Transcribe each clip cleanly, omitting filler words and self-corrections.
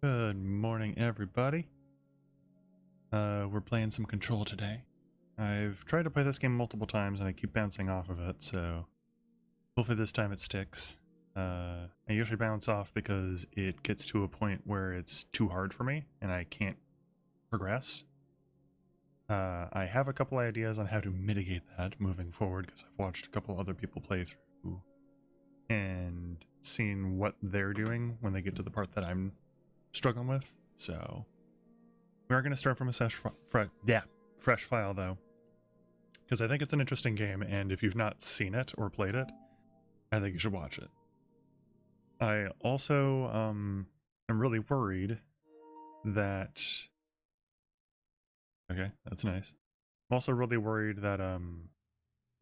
Good morning, everybody. We're playing some Control today. I've tried to play this game multiple times and I keep bouncing off of it, so hopefully this time it sticks. I usually bounce off because it gets to a point where it's too hard for me and I can't progress. I have a couple ideas on how to mitigate that moving forward because I've watched a couple other people play through and seen what they're doing when they get to the part that I'm struggling with, so we are going to start from a fresh file though, because I think it's an interesting game, and if you've not seen it or played it, I think you should watch it. I also am really worried that okay, that's nice. I'm also really worried that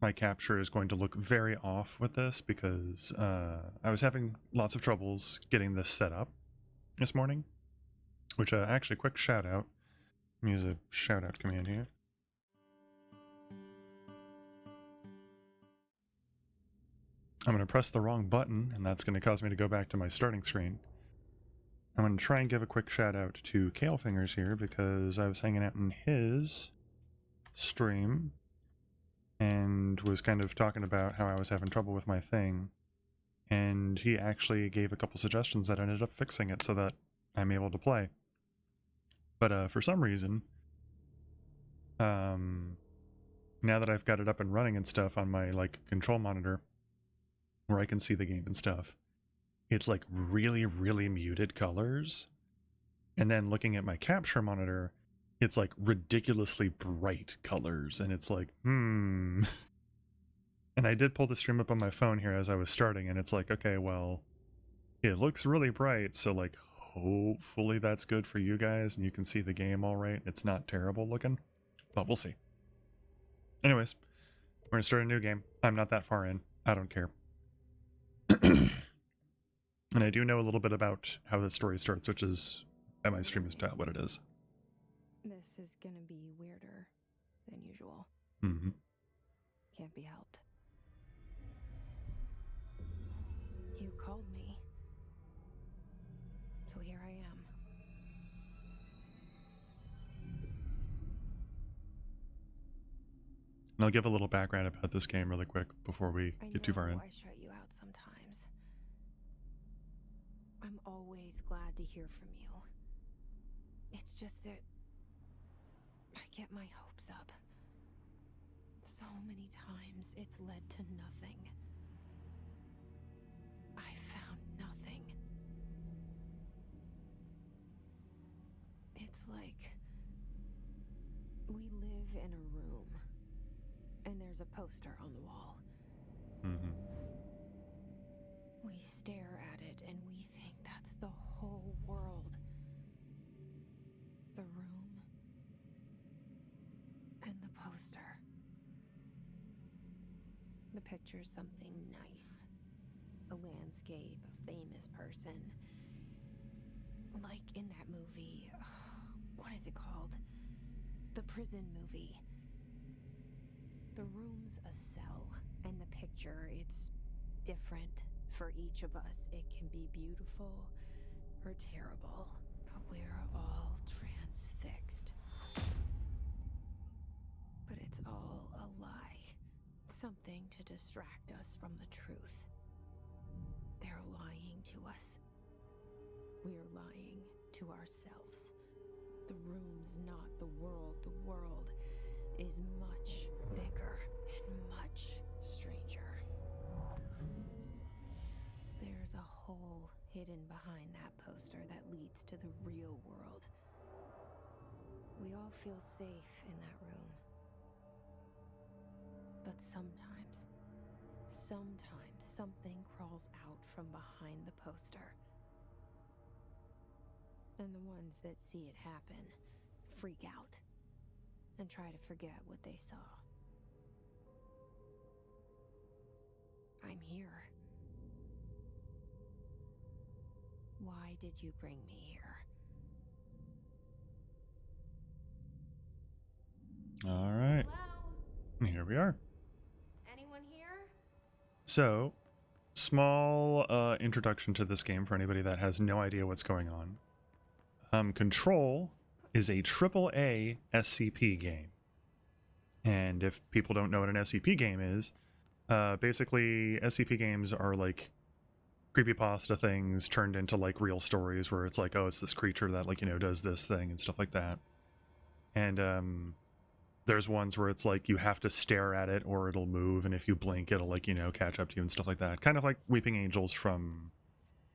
my capture is going to look very off with this because I was having lots of troubles getting this set up this morning, which actually quick shout out. Use a shout out command here. I'm going to press the wrong button, and that's going to cause me to go back to my starting screen. I'm going to try and give a quick shout out to Kalefingers here because I was hanging out in his stream and was kind of talking about how I was having trouble with my thing. And he actually gave a couple suggestions that ended up fixing it so that I'm able to play. But for some reason, now that I've got it up and running and stuff on my control monitor where I can see the game and stuff, it's like really muted colors, and then looking at my capture monitor, it's like ridiculously bright colors, and it's like and I did pull the stream up on my phone here as I was starting, and it's like, okay, well, it looks really bright, so like hopefully that's good for you guys and you can see the game all right. It's not terrible looking, but we'll see. Anyways, we're gonna start a new game. I'm not that far in. I don't care. And I do know a little bit about how the story starts, which is at my stream is what it is. This is gonna be weirder than usual. Mm-hmm. Can't be helped. You called me. So here I am. And I'll give a little background about this game really quick before we get too far in. I shut you out sometimes. I'm always glad to hear from you. It's just that I get my hopes up. So many times it's led to nothing. I found nothing. It's like we live in a room and there's a poster on the wall. Mm-hmm. We stare at it and we think that's the whole world. The room and the poster. The picture's something nice. A landscape, a famous person. Like in that movie, what is it called? The prison movie. The room's a cell, and the picture, it's different for each of us. It can be beautiful or terrible, but we're all transfixed. But it's all a lie. Something to distract us from the truth. They're lying to us. We're lying to ourselves. The room's not the world. The world is much bigger and much stranger. There's a hole hidden behind that poster that leads to the real world. We all feel safe in that room. But sometimes something crawls out from behind the poster. And the ones that see it happen freak out and try to forget what they saw. I'm here. Why did you bring me here? All right. Hello? Here we are. Anyone here? So, small introduction to this game for anybody that has no idea what's going on. Control is a AAA SCP game. And if people don't know what an SCP game is, basically SCP games are like creepypasta things turned into like real stories where it's like, oh, it's this creature that, like, you know, does this thing and stuff like that. And there's ones where it's like you have to stare at it or it'll move, and if you blink it'll, like, you know, catch up to you and stuff like that. Kind of like Weeping Angels from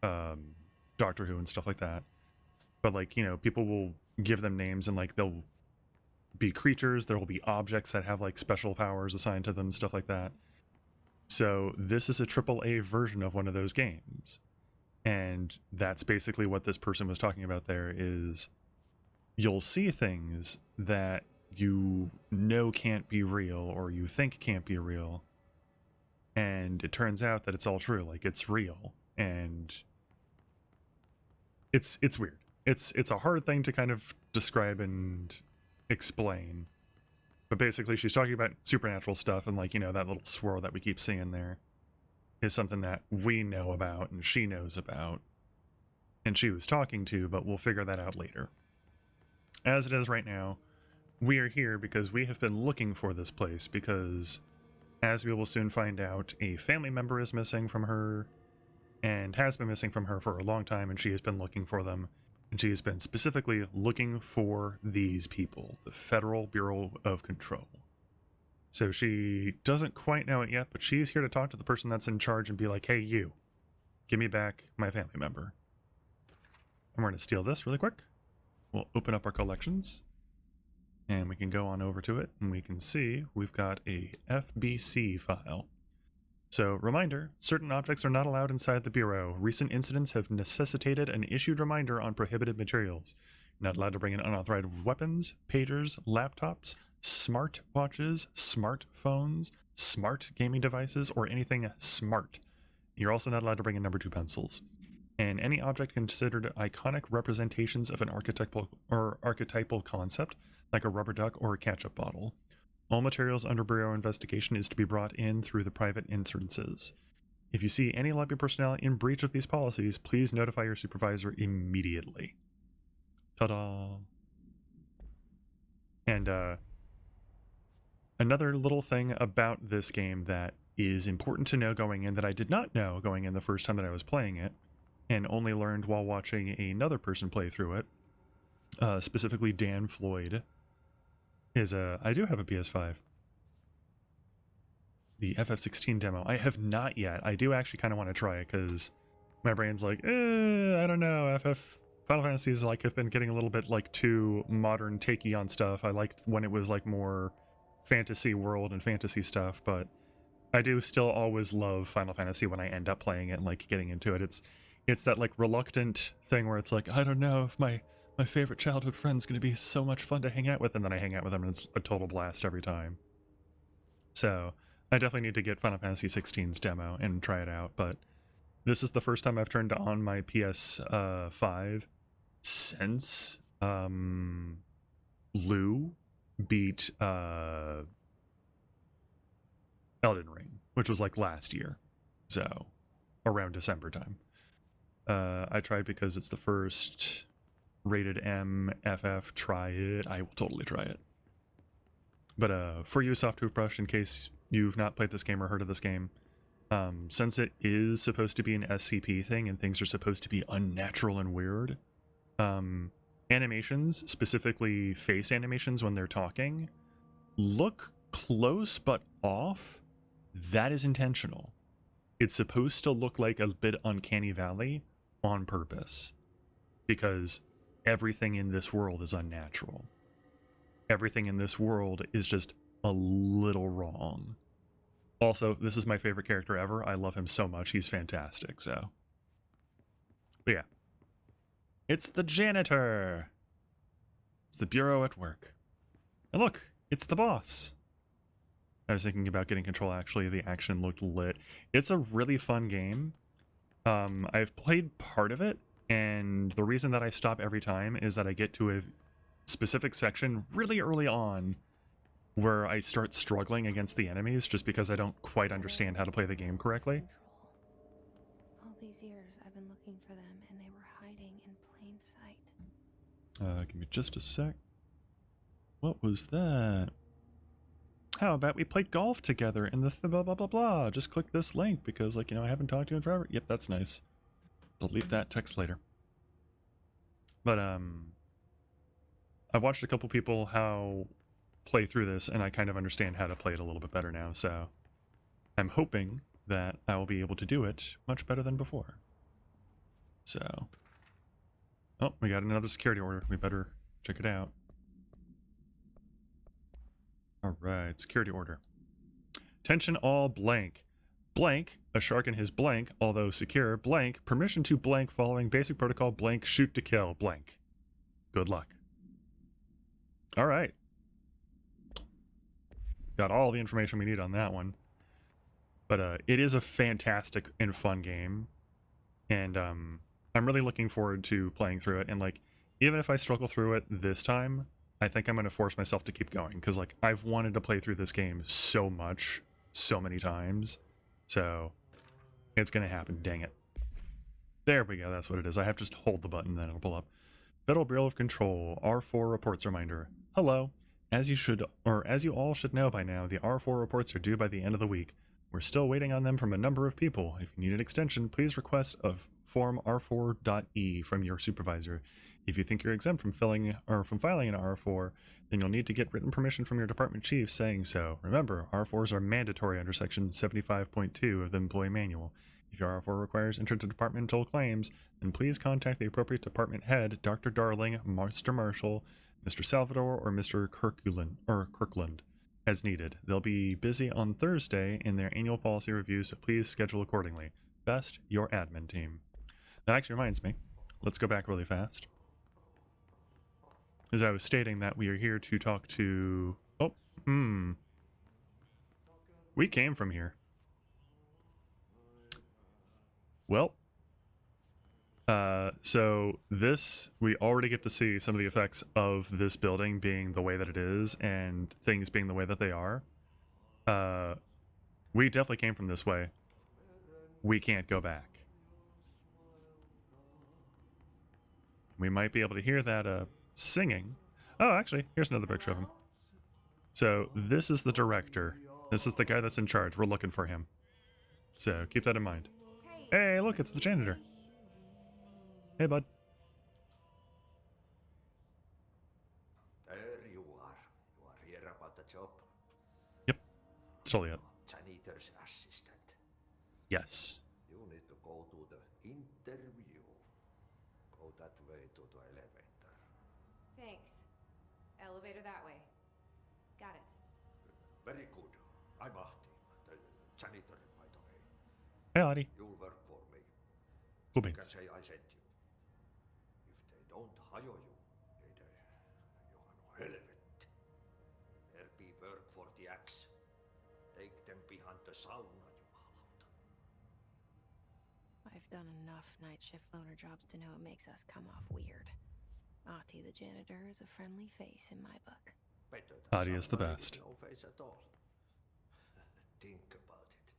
Doctor Who and stuff like that. But, like, you know, people will give them names and, like, they'll be creatures, there will be objects that have, like, special powers assigned to them, stuff like that. So this is a AAA version of one of those games. And that's basically what this person was talking about there, is you'll see things that you know can't be real or you think can't be real. And it turns out that it's all true, like it's real. And it's weird. It's a hard thing to kind of describe and explain. But basically she's talking about supernatural stuff, and, like, you know, that little swirl that we keep seeing there is something that we know about and she knows about. And she was talking to, but we'll figure that out later. As it is right now, we are here because we have been looking for this place, because, as we will soon find out, a family member is missing from her, and has been missing from her for a long time, and she has been looking for them. And she has been specifically looking for these people, the Federal Bureau of Control. So she doesn't quite know it yet, but she's here to talk to the person that's in charge and be like, hey, you, give me back my family member. And we're going to steal this really quick. We'll open up our collections, and we can go on over to it, and we can see we've got a FBC file. So, reminder, certain objects are not allowed inside the Bureau. Recent incidents have necessitated an issued reminder on prohibited materials. You're not allowed to bring in unauthorized weapons, pagers, laptops, smart watches, smartphones, smart gaming devices, or anything smart. You're also not allowed to bring in number 2 pencils. And any object considered iconic representations of an archetypal concept, like a rubber duck or a ketchup bottle. All materials under Bureau investigation is to be brought in through the private entrances. If you see any lobby personnel in breach of these policies, please notify your supervisor immediately. Ta-da! And another little thing about this game that is important to know going in, that I did not know going in the first time that I was playing it, and only learned while watching another person play through it, specifically Dan Floyd, is I do have a PS5. The FF16 demo. I have not yet. I do actually kind of want to try it, because my brain's like, I don't know. Final Fantasies, like, have been getting a little bit, like, too modern takey on stuff. I liked when it was, like, more fantasy world and fantasy stuff, but I do still always love Final Fantasy when I end up playing it and, like, getting into it. It's that, like, reluctant thing where it's like, I don't know if my favorite childhood friend's going to be so much fun to hang out with, and then I hang out with them and it's a total blast every time. So I definitely need to get Final Fantasy XVI's demo and try it out, but this is the first time I've turned on my PS5 since Lou beat Elden Ring, which was like last year, so around December time. I tried because it's the first rated M FF. Try it. I will totally try it. But for you, Soft Toothbrush, in case you've not played this game or heard of this game, since it is supposed to be an SCP thing and things are supposed to be unnatural and weird, animations, specifically face animations when they're talking, look close but off. That is intentional. It's supposed to look like a bit Uncanny Valley on purpose, because everything in this world is unnatural. Everything in this world is just a little wrong. Also, this is my favorite character ever. I love him so much. He's fantastic, so. But yeah. It's the Janitor! It's the Bureau at work. And look, it's the boss. I was thinking about getting Control, actually. The action looked lit. It's a really fun game. I've played part of it, and the reason that I stop every time is that I get to a specific section really early on where I start struggling against the enemies just because I don't quite understand how to play the game correctly. All these years I've been looking for them, and they were hiding in plain sight. Give me just a sec. What was that? How about we play golf together in the blah blah blah blah? Just click this link because, like, you know, I haven't talked to you in forever. Yep, that's nice. Delete that text later. But I've watched a couple people how play through this, and I kind of understand how to play it a little bit better now. So I'm hoping that I will be able to do it much better than before. So, oh, we got another security order. We better check it out. All right, security order. Attention all blank. Blank, a shark in his blank, although secure, blank, permission to blank following basic protocol blank, shoot to kill, blank. Good luck. All right. Got all the information we need on that one. But it is a fantastic and fun game. And I'm really looking forward to playing through it. And, like, even if I struggle through it this time, I think I'm going to force myself to keep going. Because, like, I've wanted to play through this game so much, so many times. So it's going to happen, dang it. There we go, that's what it is. I have to just hold the button, then it'll pull up. Federal Bureau of Control, R4 reports reminder. Hello. As you all should know by now, the R4 reports are due by the end of the week. We're still waiting on them from a number of people. If you need an extension, please request a form R4.E from your supervisor. If you think you're exempt from filing an R4, then you'll need to get written permission from your department chief saying so. Remember, R4s are mandatory under Section 75.2 of the Employee Manual. If your R4 requires interdepartmental claims, then please contact the appropriate department head, Dr. Darling, Mr. Marshall, Mr. Salvador, or Mr. Kirkland, as needed. They'll be busy on Thursday in their annual policy review, so please schedule accordingly. Best, your admin team. That actually reminds me. Let's go back really fast. As I was stating that we are here to talk to... Oh, we came from here. Well, so this, we already get to see some of the effects of this building being the way that it is and things being the way that they are. We definitely came from this way. We can't go back. We might be able to hear that, singing. Oh, actually, here's another picture of him. So this is the director. This is the guy that's in charge. We're looking for him. So keep that in mind. Hey, look, it's the janitor. Hey, bud. There you are. You are here about the job? Yep. Still it. Janitor's assistant. Yes. You need to go to the interview. Go that way to the elevator. Thanks. Elevator that way. Got it. Very good. I'm Ahti, the janitor, by the way. Hey, Adi. You'll work for me. Cool You beans. can say I sent you. If they don't hire you, you are no helvet. There be work for the axe. Take them behind the sauna, jumalauta. I've done enough night shift loner jobs to know it makes us come off weird. Ahti the janitor is a friendly face in my book. Better than Adi is the sauna best. with no face at all. Think about it.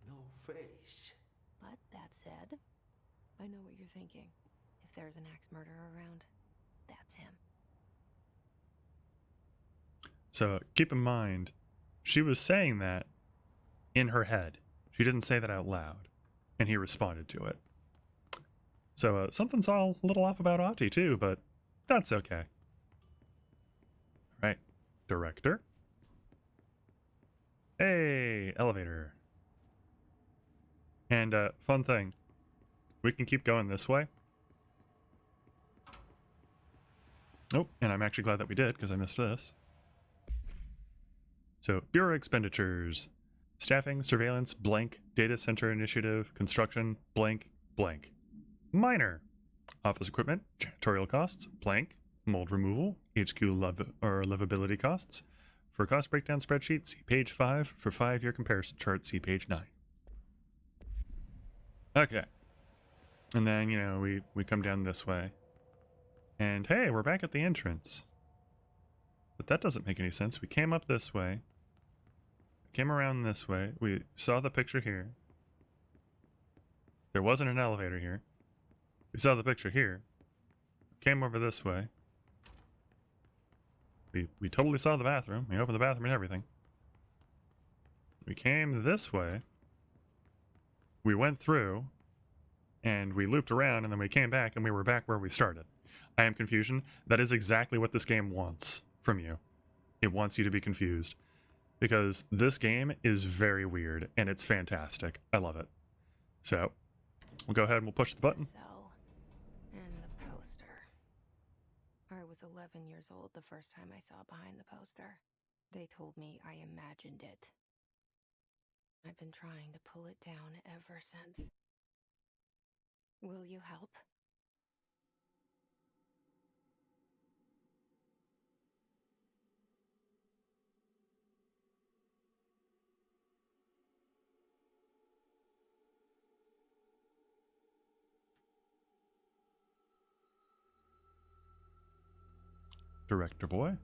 No face. But that said, I know what you're thinking. If there's an axe murderer around, that's him. So keep in mind, she was saying that in her head. She didn't say that out loud. And he responded to it. So something's all a little off about Ahti too, but that's okay. Right. Director. Hey, elevator. And fun thing. We can keep going this way. Nope, and I'm actually glad that we did because I missed this. So, Bureau expenditures. Staffing, surveillance, blank. Data center initiative, construction, blank, blank. Minor. Office equipment, janitorial costs, blank. Mold removal, HQ livability costs. For cost breakdown spreadsheet, see page 5. For 5-year comparison chart, see page 9. Okay. And then, you know, we come down this way. And hey, we're back at the entrance. But that doesn't make any sense. We came up this way. Came around this way. We saw the picture here. There wasn't an elevator here. We saw the picture here. came over this way. We totally saw the bathroom. We opened the bathroom and everything. We came this way. We went through, and we looped around, and then we came back, and we were back where we started. I am confusion. That is exactly what this game wants from you. It wants you to be confused. Because this game is very weird, and it's fantastic. I love it. So, we'll go ahead and we'll push the button. The cell and the poster. I was 11 years old the first time I saw behind the poster. They told me I imagined it. I've been trying to pull it down ever since. Will you help? Director boy.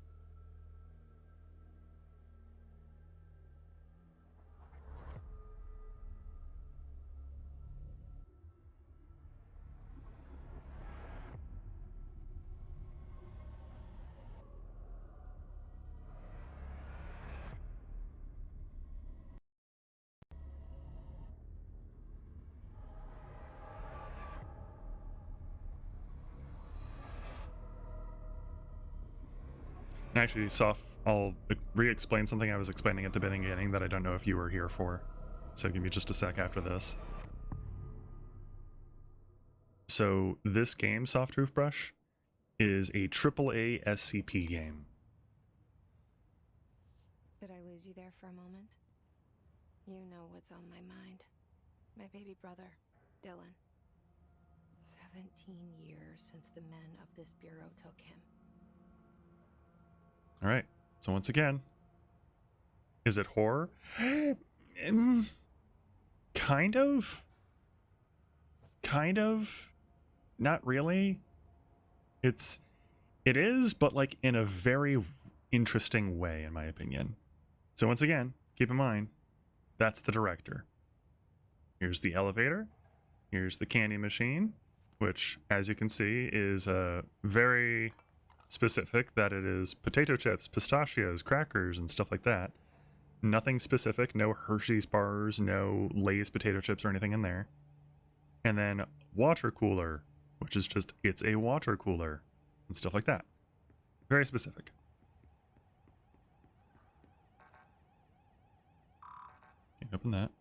Actually, I'll re-explain something I was explaining at the beginning that I don't know if you were here for. So give me just a sec after this. So this game, Soft Toothbrush, is a AAA SCP game. Did I lose you there for a moment? You know what's on my mind. My baby brother, Dylan. 17 years since the men of this bureau took him. Alright, so once again, is it horror? Kind of? Kind of? Not really. It is, but like in a very interesting way, in my opinion. So once again, keep in mind, that's the director. Here's the elevator. Here's the candy machine, which, as you can see, is very specific that it is potato chips, pistachios, crackers, and stuff like that. Nothing specific, no Hershey's bars, no Lay's potato chips or anything in there. And then water cooler, which is just, it's a water cooler, and stuff like that. Very specific. Okay, open that.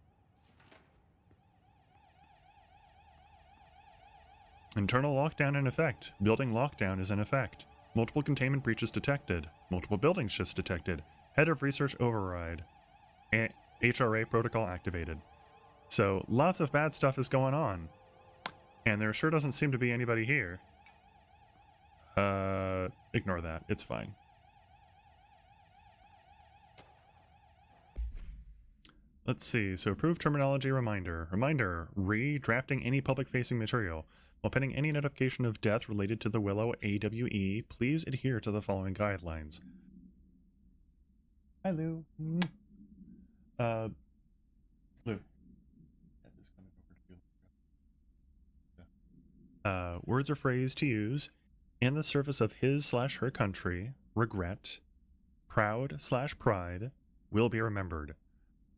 Internal lockdown in effect. Building lockdown is in effect. Multiple containment breaches detected. Multiple building shifts detected. Head of research override. HRA protocol activated. So lots of bad stuff is going on. And there sure doesn't seem to be anybody here. Ignore that. It's fine. Let's see. So approved terminology reminder. Reminder. Redrafting any public-facing material. While pending any notification of death related to the Willow AWE, please adhere to the following guidelines. Hi, Lou. Lou. Words or phrase to use in the service of his/her country, regret, proud/pride, will be remembered.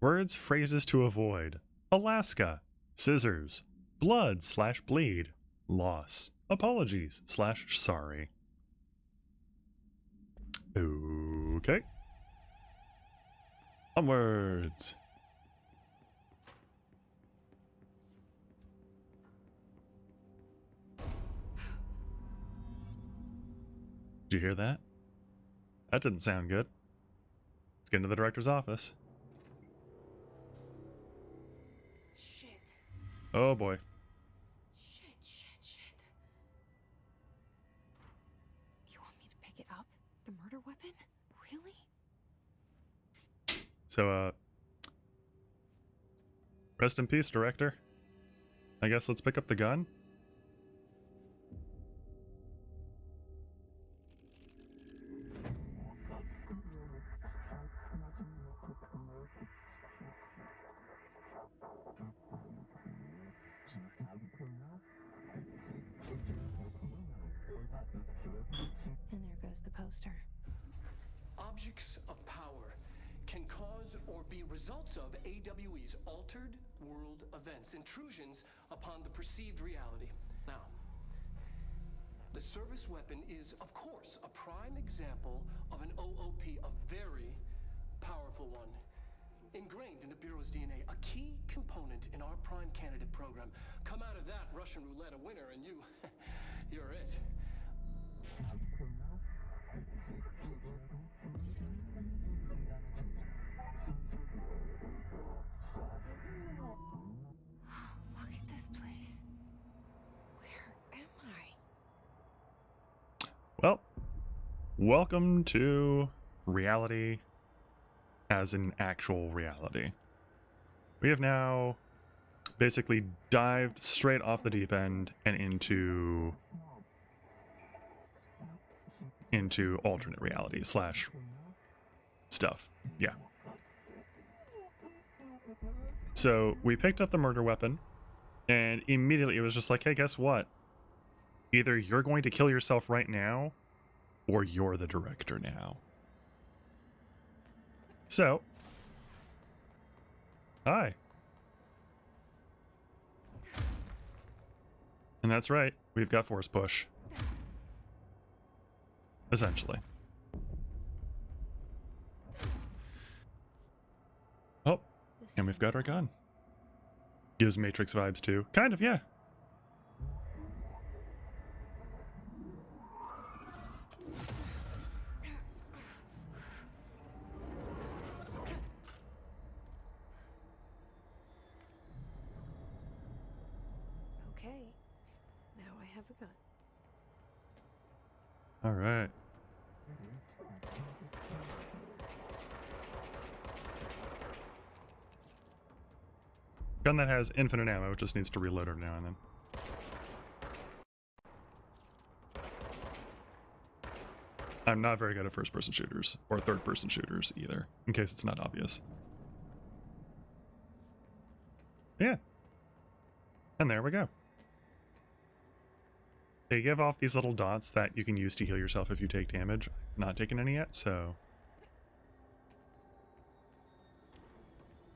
Words, phrases to avoid: Alaska, scissors, blood/bleed, loss, apologies/sorry. Okay. Onwards. Did you hear that? That didn't sound good. Let's get into the director's office. Shit. Oh boy. Shit. You want me to pick it up? The murder weapon? Really? So, rest in peace, director. I guess let's pick up the gun. poster. Objects of power can cause or be results of AWE's altered world events, intrusions upon the perceived reality. Now, the service weapon is, of course, a prime example of an OOP, a very powerful one. Ingrained in the Bureau's DNA, a key component in our prime candidate program. Come out of that Russian roulette a winner and you're it. Look at this place. Where am I? Well, welcome to reality as an actual reality. We have now basically dived straight off the deep end and into alternate reality slash stuff. Yeah. So we picked up the murder weapon and immediately it was just like, hey, guess what? Either you're going to kill yourself right now or you're the director now. So, hi. And that's right, we've got force push. Essentially. Oh, and we've got our gun. Gives Matrix vibes too. Kind of, yeah. Okay, now I have a gun. All right. Gun that has infinite ammo, just needs to reload every now and then. I'm not very good at first-person shooters, or third-person shooters either, in case it's not obvious. Yeah. And there we go. They give off these little dots that you can use to heal yourself if you take damage. Not taken any yet, so...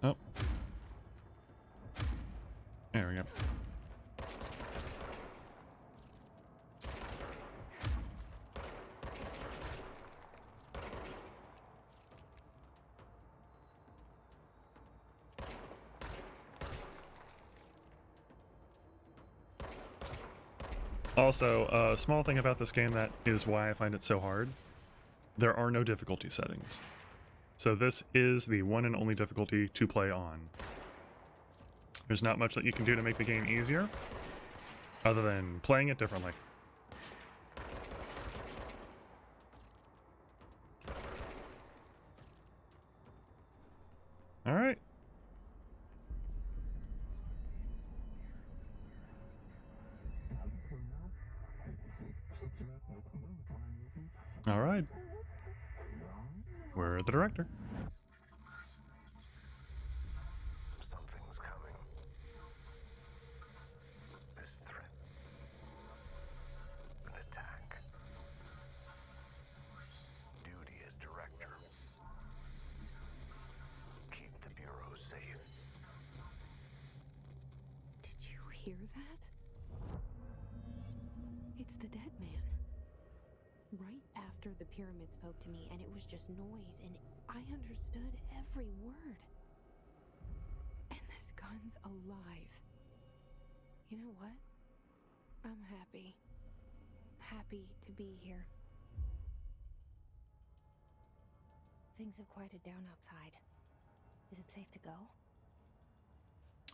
Oh. There we go. Also, a small thing about this game that is why I find it so hard. There are no difficulty settings. So this is the one and only difficulty to play on. There's not much that you can do to make the game easier, other than playing it differently. Alright. Alright. We're the director. Something's coming. This threat. An attack. Duty as director. Keep the Bureau safe. Did you hear that? It's the dead man. Right after the pyramid spoke to me, and it was just noise, and I understood every word. And this gun's alive. You know what? I'm happy. Happy to be here. Things have quieted down outside. Is it safe to go?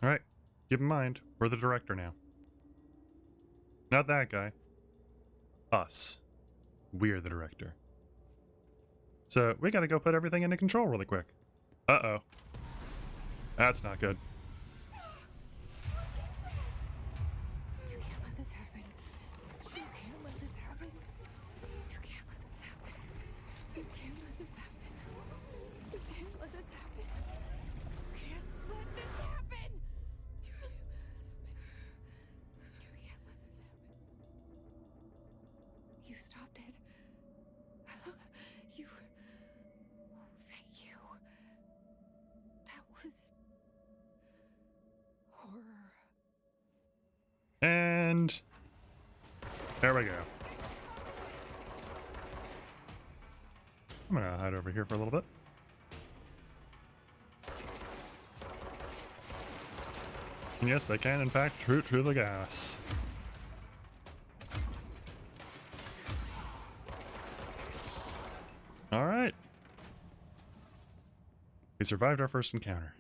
Alright. Keep in mind, we're the director now. Not that guy. Us. We're the director. So, we gotta go put everything into control really quick. Uh-oh. That's not good. You can't let this happen. You can't let this happen. You can't let this happen. You can't let this happen. You can't let this happen. You can't let this happen. You can't let this happen. You can't let this happen. You stopped it. There we go. I'm gonna hide over here for a little bit. And yes, they can in fact shoot through the gas. Alright. We survived our first encounter.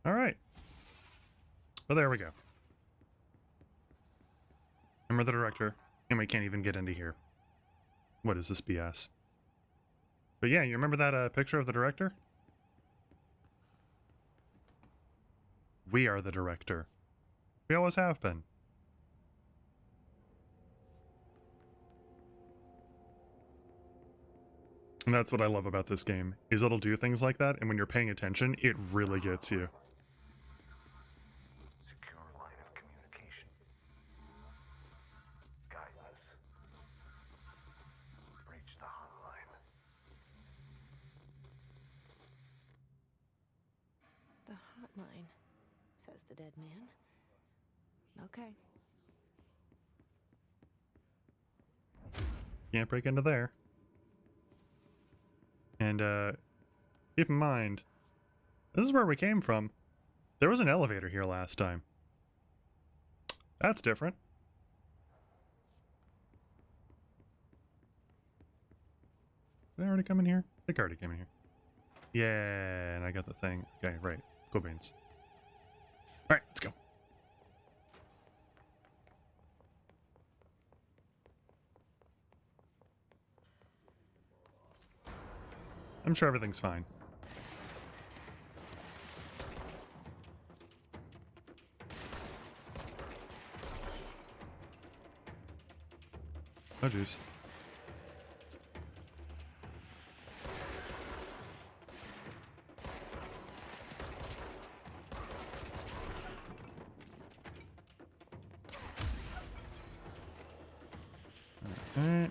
Alright. Well, there we go. Remember the director, and we can't even get into here. What is this BS? But yeah, you remember that picture of the director? We are the director. We always have been. And that's what I love about this game, is it'll do things like that, and when you're paying attention, it really gets you. Secure line of communication. Guidance. Reach the hotline. The hotline, says the dead man. Okay. Can't break into there. And keep in mind, this is where we came from. There was an elevator here last time. That's different. Did I already come in here? I think I already came in here. Yeah, and I got the thing. Okay, right. Cool beans. Alright, let's go. I'm sure everything's fine. Oh, jeez. Alright.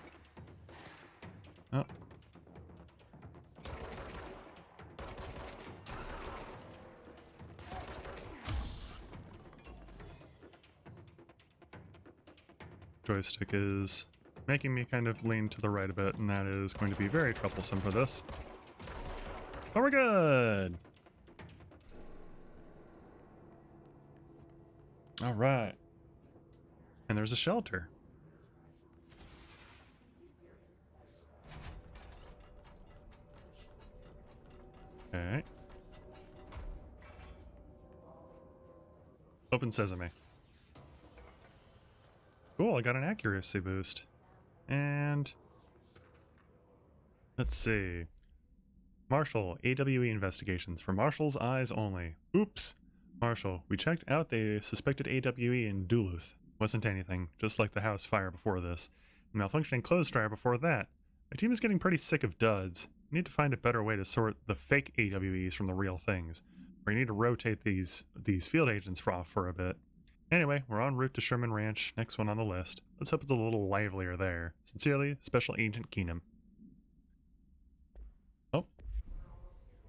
Oh. Joystick is making me kind of lean to the right a bit, and that is going to be very troublesome for this. But we're good! Alright. And there's a shelter. Okay. Open sesame. Cool, I got an accuracy boost. And let's see. Marshall, AWE investigations. For Marshall's eyes only. Oops. Marshall, we checked out the suspected AWE in Duluth. Wasn't anything, just like the house fire before this. And malfunctioning clothes dryer before that. My team is getting pretty sick of duds. We need to find a better way to sort the fake AWEs from the real things. We need to rotate these field agents off for a bit. Anyway, we're en route to Sherman Ranch, next one on the list. Let's hope it's a little livelier there. Sincerely, Special Agent Keenum. Oh.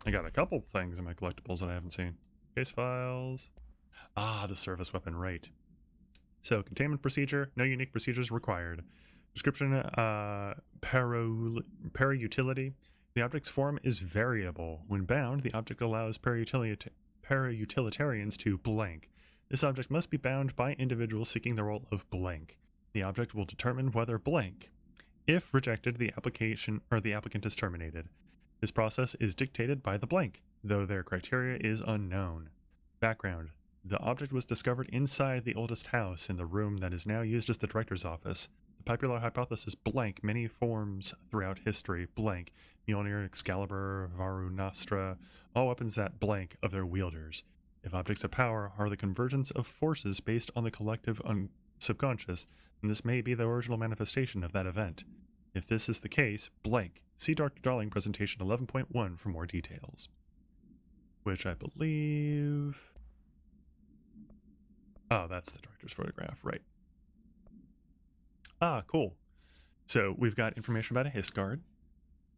I got a couple things in my collectibles that I haven't seen. Case files. Ah, the service weapon, right. So, containment procedure, no unique procedures required. Description, para-utility. The object's form is variable. When bound, the object allows para-utilitarians to blank. This object must be bound by individuals seeking the role of blank. The object will determine whether blank. If rejected, the applicant is terminated. This process is dictated by the blank, though their criteria is unknown. Background. The object was discovered inside the oldest house in the room that is now used as the director's office. The popular hypothesis blank many forms throughout history. Blank. Mjolnir, Excalibur, Varu Nostra, all weapons that blank of their wielders. If objects of power are the convergence of forces based on the collective subconscious, then this may be the original manifestation of that event. If this is the case, blank. See Dr. Darling presentation 11.1 for more details. Which I believe... Oh, that's the director's photograph, right. Ah, cool. So we've got information about a Hiss guard.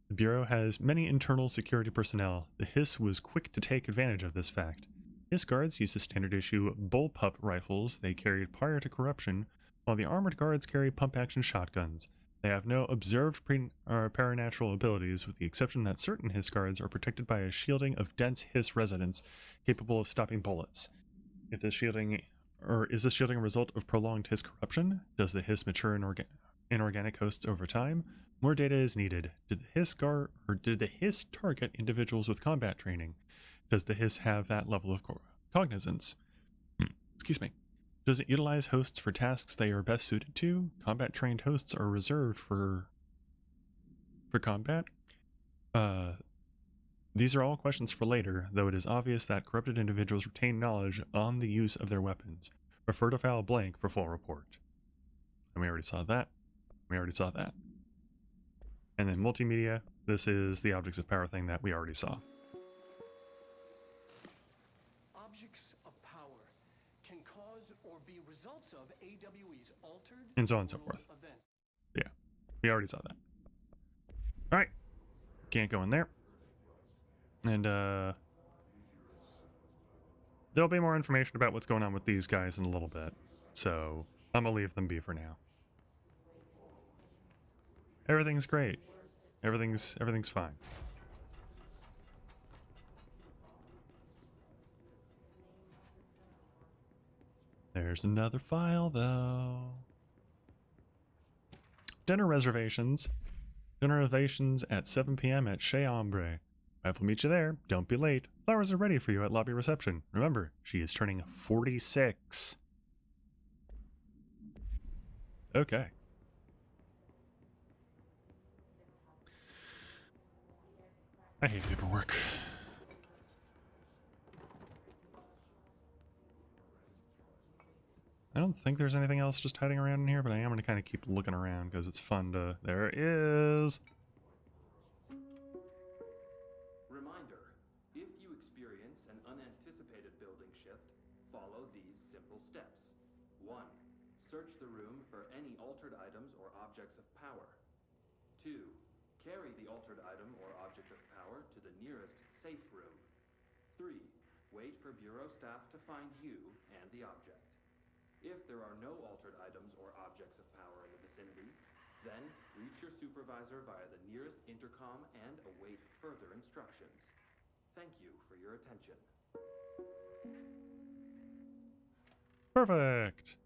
The Bureau has many internal security personnel. The Hiss was quick to take advantage of this fact. His guards use the standard issue bullpup rifles they carried prior to corruption, while the armored guards carry pump-action shotguns. They have no observed paranatural abilities, with the exception that certain Hiss guards are protected by a shielding of dense Hiss resonance capable of stopping bullets. If this shielding, or is this shielding a result of prolonged Hiss corruption? Does the Hiss mature in inorganic hosts over time? More data is needed. Did the Hiss target individuals with combat training? Does the Hiss have that level of cognizance? Excuse me. Does it utilize hosts for tasks they are best suited to? Combat trained hosts are reserved for combat. These are all questions for later, though it is obvious that corrupted individuals retain knowledge on the use of their weapons. Refer to file blank for full report. And we already saw that. We already saw that. And then multimedia, this is the objects of power thing that we already saw. Objects of power can cause or be results of AWE's altered And so on and so forth. events. Yeah, we already saw that. Alright. Can't go in there. And, there'll be more information about what's going on with these guys in a little bit. So, I'm gonna leave them be for now. Everything's great. Everything's fine. There's another file, though. Dinner reservations. Dinner reservations at 7 p.m. at Chez Ombre. I will meet you there. Don't be late. Flowers are ready for you at lobby reception. Remember, she is turning 46. Okay. I hate paperwork. I don't think there's anything else just hiding around in here, but I am going to kind of keep looking around because it's fun to... There it is! Reminder, if you experience an unanticipated building shift, follow these simple steps. 1. Search the room for any altered items or objects of power. 2. Carry the altered item or object of power to the nearest safe room. 3. Wait for Bureau staff to find you and the object. If there are no altered items or objects of power in the vicinity, then reach your supervisor via the nearest intercom and await further instructions. Thank you for your attention. Perfect!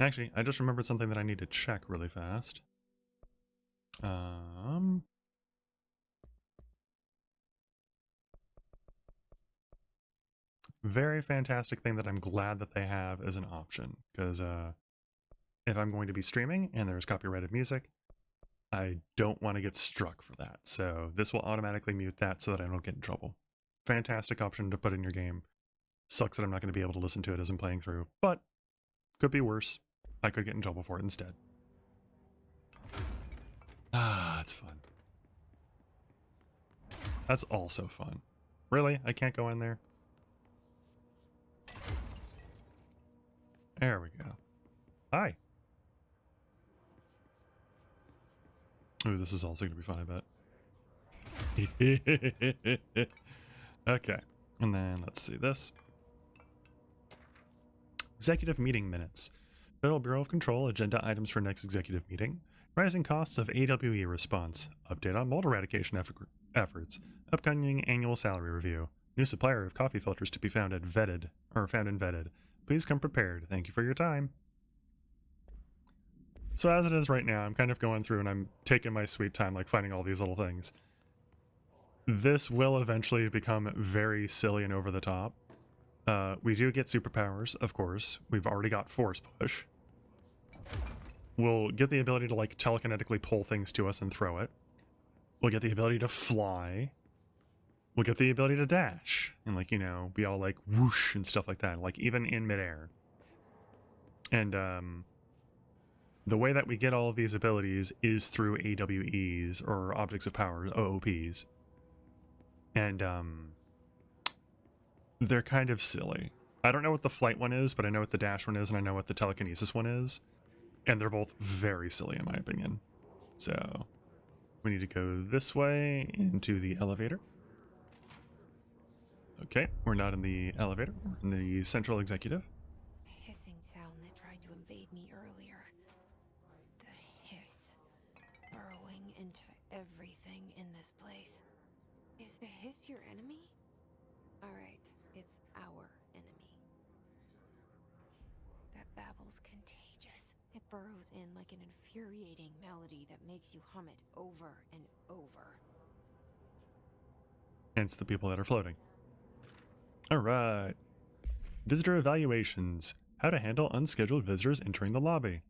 Actually, I just remembered something that I need to check really fast. Very fantastic thing that I'm glad that they have as an option, because if I'm going to be streaming and there's copyrighted music, I don't want to get struck for that. So this will automatically mute that so that I don't get in trouble. Fantastic option to put in your game. Sucks that I'm not going to be able to listen to it as I'm playing through, but could be worse. I could get in trouble for it instead. Ah, it's fun. That's also fun. Really? I can't go in there? There we go. Hi. Ooh, this is also going to be fun, I bet. Okay. And then let's see this. Executive meeting minutes. Federal Bureau of Control agenda items for next executive meeting. Rising costs of AWE response. Update on mold eradication efforts. Upcoming annual salary review. New supplier of coffee filters to be found and vetted. Please come prepared. Thank you for your time. So as it is right now, I'm kind of going through and I'm taking my sweet time, like finding all these little things. This will eventually become very silly and over the top. We do get superpowers, of course. We've already got force push. We'll get the ability to like telekinetically pull things to us and throw it. We'll get the ability to fly. We'll get the ability to dash and like, you know, be all like whoosh and stuff like that, like even in midair. And the way that we get all of these abilities is through AWEs or objects of power, OOPs. And they're kind of silly. I don't know what the flight one is, but I know what the dash one is and I know what the telekinesis one is. And they're both very silly in my opinion. So we need to go this way into the elevator. Okay, we're not in the elevator. We're in the central executive. The hissing sound that tried to invade me earlier. The hiss. Burrowing into everything in this place. Is the hiss your enemy? Alright, it's our enemy. That babble's contagious. It burrows in like an infuriating melody that makes you hum it over and over. Hence the people that are floating. Alright. Visitor evaluations. How to handle unscheduled visitors entering the lobby.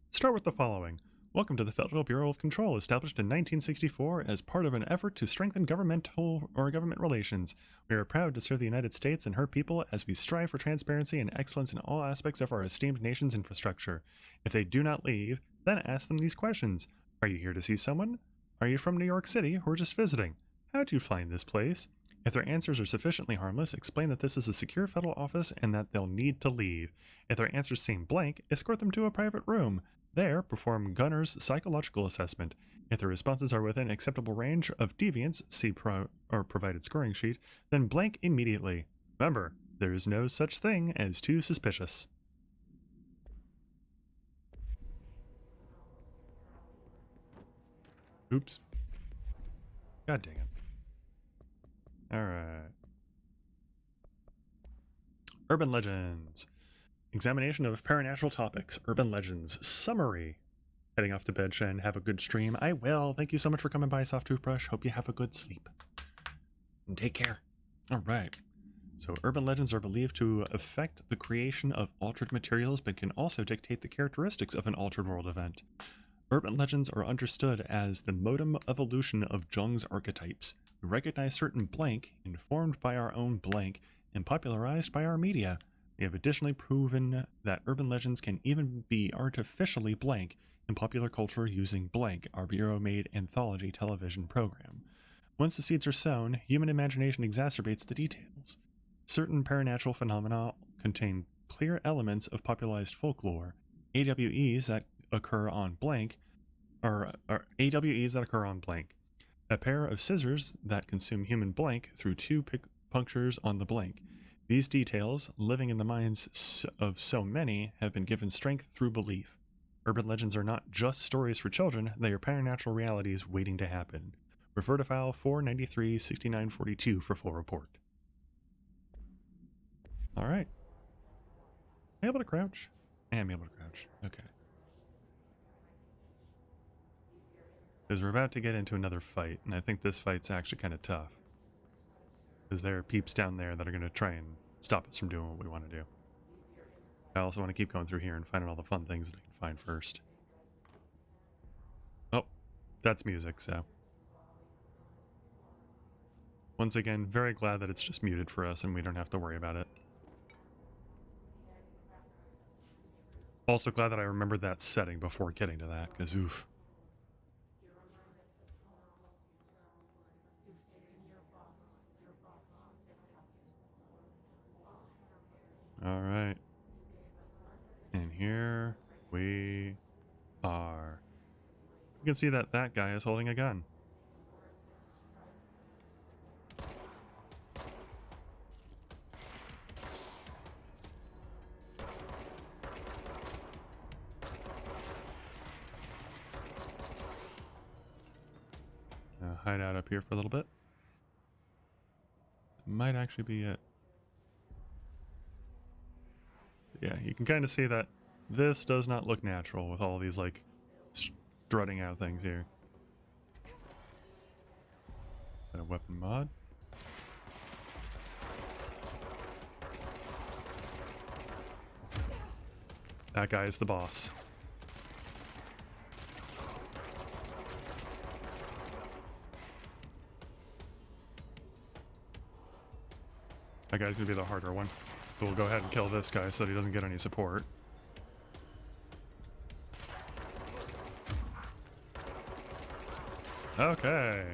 Start with the following. Welcome to the Federal Bureau of Control, established in 1964 as part of an effort to strengthen government relations. We are proud to serve the United States and her people as we strive for transparency and excellence in all aspects of our esteemed nation's infrastructure. If they do not leave, then ask them these questions. Are you here to see someone? Are you from New York City or just visiting? How did you find this place? If their answers are sufficiently harmless, explain that this is a secure federal office and that they'll need to leave. If their answers seem blank, escort them to a private room. There, perform Gunner's psychological assessment. If the responses are within acceptable range of deviance, see provided scoring sheet, then blank immediately. Remember, there is no such thing as too suspicious. Oops. God dang it. Alright. Urban Legends. Examination of paranatural topics. Urban Legends. Summary. Heading off to bed, Shen. Have a good stream. I will. Thank you so much for coming by, Soft Toothbrush. Hope you have a good sleep. And take care. Alright. So urban legends are believed to affect the creation of altered materials, but can also dictate the characteristics of an altered world event. Urban legends are understood as the modem evolution of Jung's archetypes. We recognize certain blank, informed by our own blank, and popularized by our media. We have additionally proven that urban legends can even be artificially blank in popular culture using Blank, our Bureau-made anthology television program. Once the seeds are sown, human imagination exacerbates the details. Certain paranatural phenomena contain clear elements of popularized folklore. AWEs that occur on Blank are AWEs that occur on Blank. A pair of scissors that consume human blank through two punctures on the blank. These details, living in the minds of so many, have been given strength through belief. Urban legends are not just stories for children, they are paranatural realities waiting to happen. Refer to file 493-6942 for full report. Alright. Am I able to crouch? I am able to crouch. Okay. Because we're about to get into another fight, and I think this fight's actually kind of tough. Because there are peeps down there that are going to try and stop us from doing what we want to do. I also want to keep going through here and finding all the fun things that I can find first. Oh, that's music, so. Once again, very glad that it's just muted for us and we don't have to worry about it. Also glad that I remembered that setting before getting to that, because oof. Alright. And here we are. You can see that that guy is holding a gun. Hide out up here for a little bit. Might actually be it. Yeah, you can kind of see that this does not look natural with all these, like, strutting out things here. Got a weapon mod. That guy is the boss. That guy's gonna be the harder one. So we'll go ahead and kill this guy so that he doesn't get any support. Okay.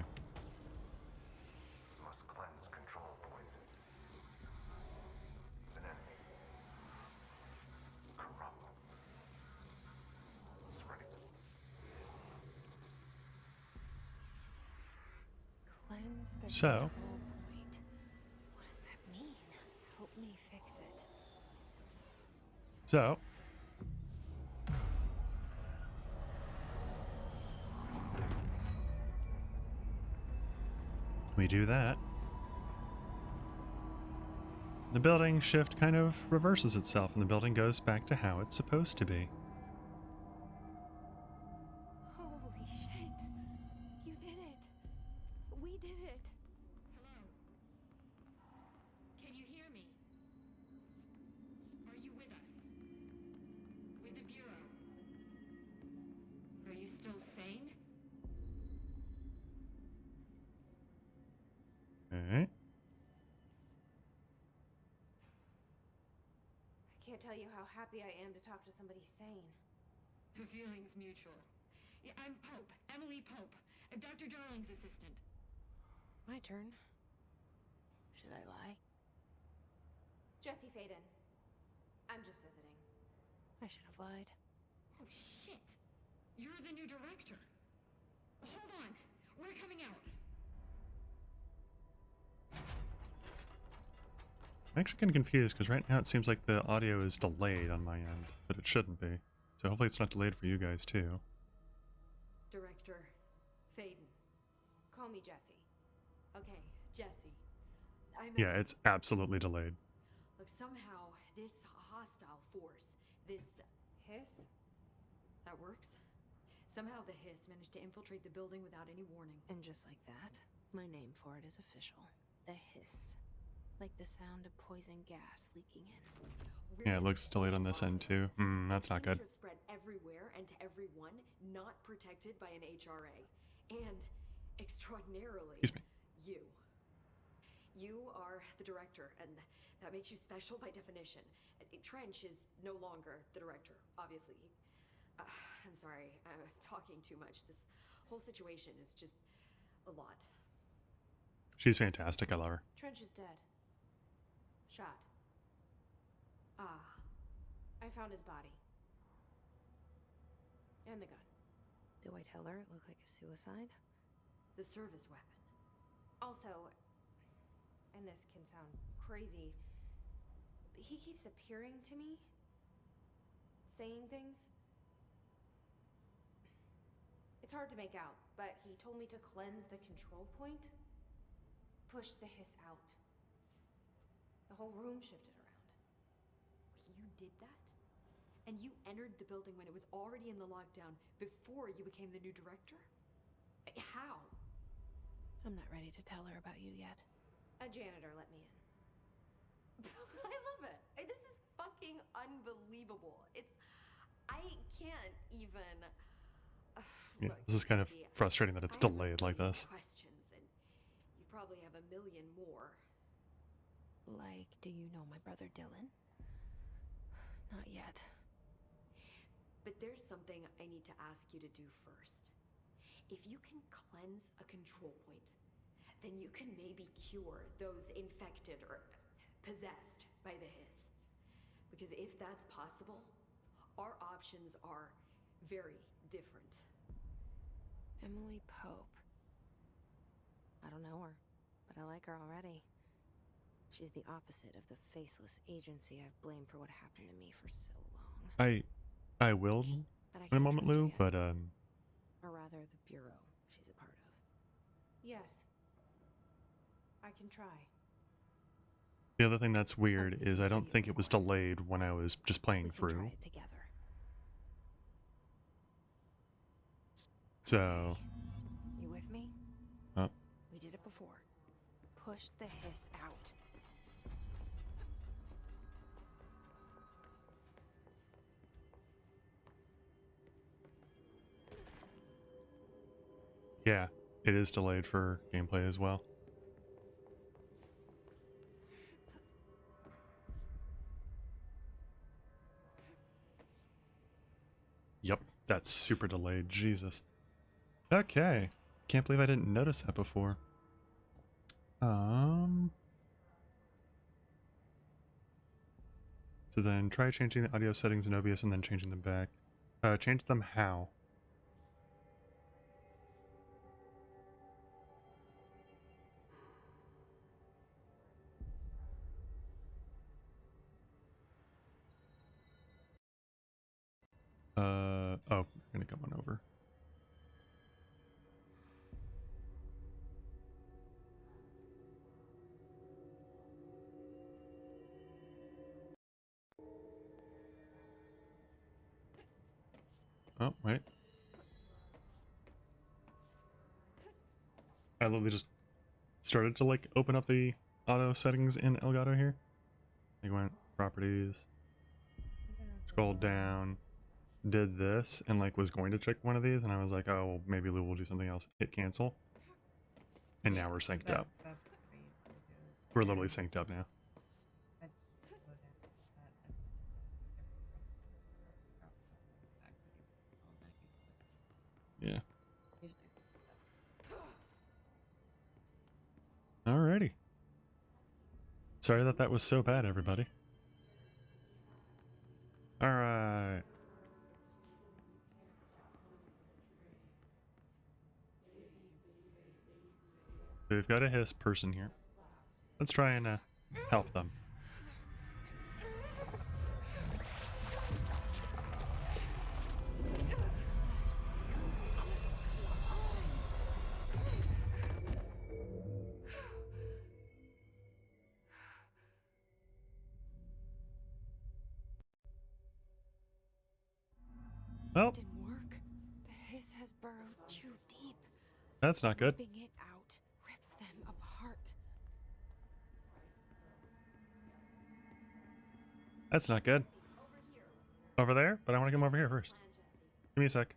Must cleanse control points. An enemy. Corrupt. It's ready. Cleanse the So. control point. What does that So, we do that. The building shift kind of reverses itself, and the building goes back to how it's supposed to be. Holy shit! You did it! We did it! Hello? Can you hear me? Are you with us? With the Bureau? Are you still sane? Okay. I can't tell you how happy I am to talk to somebody sane. The feeling's mutual. Yeah, I'm Pope, Emily Pope, Dr. Darling's assistant. My turn. Should I lie? Jesse Faden. I'm just visiting. I should have lied. Oh, shit. You're the new director. Hold on. We're coming out. I'm actually kind of confused because right now it seems like the audio is delayed on my end, but it shouldn't be. So hopefully it's not delayed for you guys too. Director Faden. Call me Jesse. Okay, Jesse. Yeah, it's absolutely delayed. Look, somehow this hostile force, this... Hiss? That works? Somehow the Hiss managed to infiltrate the building without any warning. And just like that, my name for it is official. The hiss. Like the sound of poison gas leaking in. Yeah, it looks delayed on this end too. That's not good. It seems to have spread everywhere and to everyone not protected by an HRA. And extraordinarily, Excuse me. you. You are the director, and that makes you special by definition. Trench is no longer the director, obviously. I'm sorry, I'm talking too much. This whole situation is just a lot. She's fantastic. I love her. Trench is dead. Shot. Ah, I found his body. And the gun. Do I tell her it looked like a suicide? the service weapon. Also, and this can sound crazy, but he keeps appearing to me, saying things. It's hard to make out, but he told me to cleanse the control point, push the hiss out. The whole room shifted around. You did that? And you entered the building when it was already in the lockdown before you became the new director? How? I'm not ready to tell her about you yet. A janitor let me in. I love it. This is fucking unbelievable. I can't even... Yeah, Look, this is kind of Jesse, frustrating that it's I have a delayed like million this. Questions, and you probably have a million more. Like, do you know my brother Dylan? Not yet. But there's something I need to ask you to do first. If you can cleanse a control point, then you can maybe cure those infected or possessed by the hiss. Because if that's possible, our options are very different. Emily Pope. I don't know her, but I like her already. She's the opposite of the faceless agency I've blamed for what happened to me for so long. I will But I in a can't moment, trust her Lou, yet. but Or rather, the Bureau she's a part of. Yes. I can try. the other thing that's weird speaking is I for don't you, think of it was course. delayed when I was just playing We can try through. it together. So, You with me? oh, We did it before. Push the hiss out. yeah, it is delayed for gameplay as well. Yep, that's super delayed. Jesus. Okay. Can't believe I didn't notice that before. So then try changing the audio settings in OBS and then changing them back. Change them how? Oh, you're gonna come on over. Oh, wait. I literally just started to like open up the auto settings in Elgato here. I went properties, scrolled down, did this, and like was going to check one of these, and I was like, oh, well, maybe Lou will do something else. Hit cancel, and now we're synced up. We're literally synced up now. Yeah. Alrighty. Sorry that that was so bad, everybody. Alright. So we've got a hiss person here. Let's try and help them. Well, Didn't work. The hiss has burrowed too deep. that's not good. Ripping it out rips them apart. That's not good. Over there? But I want to come over here first. Give me a sec.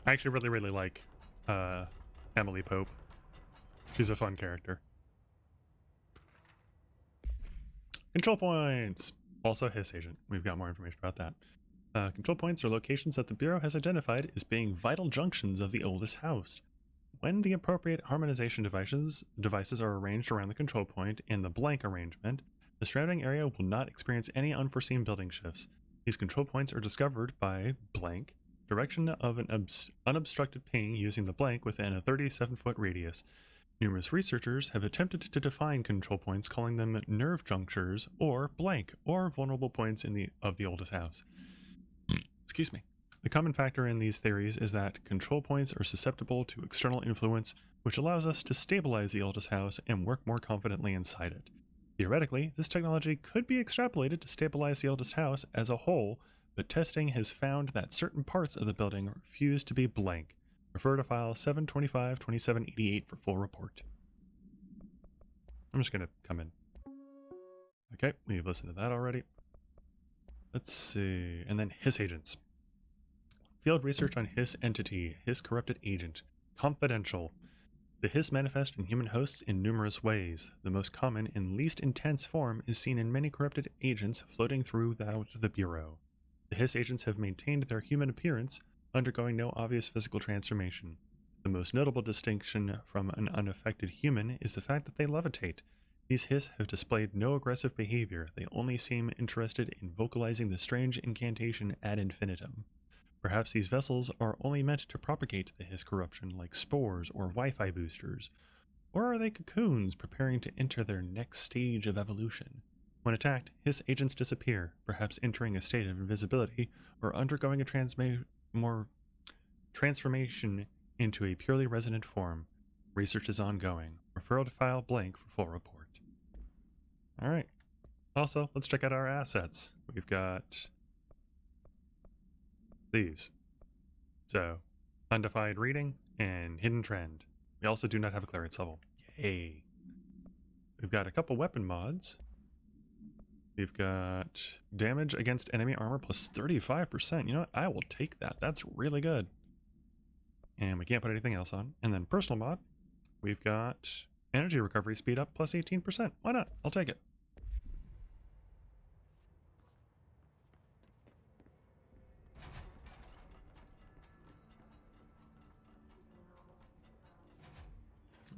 I actually really like Emily Pope. She's a fun character. Control points! Also Hiss Agent. We've got more information about that. Control points are locations that the Bureau has identified as being vital junctions of the oldest house. When the appropriate harmonization devices are arranged around the control point in the blank arrangement, the surrounding area will not experience any unforeseen building shifts. These control points are discovered by blank, direction of an unobstructed ping using the blank within a 37-foot radius. Numerous researchers have attempted to define control points, calling them nerve junctures or blank or vulnerable points of the oldest house. Excuse me. The common factor in these theories is that control points are susceptible to external influence, which allows us to stabilize the oldest house and work more confidently inside it. Theoretically, this technology could be extrapolated to stabilize the oldest house as a whole, but testing has found that certain parts of the building refuse to be blank. Refer to file 725-2788 for full report. I'm just going to come in. Okay, we've listened to that already. Let's see. And then Hiss Agents. Field research on Hiss entity, Hiss corrupted agent. Confidential. The Hiss manifest in human hosts in numerous ways. The most common and least intense form is seen in many corrupted agents floating throughout the Bureau. The Hiss agents have maintained their human appearance, undergoing no obvious physical transformation. The most notable distinction from an unaffected human is the fact that they levitate. These Hiss have displayed no aggressive behavior, they only seem interested in vocalizing the strange incantation ad infinitum. Perhaps these vessels are only meant to propagate the Hiss corruption like spores or Wi-Fi boosters. Or are they cocoons preparing to enter their next stage of evolution? When attacked, Hiss agents disappear, perhaps entering a state of invisibility or undergoing a transformation into a purely resonant form. Research is ongoing. Referral to file blank for full report. Alright. Also, let's check out our assets. We've got these. So, undefined reading and hidden trend. We also do not have a clearance level. Yay. We've got a couple weapon mods. We've got damage against enemy armor plus 35%. You know what? I will take that. That's really good. And we can't put anything else on. And then personal mod. We've got energy recovery speed up plus 18%. Why not? I'll take it.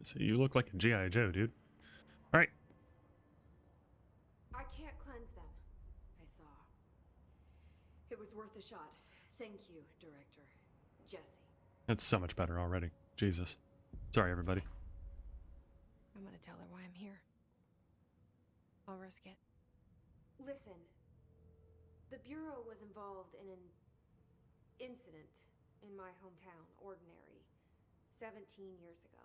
So you look like a G.I. Joe, dude. Alright. I can't cleanse them. I saw. It was worth a shot. Thank you, Director. Jesse. That's so much better already. Jesus. Sorry, everybody. I'm gonna tell her why I'm here. I'll risk it. Listen, The Bureau was involved in an incident in my hometown, Ordinary, 17 years ago.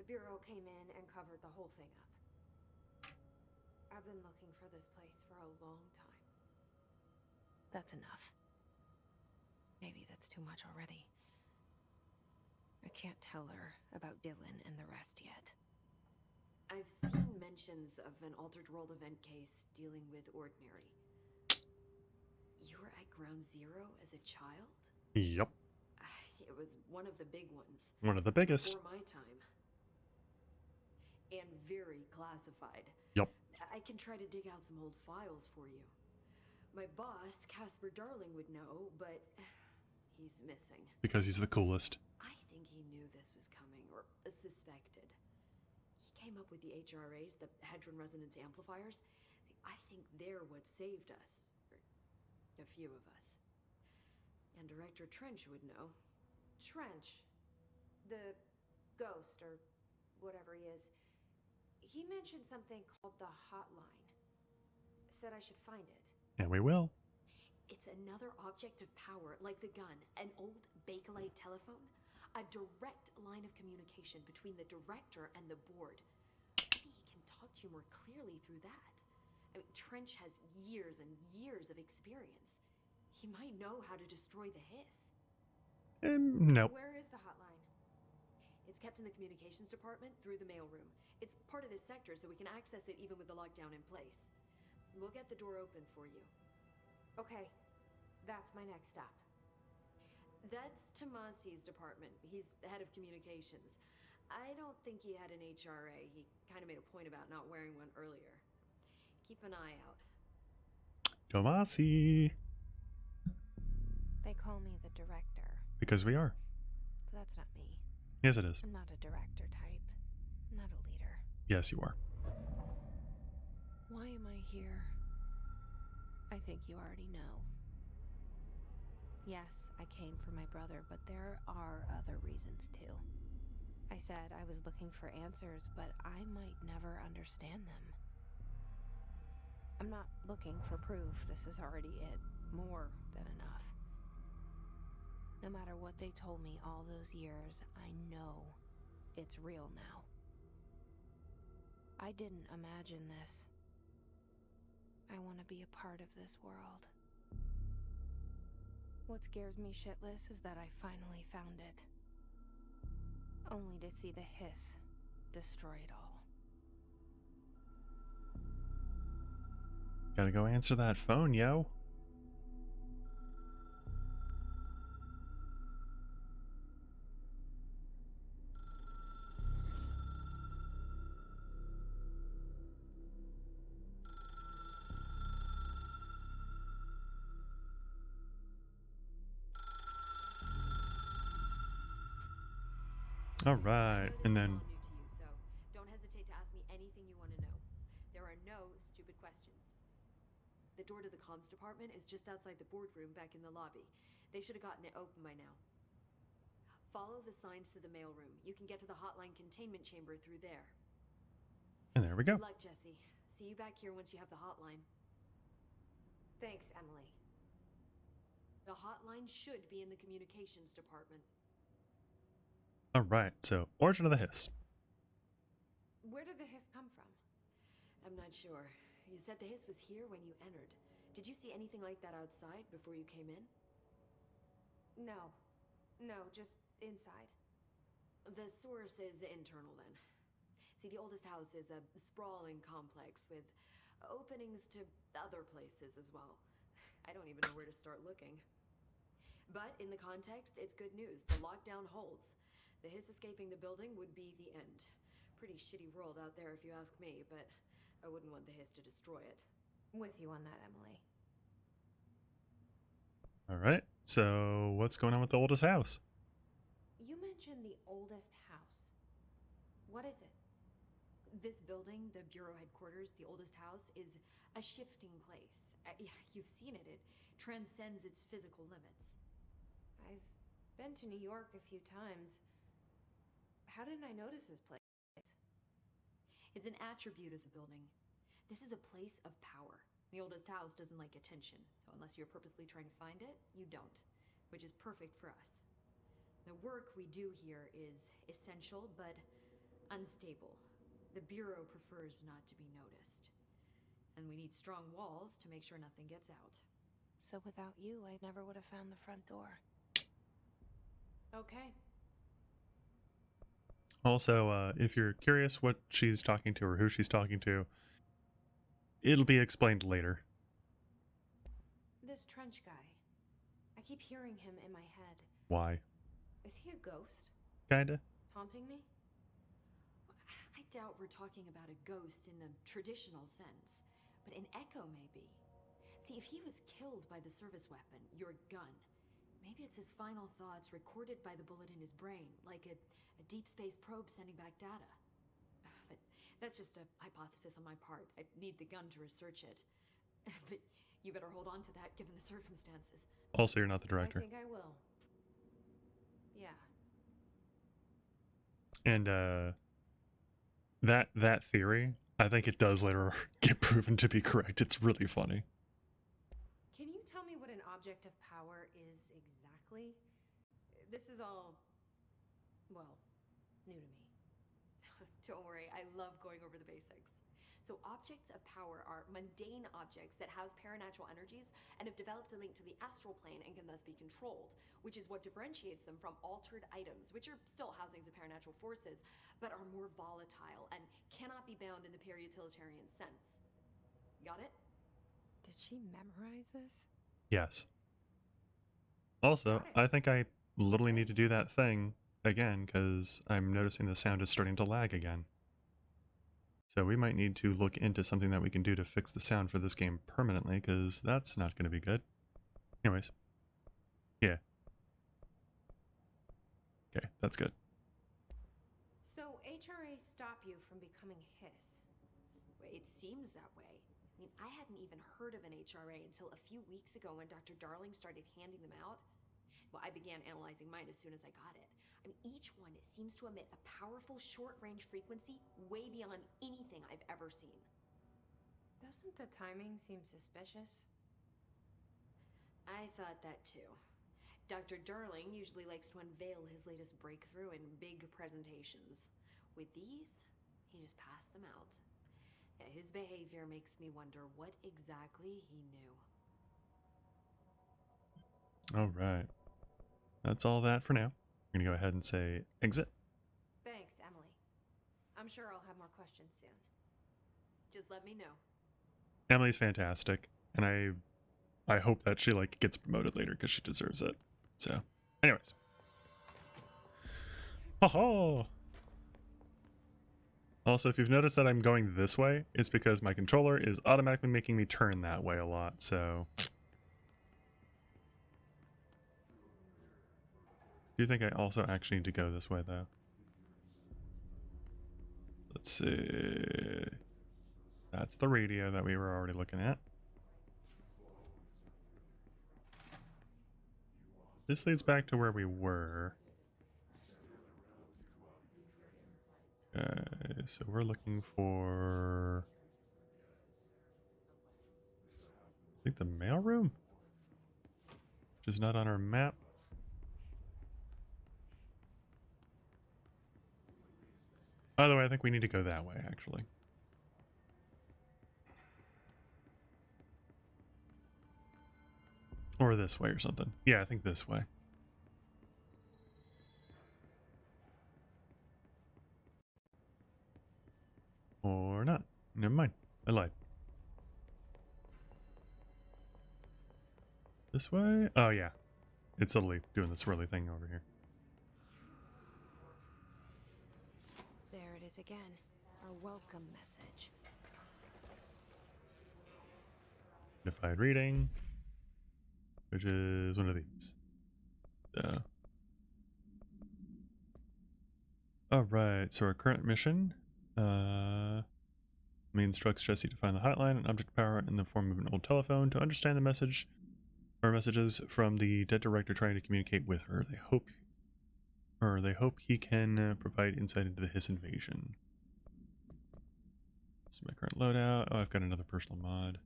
The Bureau came in and covered the whole thing up. I've been looking for this place for a long time. That's enough. Maybe that's too much already. I can't tell her about Dylan and the rest yet. I've seen mentions of an Altered World event case dealing with Ordinary. You were at Ground Zero as a child? Yep. It was one of the big ones. One of the biggest. Before my time. And very classified. Yep. I can try to dig out some old files for you. My boss, Casper Darling, would know, but he's missing. Because he's the coolest. I think he knew this was coming, or suspected. He came up with the HRAs, the Hadron Resonance Amplifiers. I think they're what saved us. Or a few of us. And Director Trench would know. Trench, the ghost, or whatever he is, he mentioned something called the hotline. Said I should find it. And we will. It's another object of power, like the gun, an old Bakelite telephone, a direct line of communication between the director and the board. Maybe he can talk to you more clearly through that. I mean, Trench has years and years of experience. He might know how to destroy the hiss. Nope. Where is the hotline? It's kept in the communications department through the mailroom. It's part of this sector, so we can access it even with the lockdown in place. We'll get the door open for you. Okay, that's my next stop. That's Tomasi's department. He's head of communications. I don't think he had an HRA. He kind of made a point about not wearing one earlier. Keep an eye out. Tomasi. They call me the director, Because we are. but that's not me. Yes, it is. I'm not a director type. I'm not a leader. Yes, you are. Why am I here? I think you already know. Yes, I came for my brother, but there are other reasons too. I said I was looking for answers, but I might never understand them. I'm not looking for proof. This is already it. More than enough. No matter what they told me all those years, I know it's real now. I didn't imagine this. I want to be a part of this world. What scares me shitless is that I finally found it. Only to see the hiss destroy it all. Gotta go answer that phone, yo. All right, and then This is all new to you, so don't hesitate to ask me anything you want to know. There are no stupid questions. The door to the comms department is just outside the boardroom back in the lobby. They should have gotten it open by now. Follow the signs to the mailroom. You can get to the hotline containment chamber through there. and there we go. Good luck, Jesse. See you back here once you have the hotline. Thanks, Emily. The hotline should be in the communications department. All right, so origin of the hiss. Where did the hiss come from? I'm not sure. You said the hiss was here when you entered. Did you see anything like that outside before you came in? No. No, just inside. The source is internal then. See, the oldest house is a sprawling complex with openings to other places as well. I don't even know where to start looking. But in the context, it's good news. The lockdown holds. The hiss escaping the building would be the end. Pretty shitty world out there if you ask me, but I wouldn't want the hiss to destroy it. With you on that, Emily. All right, so what's going on with the oldest house? You mentioned the oldest house. What is it? This building, the Bureau headquarters, the oldest house, is a shifting place. You've seen it. It transcends its physical limits. I've been to New York a few times. How didn't I notice this place? It's an attribute of the building. This is a place of power. The oldest house doesn't like attention, so unless you're purposely trying to find it, you don't, which is perfect for us. The work we do here is essential, but unstable. The Bureau prefers not to be noticed. And we need strong walls to make sure nothing gets out. So without you, I never would have found the front door. Okay. Also, if you're curious what she's talking to or who she's talking to, it'll be explained later. This trench guy. I keep hearing him in my head. Why? Is he a ghost? Kinda. Haunting me? I doubt we're talking about a ghost in the traditional sense, but an echo maybe. See, if he was killed by the service weapon, your gun, maybe it's his final thoughts recorded by the bullet in his brain, like a deep space probe sending back data. But that's just a hypothesis on my part. I need the gun to research it. But you better hold on to that given the circumstances. Also, you're not the director. I think I will. Yeah. And that theory, I think it does later get proven to be correct. It's really funny. Can you tell me what an object of power is exactly? This is all, well, new to me. Don't worry, I love going over the basics. So objects of power are mundane objects that house paranatural energies and have developed a link to the astral plane and can thus be controlled, which is what differentiates them from altered items, which are still housings of paranatural forces, but are more volatile and cannot be bound in the pure utilitarian sense. Got it? Did she memorize this? Yes. Also, I think I literally need to do that thing again because I'm noticing the sound is starting to lag again. So we might need to look into something that we can do to fix the sound for this game permanently, because that's not going to be good. Anyways. Yeah. Okay, that's good. So HRA stop you from becoming Hiss? It seems that way. I mean, I hadn't even heard of an HRA until a few weeks ago when Dr. Darling started handing them out. Well, I began analyzing mine as soon as I got it. I mean, each one seems to emit a powerful short-range frequency way beyond anything I've ever seen. Doesn't the timing seem suspicious? I thought that too. Dr. Darling usually likes to unveil his latest breakthrough in big presentations. With these, he just passed them out. Yeah, his behavior makes me wonder what exactly he knew. Alright. That's all that for now. I'm going to go ahead and say exit. Thanks, Emily. I'm sure I'll have more questions soon. Just let me know. Emily's fantastic, and I hope that she like gets promoted later because she deserves it. So, anyways. Oh. Also, if you've noticed that I'm going this way, it's because my controller is automatically making me turn that way a lot, so... Do you think I also actually need to go this way, though? Let's see... That's the radio that we were already looking at. This leads back to where we were. Okay, so we're looking for... I think the mailroom? Which is not on our map. By the way, I think we need to go that way, actually. Or this way or something. Yeah, I think this way. Or not. Never mind. I lied. This way? Oh, yeah. It's suddenly doing this swirly thing over here. There it is again. Our welcome message. Unified reading. Which is one of these. So. Alright, so our current mission. Instructs Jesse to find the hotline and object power in the form of an old telephone to understand the message or messages from the dead director trying to communicate with her. They hope he can provide insight into his invasion. This is my current loadout. Oh, I've got another personal mod.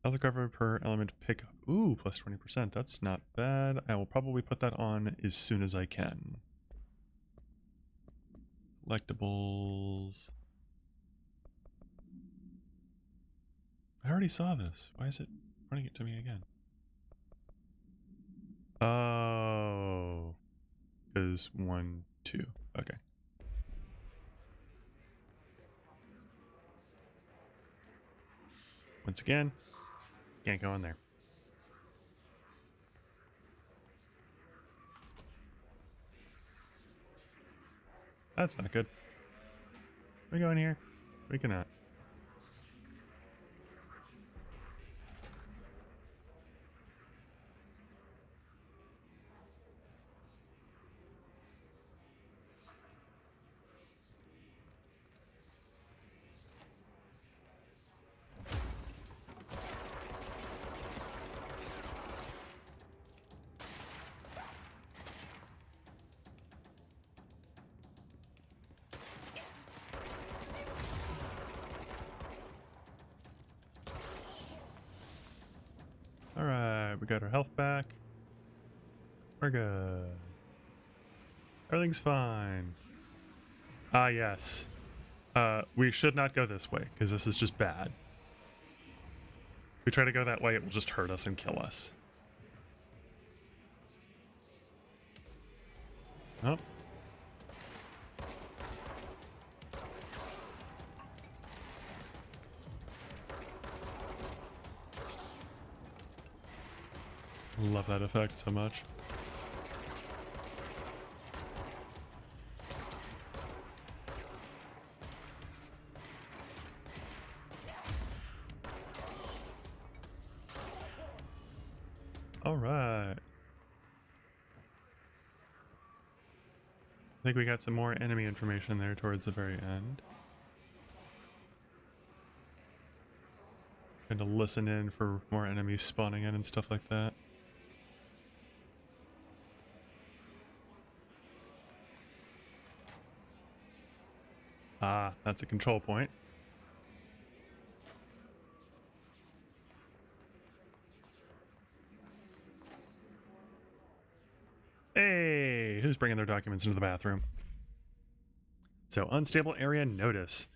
Health recovery per element pickup. Ooh, plus 20%. That's not bad. I will probably put that on as soon as I can. Collectibles. I already saw this. Why is it running it to me again? Oh. Because 1, 2. Okay. Once again, can't go in there. That's not good. Can we go in here? We cannot. Alright, we got our health back. We're good. Everything's fine. Ah, yes. We should not go this way, because this is just bad. If we try to go that way, it will just hurt us and kill us. Oh. Love that effect so much. All right. I think we got some more enemy information there towards the very end. Trying to listen in for more enemies spawning in and stuff like that. Ah, that's a control point. Hey, who's bringing their documents into the bathroom? So, unstable area notice.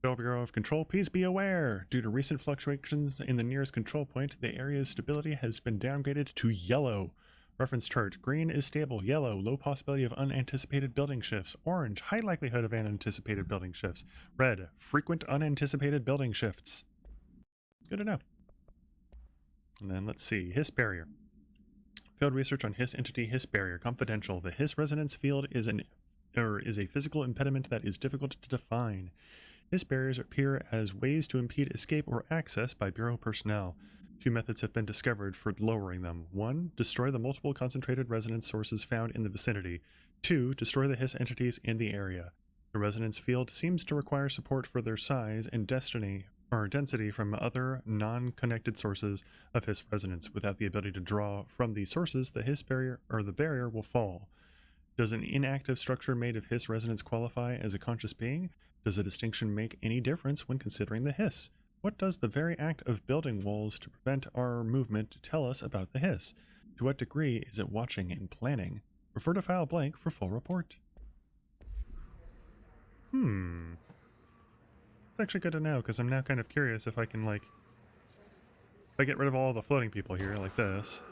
Federal Bureau of Control, please be aware. Due to recent fluctuations in the nearest control point, the area's stability has been downgraded to yellow. Reference chart. Green is stable. Yellow, low possibility of unanticipated building shifts. Orange, high likelihood of unanticipated building shifts. Red, frequent unanticipated building shifts. Good to know. And then let's see. Hiss barrier. Field research on Hiss entity Hiss barrier. Confidential. The Hiss resonance field is a physical impediment that is difficult to define. Hiss barriers appear as ways to impede escape or access by Bureau personnel. Two methods have been discovered for lowering them. 1. Destroy the multiple concentrated resonance sources found in the vicinity. 2. Destroy the Hiss entities in the area. The resonance field seems to require support for their size and density from other non-connected sources of Hiss resonance. Without the ability to draw from these sources, the Hiss barrier or the barrier will fall. Does an inactive structure made of Hiss resonance qualify as a conscious being? Does the distinction make any difference when considering the Hiss? What does the very act of building walls to prevent our movement tell us about the Hiss? To what degree is it watching and planning? Refer to file blank for full report. It's actually good to know, because I'm now kind of curious if I can, like... If I get rid of all the floating people here, like this...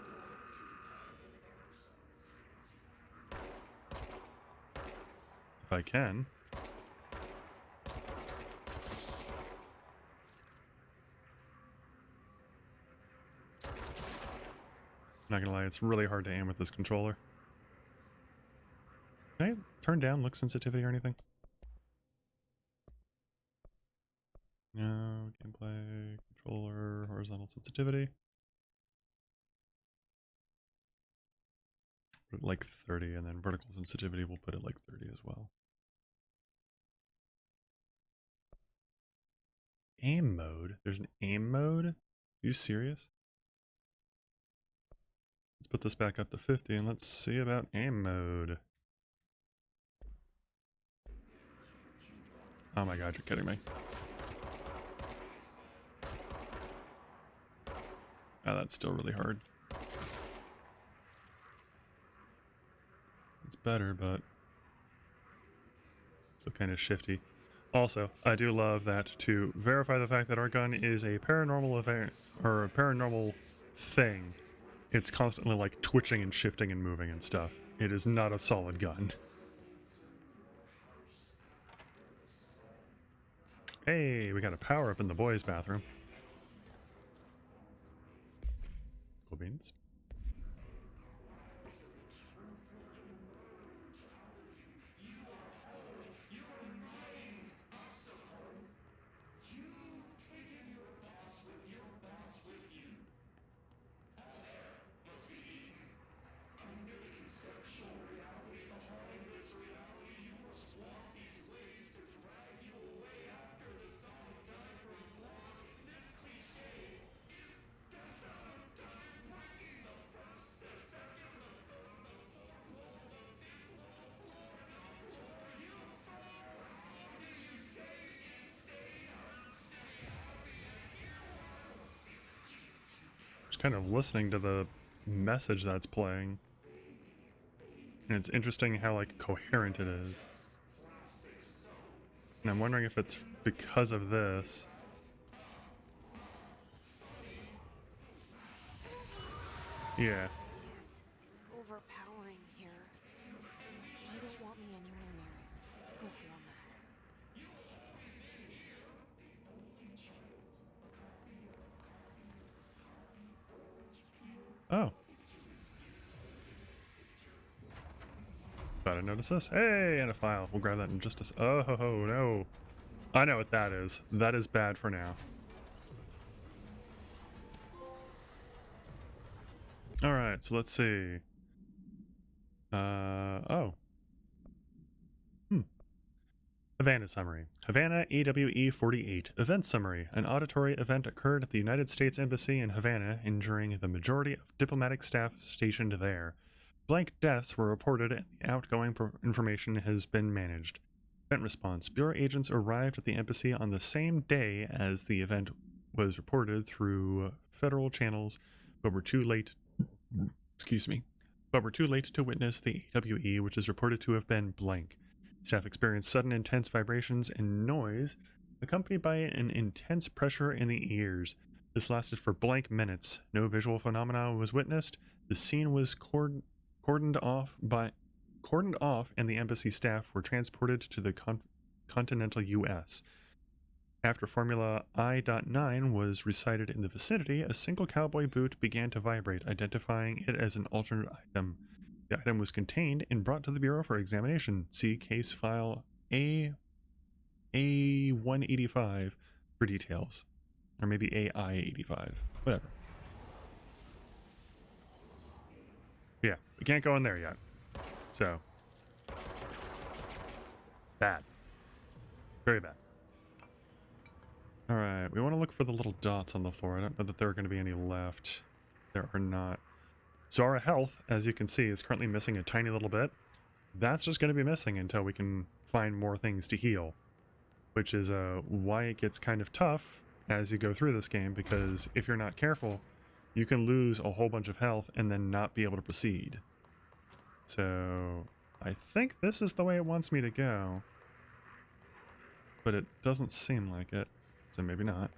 If I can... Not gonna lie, it's really hard to aim with this controller. Can I turn down look sensitivity or anything? No, gameplay, controller, horizontal sensitivity. Put it like 30, and then vertical sensitivity we'll put it like 30 as well. Aim mode? There's an aim mode? Are you serious? Let's put this back up to 50 and let's see about aim mode. Oh my god, you're kidding me. Oh, that's still really hard. It's better, but still kind of shifty. Also, I do love that to verify the fact that our gun is a paranormal event or a paranormal thing. It's constantly like twitching and shifting and moving and stuff. It is not a solid gun. Hey, we got a power up in the boys' bathroom. Cool beans. Just kind of listening to the message that's playing. And it's interesting how like coherent it is. And I'm wondering if it's because of this. Yeah. Yes, it's overpowering here. You don't want me anywhere near it. With you on that. Oh. Thought I noticed this. Hey, and a file. We'll grab that in just a oh, no. I know what that is. That is bad for now. Alright, so let's see. Oh. Havana Summary. Havana AWE 48. Event Summary. An auditory event occurred at the United States Embassy in Havana, injuring the majority of diplomatic staff stationed there. Blank deaths were reported and the outgoing information has been managed. Event response. Bureau agents arrived at the embassy on the same day as the event was reported through federal channels, but were too late to witness the AWE, which is reported to have been blank. Staff experienced sudden intense vibrations and noise, accompanied by an intense pressure in the ears. This lasted for blank minutes. No visual phenomena was witnessed. The scene was cordoned off, and the embassy staff were transported to the continental U.S. After Formula I.9 was recited in the vicinity, a single cowboy boot began to vibrate, identifying it as an alternate item. The item was contained and brought to the Bureau for examination. See case file A185 for details. Or maybe AI85. Whatever. Yeah, we can't go in there yet. So. Bad. Very bad. Alright, we want to look for the little dots on the floor. I don't know that there are going to be any left. There are not. So our health, as you can see, is currently missing a tiny little bit. That's just going to be missing until we can find more things to heal. Which is why it gets kind of tough as you go through this game, because if you're not careful, you can lose a whole bunch of health and then not be able to proceed. So I think this is the way it wants me to go. But it doesn't seem like it, so maybe not.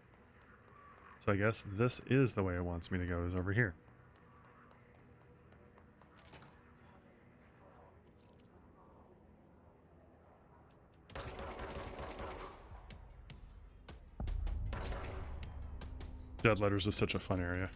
So I guess this is the way it wants me to go, is over here. Dead Letters is such a fun area.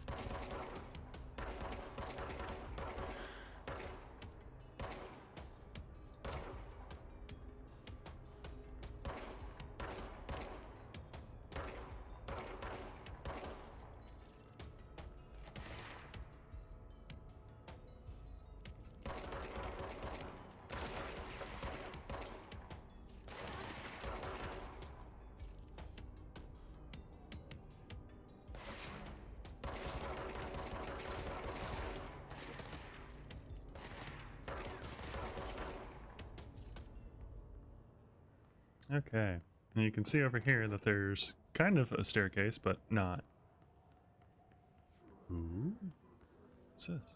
Okay, and you can see over here that there's kind of a staircase, but not. Ooh. What's this?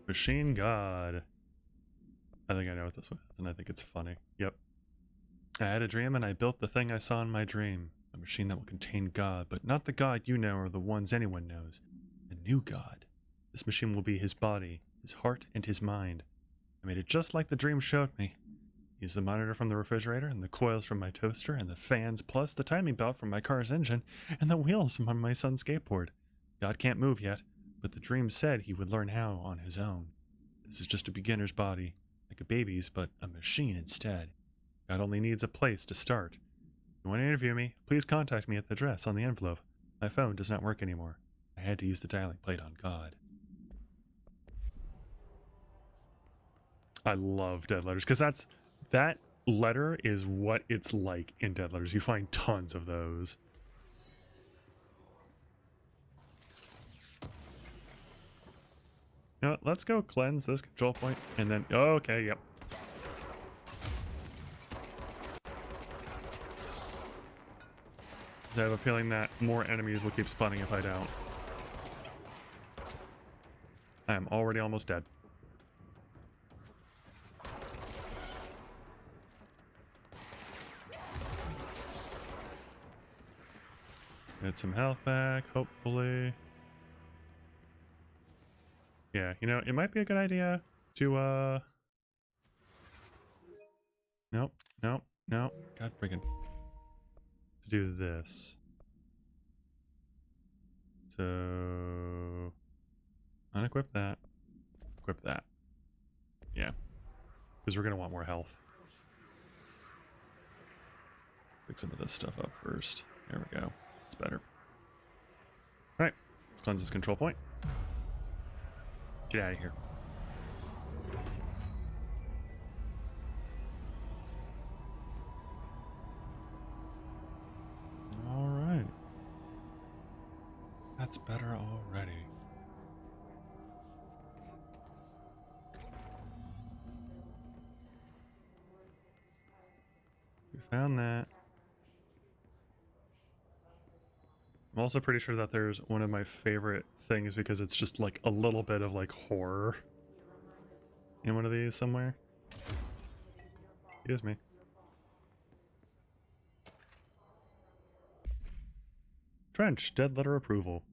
Machine God. I think I know what this one is, and I think it's funny. Yep. I had a dream and I built the thing I saw in my dream. A machine that will contain God, but not the God you know or the ones anyone knows. A new God. This machine will be his body, his heart, and his mind. I made it just like the dream showed me. Use the monitor from the refrigerator, and the coils from my toaster, and the fans, plus the timing belt from my car's engine, and the wheels from my son's skateboard. God can't move yet, but the dream said he would learn how on his own. This is just a beginner's body, like a baby's, but a machine instead. God only needs a place to start. If you want to interview me, please contact me at the address on the envelope. My phone does not work anymore. I had to use the dialing plate on God. I love dead letters, because that letter is what it's like in dead letters. You find tons of those. You know what, let's go cleanse this control point, and then... Oh, okay, yep. I have a feeling that more enemies will keep spawning if I don't. I am already almost dead. Get some health back, hopefully. Yeah, you know, it might be a good idea to, Nope, nope, nope. God freaking... To do this. So... Unequip that. Equip that. Yeah. Because we're going to want more health. Pick some of this stuff up first. There we go. It's better. Alright. Let's cleanse this control point. Get out of here. Alright. That's better already. We found that. I'm also pretty sure that there's one of my favorite things because it's just like a little bit of like horror in one of these somewhere. Excuse me. Trench, dead letter approval.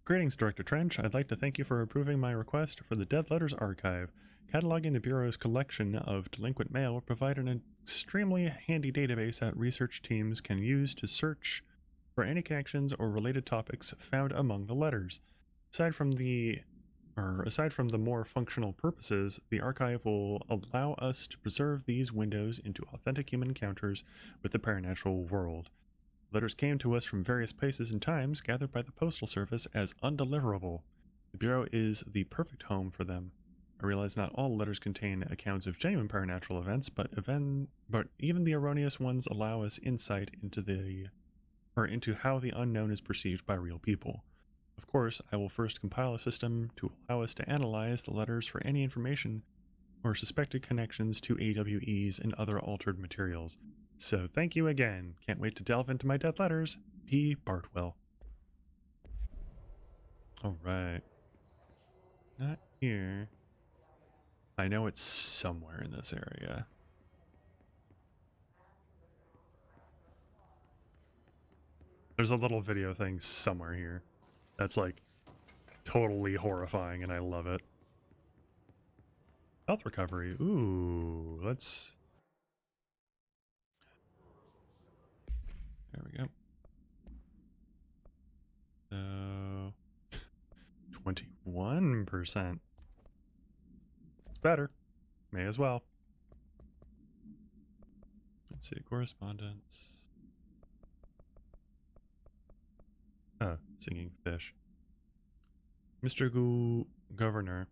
Greetings, Director Trench. I'd like to thank you for approving my request for the Dead Letters Archive. Cataloging the Bureau's collection of delinquent mail will provide an extremely handy database that research teams can use to search for any connections or related topics found among the letters. Aside from the more functional purposes, the archive will allow us to preserve these windows into authentic human encounters with the paranatural world. Letters came to us from various places and times, gathered by the Postal Service as undeliverable. The Bureau is the perfect home for them. I realize not all letters contain accounts of genuine paranatural events, but even the erroneous ones allow us insight into how the unknown is perceived by real people. Of course, I will first compile a system to allow us to analyze the letters for any information or suspected connections to AWEs and other altered materials. So thank you again. Can't wait to delve into my dead letters. P. Bartwell. Alright. Not here. I know it's somewhere in this area. There's a little video thing somewhere here that's like totally horrifying and I love it. Health recovery. Ooh, let's... There we go. So 21%. It's better. May as well. Let's see, correspondence. Oh, singing fish. Mr. Governor,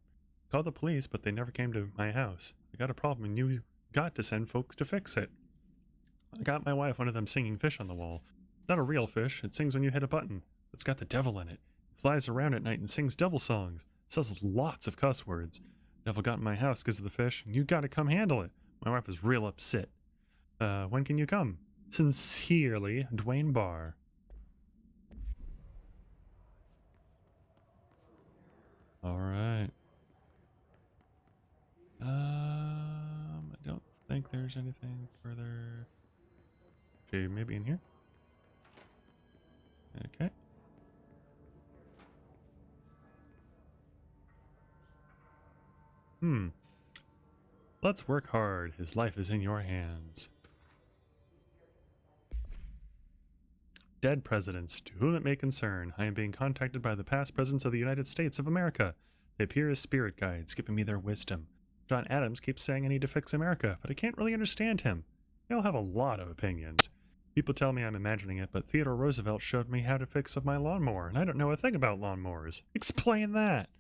called the police, but they never came to my house. I got a problem and you got to send folks to fix it. I got my wife one of them singing fish on the wall. Not a real fish, it sings when you hit a button. It's got the devil in it. It flies around at night and sings devil songs. It says lots of cuss words. Devil got in my house because of the fish, and you gotta come handle it. My wife is real upset. When can you come? Sincerely, Dwayne Barr. Alright. I don't think there's anything further. Okay, maybe in here? Okay. Let's work hard. His life is in your hands. Dead presidents, to whom it may concern, I am being contacted by the past presidents of the United States of America. They appear as spirit guides, giving me their wisdom. John Adams keeps saying I need to fix America, but I can't really understand him. They all have a lot of opinions. People tell me I'm imagining it, but Theodore Roosevelt showed me how to fix my lawnmower, and I don't know a thing about lawnmowers. Explain that!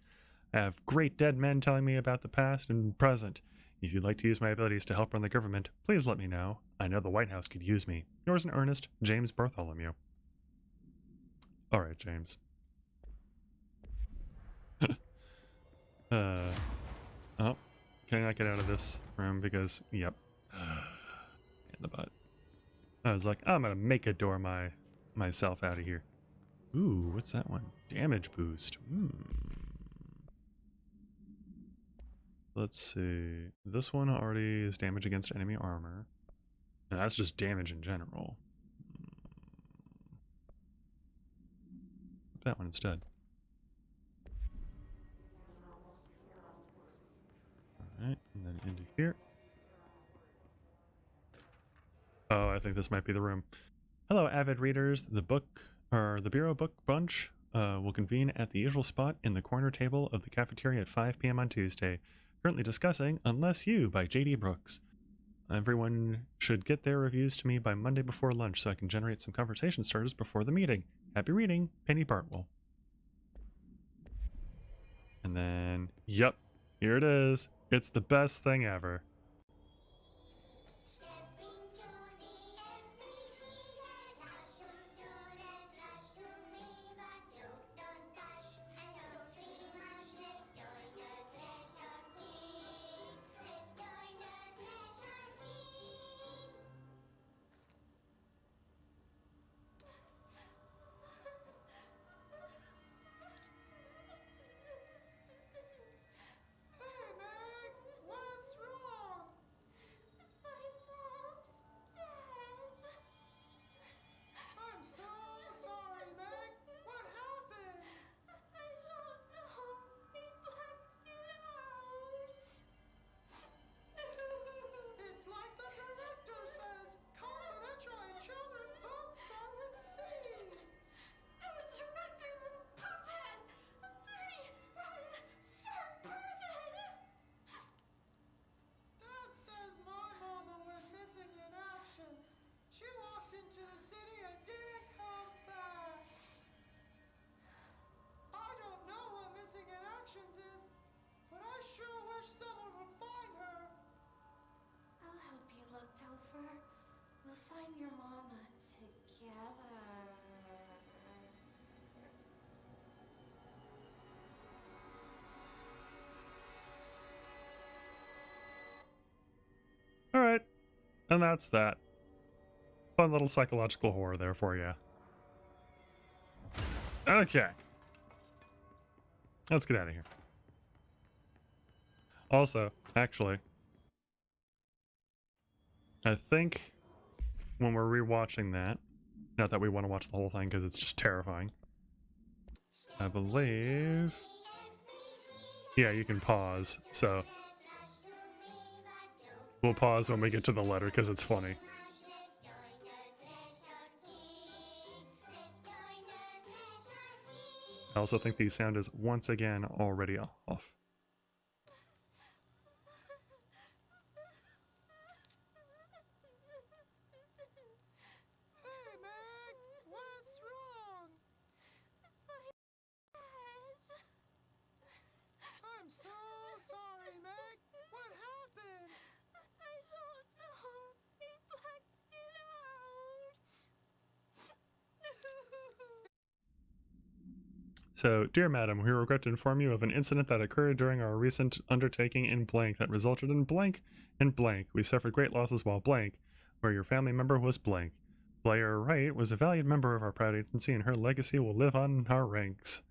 I have great dead men telling me about the past and present. If you'd like to use my abilities to help run the government, please let me know. I know the White House could use me. Yours in earnest, James Bartholomew. Alright, James. Oh, can I not get out of this room because, yep. In the butt. I was like, I'm gonna make a door myself out of here. Ooh, what's that one? Damage boost. Let's see. This one already is damage against enemy armor. And that's just damage in general. That one instead. Alright, and then into here. Oh, I think this might be the room. Hello, avid readers. The Bureau Book Bunch will convene at the usual spot in the corner table of the cafeteria at 5 p.m. on Tuesday. Currently discussing Unless You by J.D. Brooks. Everyone should get their reviews to me by Monday before lunch so I can generate some conversation starters before the meeting. Happy reading, Penny Bartwell. And then, yep, here it is. It's the best thing ever. We'll find your mama together. Alright, and that's that. Fun little psychological horror there for you. Okay. Let's get out of here. Also, actually, I think when we're rewatching that, not that we want to watch the whole thing because it's just terrifying. I believe... Yeah, you can pause, so... We'll pause when we get to the letter because it's funny. I also think the sound is once again already off. So, dear madam, we regret to inform you of an incident that occurred during our recent undertaking in blank that resulted in blank and blank. We suffered great losses while blank, where your family member was blank. Blair Wright was a valued member of our proud agency and her legacy will live on in our ranks.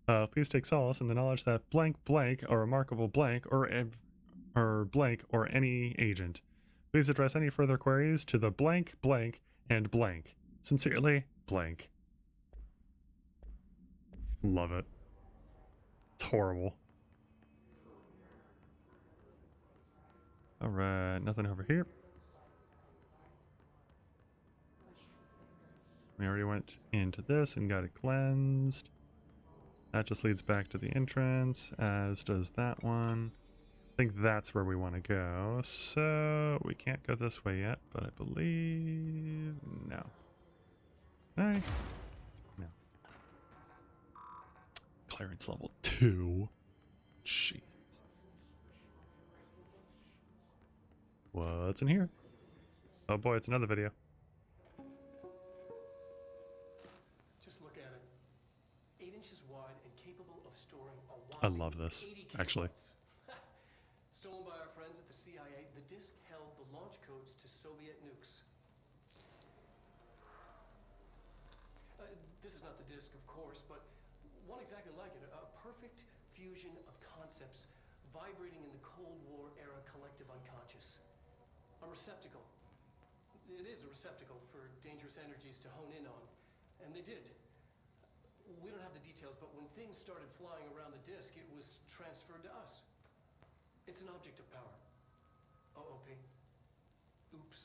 Please take solace in the knowledge that blank blank or remarkable blank or blank or any agent. Please address any further queries to the blank blank and blank. Sincerely, blank. Love it. It's horrible. Alright, nothing over here. We already went into this and got it cleansed. That just leads back to the entrance, as does that one. I think that's where we want to go. So we can't go this way yet, but I believe no. Hey. No. Clearance level 2. Jeez. What's in here? Oh boy, it's another video. Just look at it. 8 inches wide and capable of storing a I whopping love this, 80 actually. kilobytes. Stolen by our friends at the CIA, the disk held the launch codes to Soviet nukes. This is not the disk, of course, but one exactly like it. A perfect fusion of concepts vibrating in the Cold War era collective unconscious. A receptacle. It is a receptacle for dangerous energies to hone in on. And they did. We don't have the details, but when things started flying around the disk, it was transferred to us. It's an object of power. OOP. Oops.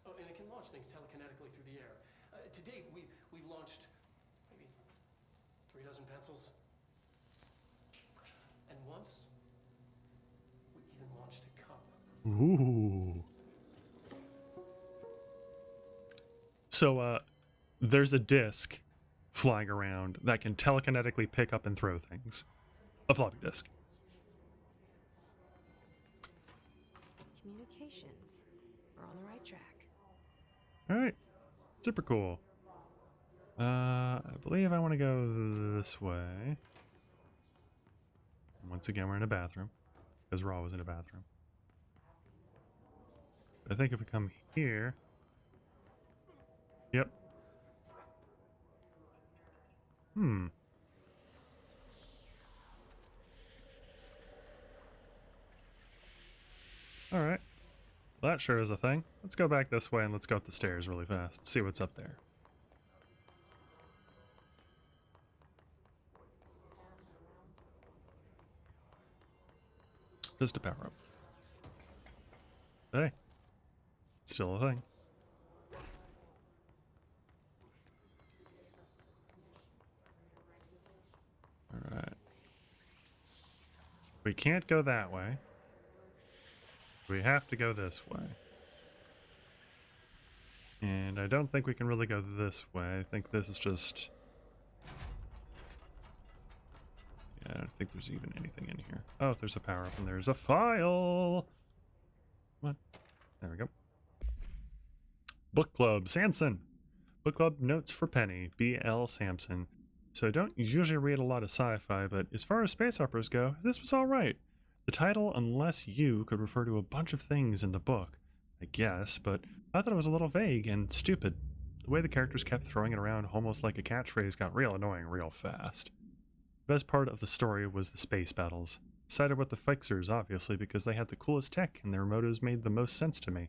Oh, and it can launch things telekinetically through the air. To date, we've launched maybe 3 dozen pencils. And once, we even launched a cup. Ooh. So, there's a disc flying around that can telekinetically pick up and throw things. A floppy disk. Communications. We're on the right track. Alright. Super cool. I believe I want to go this way. Once again, we're in a bathroom. Because we're always in a bathroom. I think if we come here... Yep. Alright. Well, that sure is a thing. Let's go back this way and let's go up the stairs really fast. See what's up there. Just a power up. Hey. Still a thing. Alright. We can't go that way. We have to go this way. And I don't think we can really go this way. I think this is just... Yeah, I don't think there's even anything in here. Oh, there's a power up and there's a file! Come on. There we go. Book Club, Sanson! Book Club Notes for Penny, B.L. Sampson. So I don't usually read a lot of sci-fi, but as far as space operas go, this was alright. The title, Unless You, could refer to a bunch of things in the book, I guess, but I thought it was a little vague and stupid. The way the characters kept throwing it around almost like a catchphrase got real annoying real fast. The best part of the story was the space battles. Sided with the Fixers, obviously, because they had the coolest tech and their motives made the most sense to me.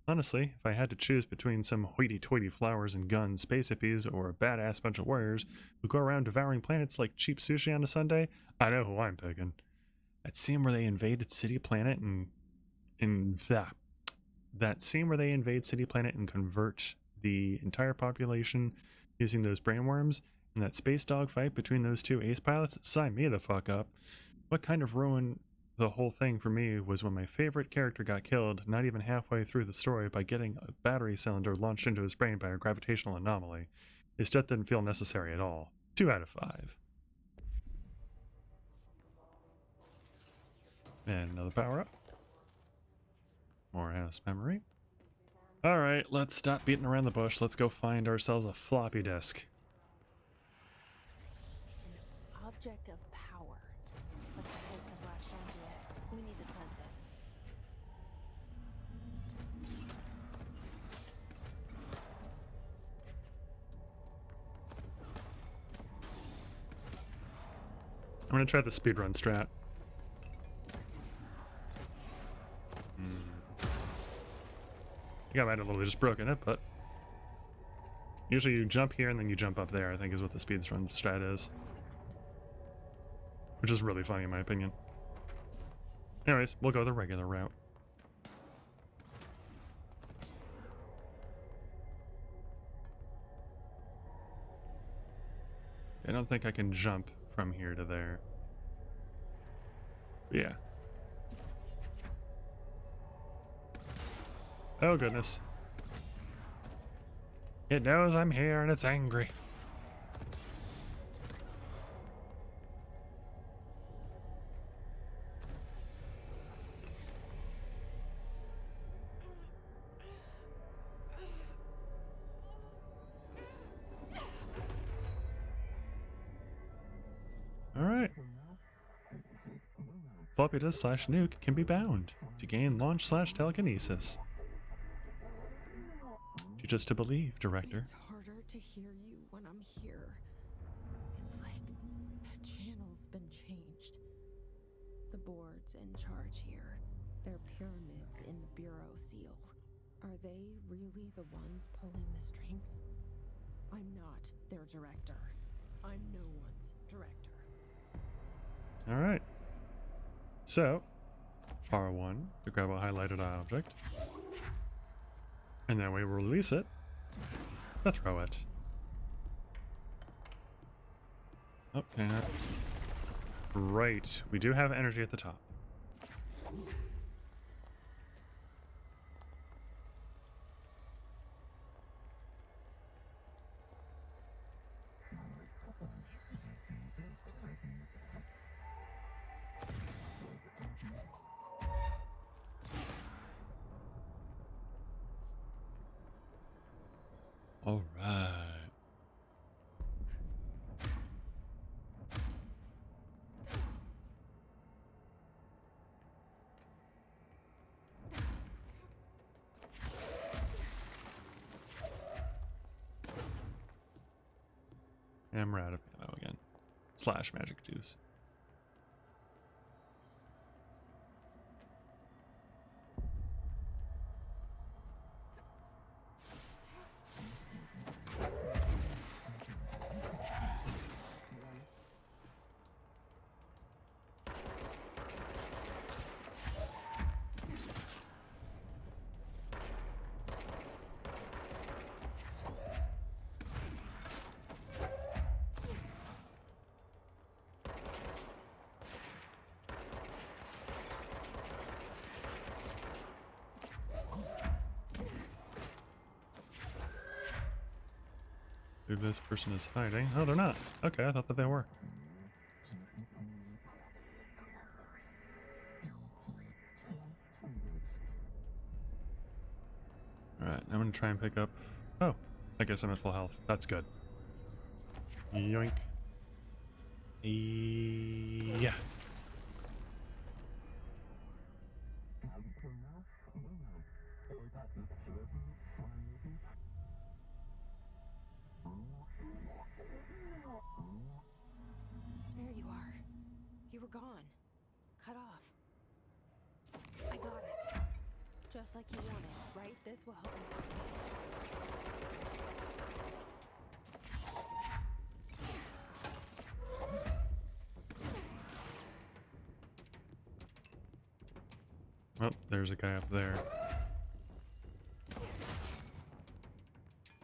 Honestly, if I had to choose between some hoity-toity flowers and guns space hippies or a badass bunch of warriors who go around devouring planets like cheap sushi on a Sunday, I know who I'm picking. That scene where they invaded City Planet and that scene where they invade City Planet and convert the entire population using those brainworms, and that space dog fight between those two ace pilots, sign me the fuck up. What kind of ruined the whole thing for me was when my favorite character got killed not even halfway through the story by getting a battery cylinder launched into his brain by a gravitational anomaly. His death didn't feel necessary at all. 2 out of 5. And another power up. More house memory. Alright, let's stop beating around the bush. Let's go find ourselves a floppy disk. An object of power. Looks like the place have latched onto it. We need to cleanse it. I'm gonna try the speedrun strat. I think I might have literally just broken it, but usually you jump here and then you jump up there, I think is what the speedrun strat is. Which is really funny in my opinion. Anyways, we'll go the regular route. I don't think I can jump from here to there. Yeah. Oh goodness. It knows I'm here and it's angry. Alright. Floppy disk / nuke can be bound to gain launch / telekinesis. Teach us to believe, director. It's harder to hear you when I'm here. It's like the channel's been changed. The board's in charge here. They're pyramids in the Bureau seal. Are they really the ones pulling the strings? I'm not their director. I'm no one's director. Alright. So, R1 to grab a highlighted object. And then we release it to throw it. Okay. Right. We do have energy at the top. All right. And we're out of ammo again. / magic juice. Who this person is hiding? Oh, they're not. Okay, I thought that they were. Alright, I'm gonna try and pick up... Oh, I guess I'm at full health. That's good. Yoink. Yeah. There you are. You were gone. Cut off. I got it. Just like you wanted, right? This will help me Oh, there's a guy up there.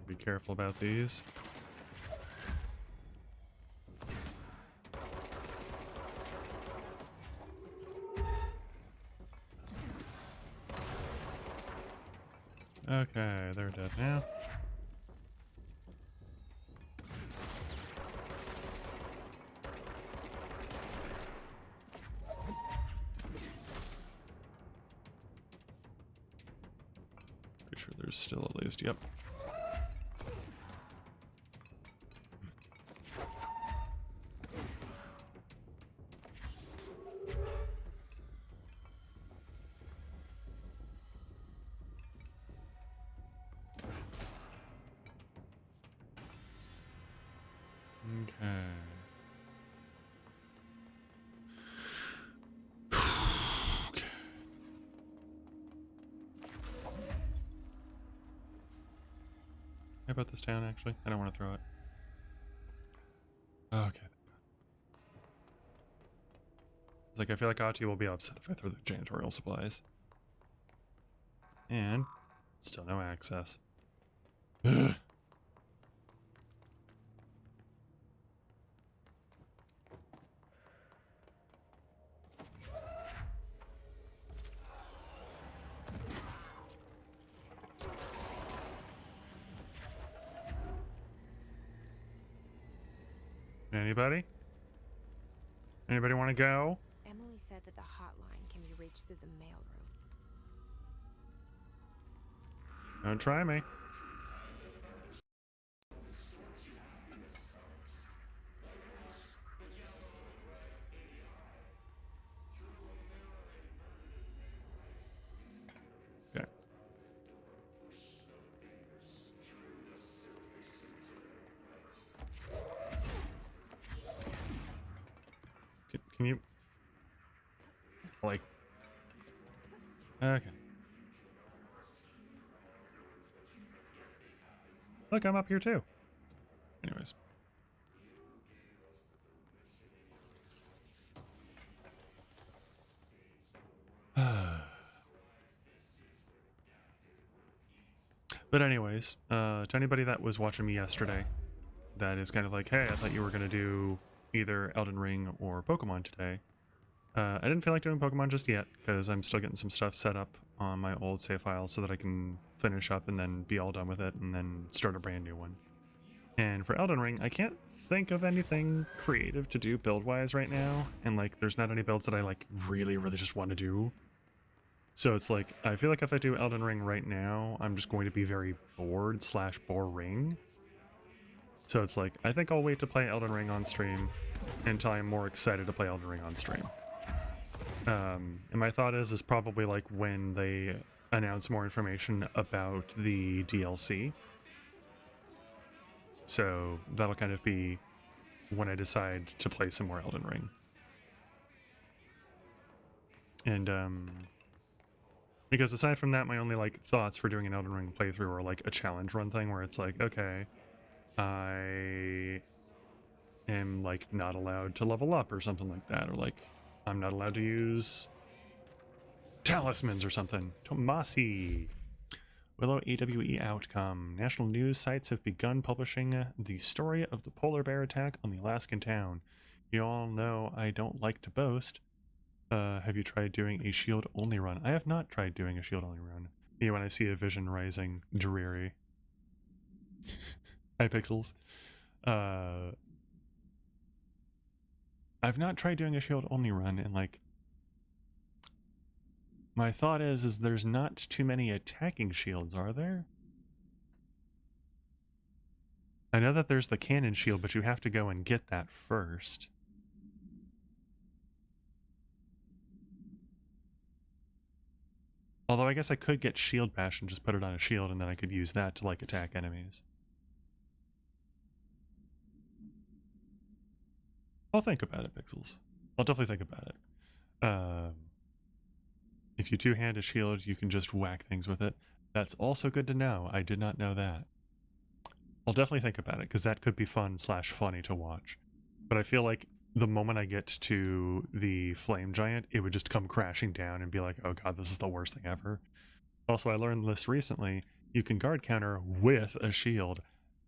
Be careful about these. Okay, they're dead now. Pretty sure there's still at least, yep. Okay. I put this down, actually? I don't want to throw it. Okay. It's like, I feel like Ati will be upset if I throw the janitorial supplies. And still no access. Ugh. Anybody? Anybody want to go? Emily said that the hotline can be reached through the mailroom. Don't try me. Okay. Can you... Like... Okay. Look, I'm up here too. Anyways. But anyways, to anybody that was watching me yesterday, that is kind of like, hey, I thought you were going to do either Elden Ring or Pokemon today. I didn't feel like doing Pokemon just yet, because I'm still getting some stuff set up on my old save file so that I can finish up and then be all done with it and then start a brand new one. And for Elden Ring, I can't think of anything creative to do build-wise right now, and like, there's not any builds that I like really just want to do. So it's like, I feel like if I do Elden Ring right now, I'm just going to be very bored / boring. So it's like, I think I'll wait to play Elden Ring on stream until I'm more excited to play Elden Ring on stream. And my thought is probably like when they announce more information about the DLC. So that'll kind of be when I decide to play some more Elden Ring. And, because aside from that, my only like thoughts for doing an Elden Ring playthrough are like a challenge run thing where it's like, okay, I am like not allowed to level up or something like that, or like I'm not allowed to use talismans or something. Tomasi. Willow AWE outcome. National news sites have begun publishing the story of the polar bear attack on the Alaskan town. You all know I don't like to boast. Have you tried doing a shield only run? I have not tried doing a shield only run. Yeah, when I see a vision rising dreary. Hi pixels. I've not tried doing a shield only run, and like my thought is there's not too many attacking shields, are there? I know that there's the cannon shield, but you have to go and get that first. Although I guess I could get shield bash and just put it on a shield, and then I could use that to like attack enemies. I'll think about it, Pixels. I'll definitely think about it. If you two-hand a shield, you can just whack things with it. That's also good to know. I did not know that. I'll definitely think about it, because that could be fun / funny to watch. But I feel like the moment I get to the flame giant, it would just come crashing down and be like, oh god, this is the worst thing ever. Also, I learned this recently. You can guard counter with a shield.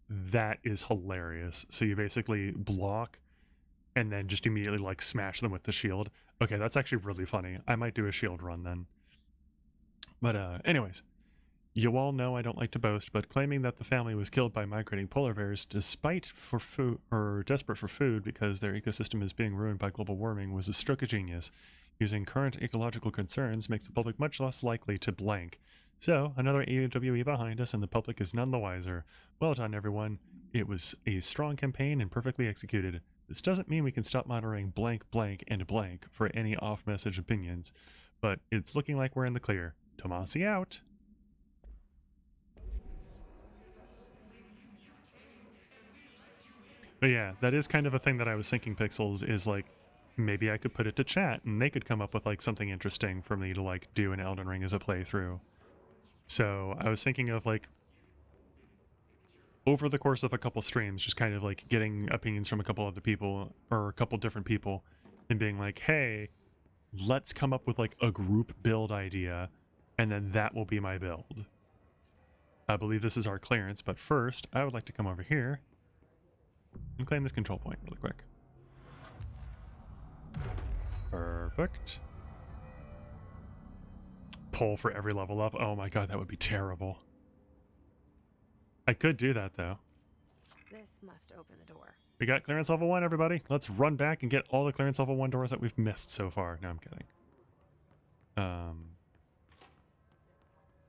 That is hilarious. So you basically block and then just immediately like smash them with the shield. Okay, that's actually really funny. I might do a shield run then. But anyways, you all know I don't like to boast, but claiming that the family was killed by migrating polar bears desperate for food because their ecosystem is being ruined by global warming was a stroke of genius. Using current ecological concerns makes the public much less likely to blank. So, another AWE behind us and the public is none the wiser. Well done, everyone. It was a strong campaign and perfectly executed. This doesn't mean we can stop monitoring blank, blank, and blank for any off-message opinions, but it's looking like we're in the clear. Tomasi out! But yeah, that is kind of a thing that I was thinking, Pixels, is like, maybe I could put it to chat and they could come up with like something interesting for me to like do an Elden Ring as a playthrough. So I was thinking of like over the course of a couple streams, just kind of like getting opinions from a couple other people or a couple different people and being like, hey, let's come up with like a group build idea and then that will be my build. I believe this is our clearance, but first I would like to come over here and claim this control point really quick. Perfect. Pull for every level up. Oh my god, that would be terrible. I could do that though. This must open the door. We got clearance level 1, everybody. Let's run back and get all the clearance level 1 doors that we've missed so far. No, I'm kidding.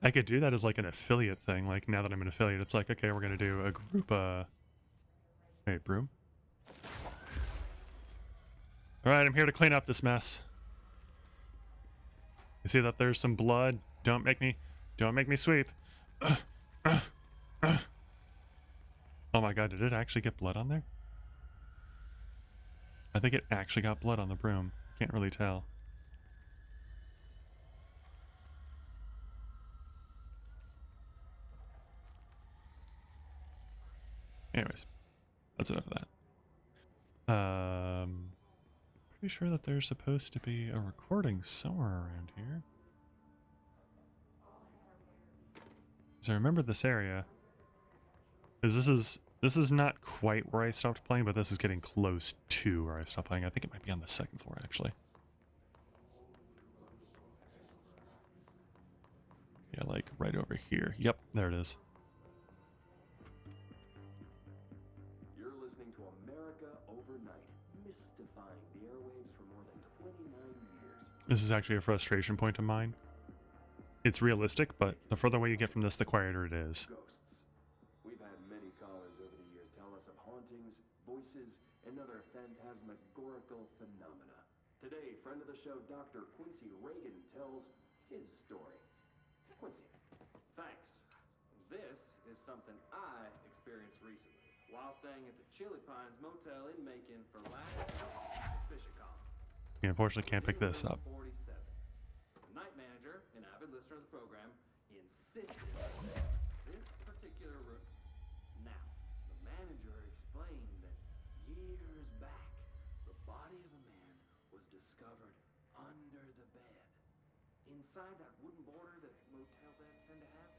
I could do that as like an affiliate thing. Like now that I'm an affiliate, it's like, okay, we're gonna do a group, wait, broom? Alright, I'm here to clean up this mess. You see that there's some blood? Don't make me sweep. Oh my god, did it actually get blood on there? I think it actually got blood on the broom. Can't really tell. Anyways, that's enough of that. Pretty sure that there's supposed to be a recording somewhere around here. Because I remember this area. Because this is not quite where I stopped playing, but this is getting close to where I stopped playing. I think it might be on the second floor, actually. Yeah, like right over here. Yep, there it is. You're listening to America Overnight, mystifying the airwaves for more than 29 years. This is actually a frustration point of mine. It's realistic, but the further away you get from this, the quieter it is. Ghosts. We've had many callers over the years tell us of hauntings, voices, and other phantasmagorical phenomena. Today, friend of the show, Dr. Quincy Reagan tells his story. Quincy, thanks. This is something I experienced recently while staying at the Chili Pines Motel in Macon for last year's SuspiciaCon. You unfortunately can't pick this up. 47. The night manager, an avid listener of the program, insisted this particular room. Now, the manager explained that years back, the body of a man was discovered under the bed, inside that wooden border that motel beds tend to have.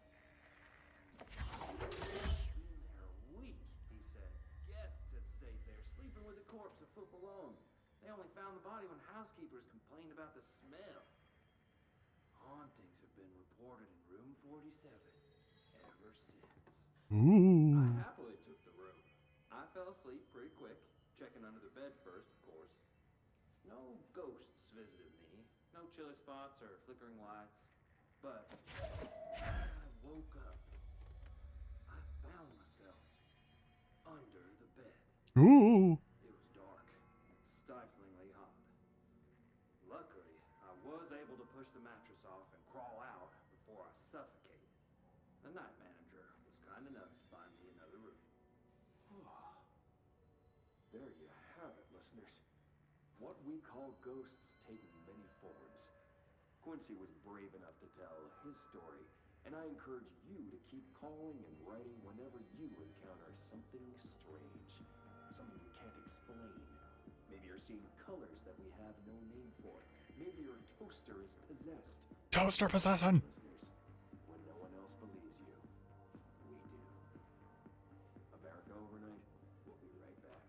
In there a week, he said. Guests had stayed there, sleeping with the corpse a foot below them. They only found the body when housekeepers complained about the smell. Hauntings have been reported in room 47 ever since. Ooh. I happily took the room. I fell asleep pretty quick, checking under the bed first, of course. No ghosts visited me, no chilly spots or flickering lights. But when I woke up, I found myself under the bed. Ooh. It was dark and stiflingly hot. Luckily, I was able to push the mattress off and crawl out before I suffocated. The night manager was kind enough to find me another room. There you have it, listeners. What we call ghosts take many forms. Quincy was brave enough to tell his story, and I encourage you to keep calling and writing whenever you encounter something strange. Something you can't explain. Maybe you're seeing colors that we have no name for. Maybe your toaster is possessed. Toaster possession! Listeners, when no one else believes you, we do. America Overnight, we'll be right back.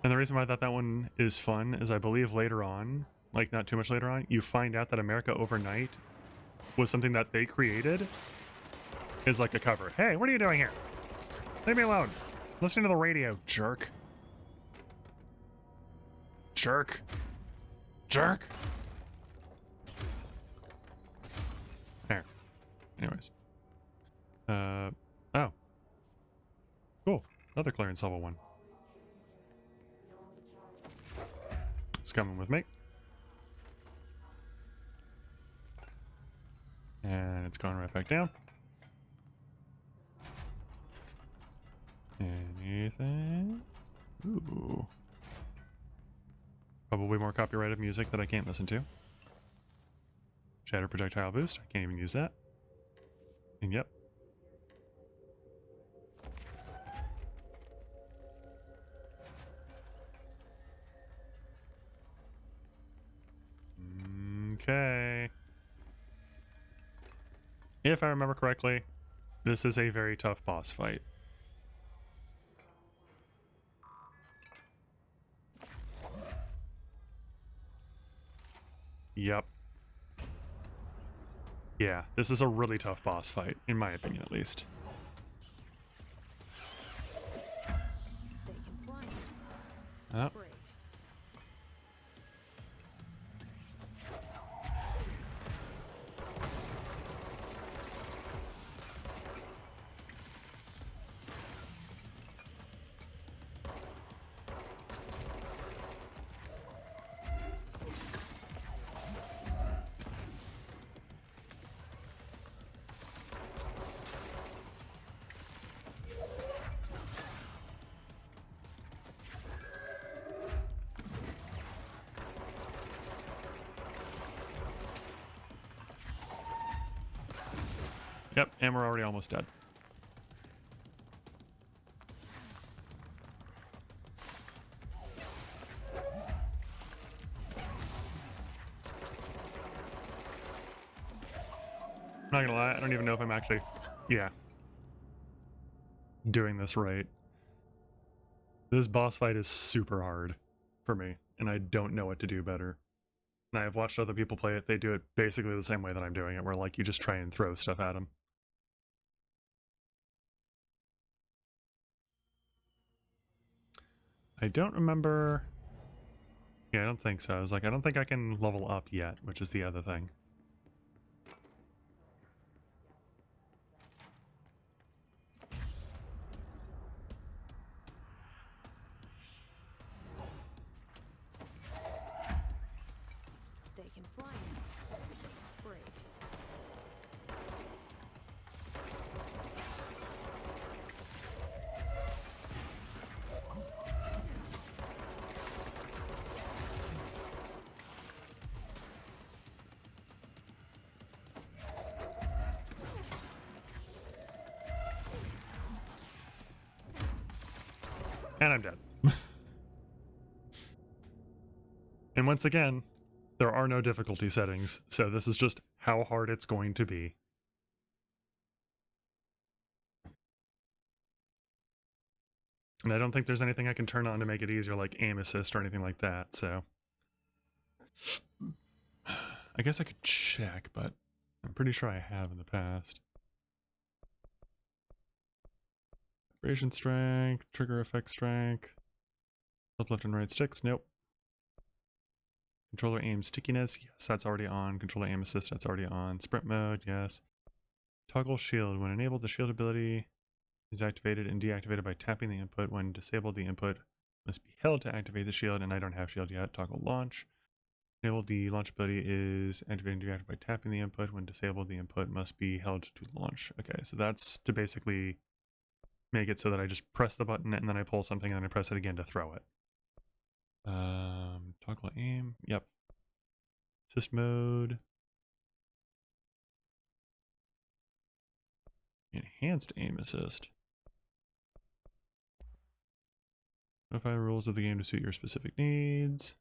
And the reason why I thought that one is fun is I believe later on, like not too much later on, you find out that America Overnight was something that they created is like a cover. Hey, what are you doing here? Leave me alone. Listening to the radio, jerk. Jerk. Jerk. There. Anyways. Oh. Cool. Another clearance level 1. It's coming with me. And it's going right back down. Anything? Ooh. Probably more copyrighted music that I can't listen to. Shatter projectile boost. I can't even use that. And yep. Okay. If I remember correctly, this is a very tough boss fight. Yep. Yeah, this is a really tough boss fight, in my opinion at least. They can fly. Oh. Great. Yep, and we're already almost dead. I'm not gonna lie, I don't even know if I'm actually, doing this right. This boss fight is super hard for me, and I don't know what to do better. And I've watched other people play it, they do it basically the same way that I'm doing it, where like you just try and throw stuff at them. I don't remember... Yeah, I don't think so. I was like, I don't think I can level up yet, which is the other thing. They can fly now. Great. And I'm dead. And once again, there are no difficulty settings, so this is just how hard it's going to be. And I don't think there's anything I can turn on to make it easier, like aim assist or anything like that, so... I guess I could check, but I'm pretty sure I have in the past. Vibration strength, trigger effect strength. Flip left and right sticks, nope. Controller aim stickiness, yes, that's already on. Controller aim assist, that's already on. Sprint mode, yes. Toggle shield, when enabled, the shield ability is activated and deactivated by tapping the input. When disabled, the input must be held to activate the shield, and I don't have shield yet. Toggle launch. Enabled, the launch ability is activated and deactivated by tapping the input. When disabled, the input must be held to launch. Okay, so that's to basically make it so that I just press the button and then I pull something and then I press it again to throw it. Toggle aim, yep. Assist mode. Enhanced aim assist. Modify the rules of the game to suit your specific needs.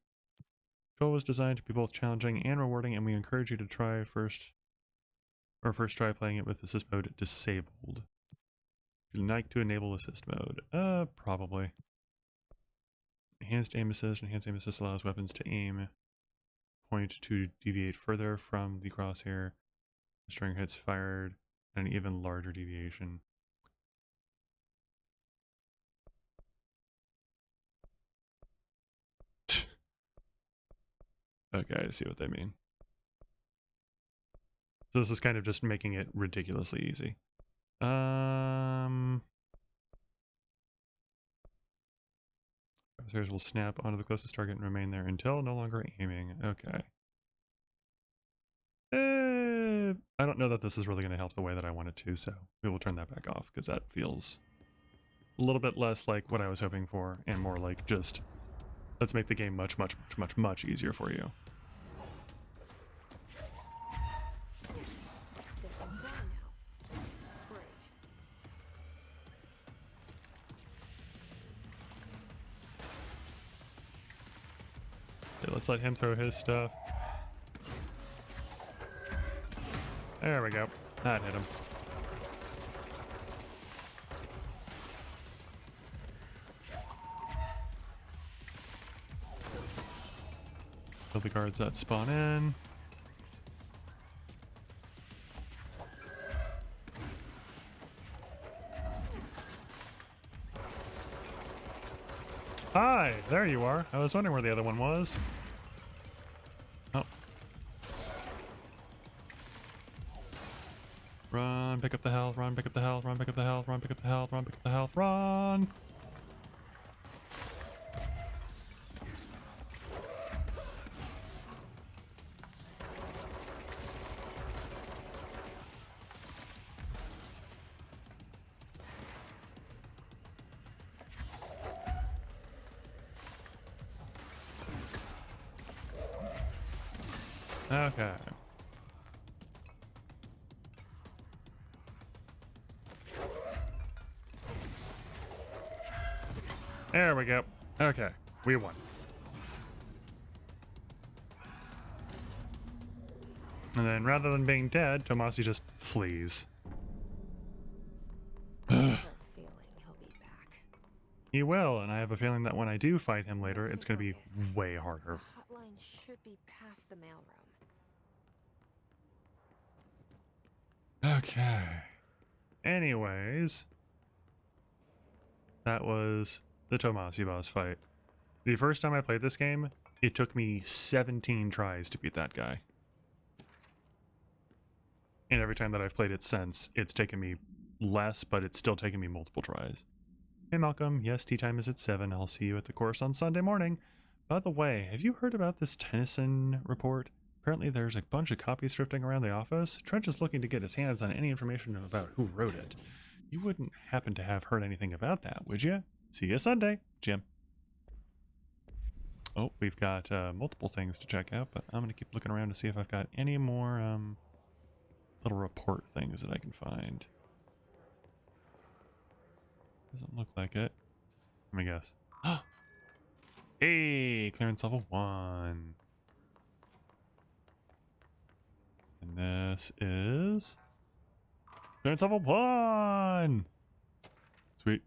Control was designed to be both challenging and rewarding, and we encourage you to try first try playing it with assist mode disabled. Would you like to enable assist mode? Probably. Enhanced aim assist. Enhanced aim assist allows weapons to aim point to deviate further from the crosshair, restoring hits fired at an even larger deviation. Okay, I see what they mean. So this is kind of just making it ridiculously easy. Crosshairs will snap onto the closest target and remain there until no longer aiming. Okay. I don't know that this is really going to help the way that I want it to, so we will turn that back off because that feels a little bit less like what I was hoping for and more like just let's make the game much, much, much, much, much easier for you. They can fly now. Actually, let's let him throw his stuff. There we go. That hit him. Kill the guards that spawn in. Hi, there you are. I was wondering where the other one was. Oh. Run, pick up the health, run, pick up the health, run, pick up the health, run, pick up the health, run, pick up the health, run! Okay. There we go. Okay, we won. And then rather than being dead, Tomasi just flees. I have a feeling he'll be back. He will, and I have a feeling that when I do fight him later, it's going to be way harder. The hotline should be past the mailroom. Okay. Anyways, that was the Tomasi boss fight. The first time I played this game, it took me 17 tries to beat that guy. And every time that I've played it since, it's taken me less, but it's still taken me multiple tries. Hey Malcolm, yes, tea time is at 7. I'll see you at the course on Sunday morning. By the way, have you heard about this Tennyson report? Apparently there's a bunch of copies drifting around the office. Trent is looking to get his hands on any information about who wrote it. You wouldn't happen to have heard anything about that, would you? See you Sunday, Jim. Oh, we've got multiple things to check out, but I'm going to keep looking around to see if I've got any more little report things that I can find. Doesn't look like it. Let me guess. Hey, clearance level 1. And this is clearance level 1. Sweet.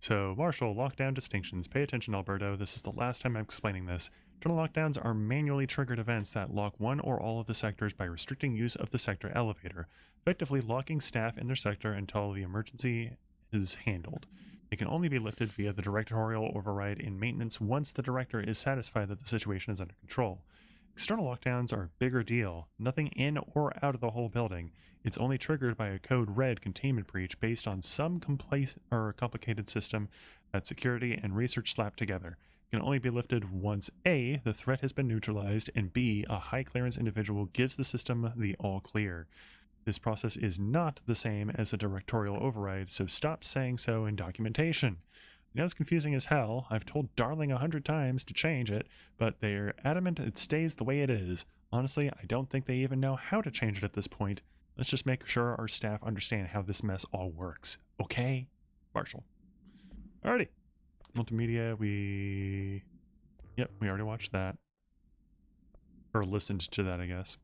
So, Marshall, lockdown distinctions. Pay attention, Alberto. This is the last time I'm explaining this. Internal lockdowns are manually triggered events that lock one or all of the sectors by restricting use of the sector elevator, effectively locking staff in their sector until the emergency is handled. It can only be lifted via the directorial override in maintenance once the director is satisfied that the situation is under control. External lockdowns are a bigger deal, nothing in or out of the whole building. It's only triggered by a code red containment breach based on some complicated system that security and research slap together. It can only be lifted once A, the threat has been neutralized, and B, a high clearance individual gives the system the all clear. This process is not the same as a directorial override, so stop saying so in documentation. I know it's confusing as hell. I've told Darling 100 times to change it, but they're adamant it stays the way it is. Honestly, I don't think they even know how to change it at this point. Let's just make sure our staff understand how this mess all works. Okay? Marshall. Alrighty. Multimedia, Yep, we already watched that. Or listened to that, I guess.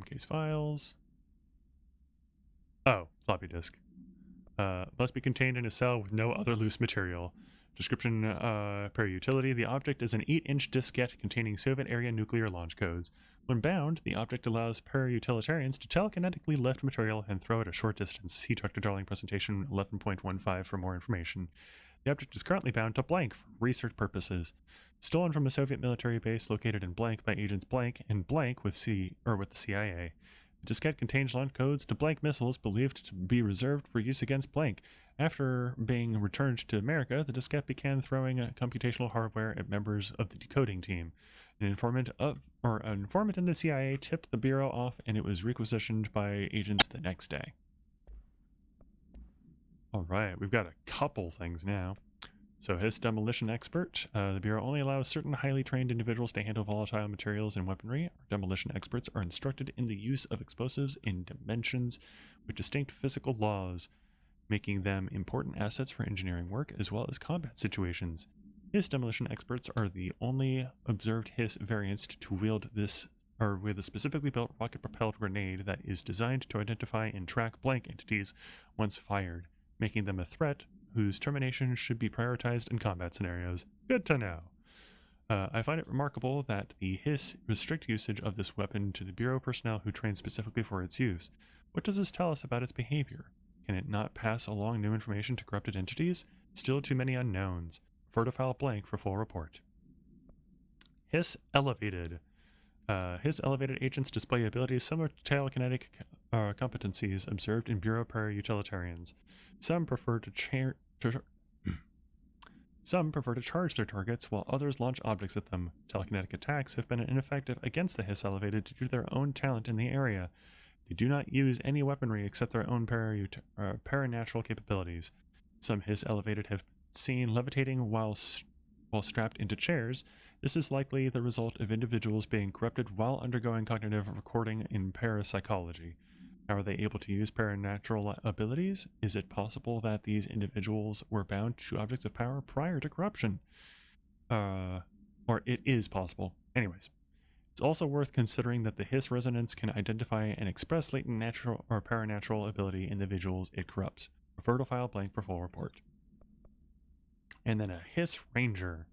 Case files. Oh, floppy disk. Must be contained in a cell with no other loose material. Description per utility. The object is an 8-inch diskette containing Soviet-area nuclear launch codes. When bound, the object allows para-utilitarians to telekinetically lift material and throw it a short distance. See Dr. Darling presentation 11.15 for more information. The object is currently bound to blank for research purposes. Stolen from a Soviet military base located in blank by agents blank and blank with the CIA. The diskette contains launch codes to blank missiles believed to be reserved for use against blank. After being returned to America, the diskette began throwing computational hardware at members of the decoding team. An informant in the CIA tipped the bureau off, and it was requisitioned by agents the next day. All right, we've got a couple things now. So his demolition expert. The Bureau only allows certain highly trained individuals to handle volatile materials and weaponry. Our demolition experts are instructed in the use of explosives in dimensions with distinct physical laws, making them important assets for engineering work as well as combat situations. Hiss demolition experts are the only observed Hiss variants to wield this, or with a specifically built rocket-propelled grenade that is designed to identify and track blank entities once fired, making them a threat whose termination should be prioritized in combat scenarios. Good to know. I find it remarkable that the Hiss restrict usage of this weapon to the Bureau personnel who train specifically for its use. What does this tell us about its behavior? Can it not pass along new information to corrupted entities? Still too many unknowns. Refer to file blank for full report. Hiss elevated. Hiss elevated agents display abilities similar to telekinetic competencies observed in Bureau para-utilitarians. Some prefer to charge their targets, while others launch objects at them. Telekinetic attacks have been ineffective against the Hiss elevated due to their own talent in the area. They do not use any weaponry except their own paranatural capabilities. Some Hiss elevated have seen levitating while strapped into chairs. This is likely the result of individuals being corrupted while undergoing cognitive recording in parapsychology. How are they able to use paranatural abilities? Is it possible that these individuals were bound to objects of power prior to corruption? Or it is possible. Anyways, it's also worth considering that the Hiss resonance can identify and express latent natural or paranatural ability in individuals it corrupts. Refer to file blank for full report. And then a Hiss Ranger.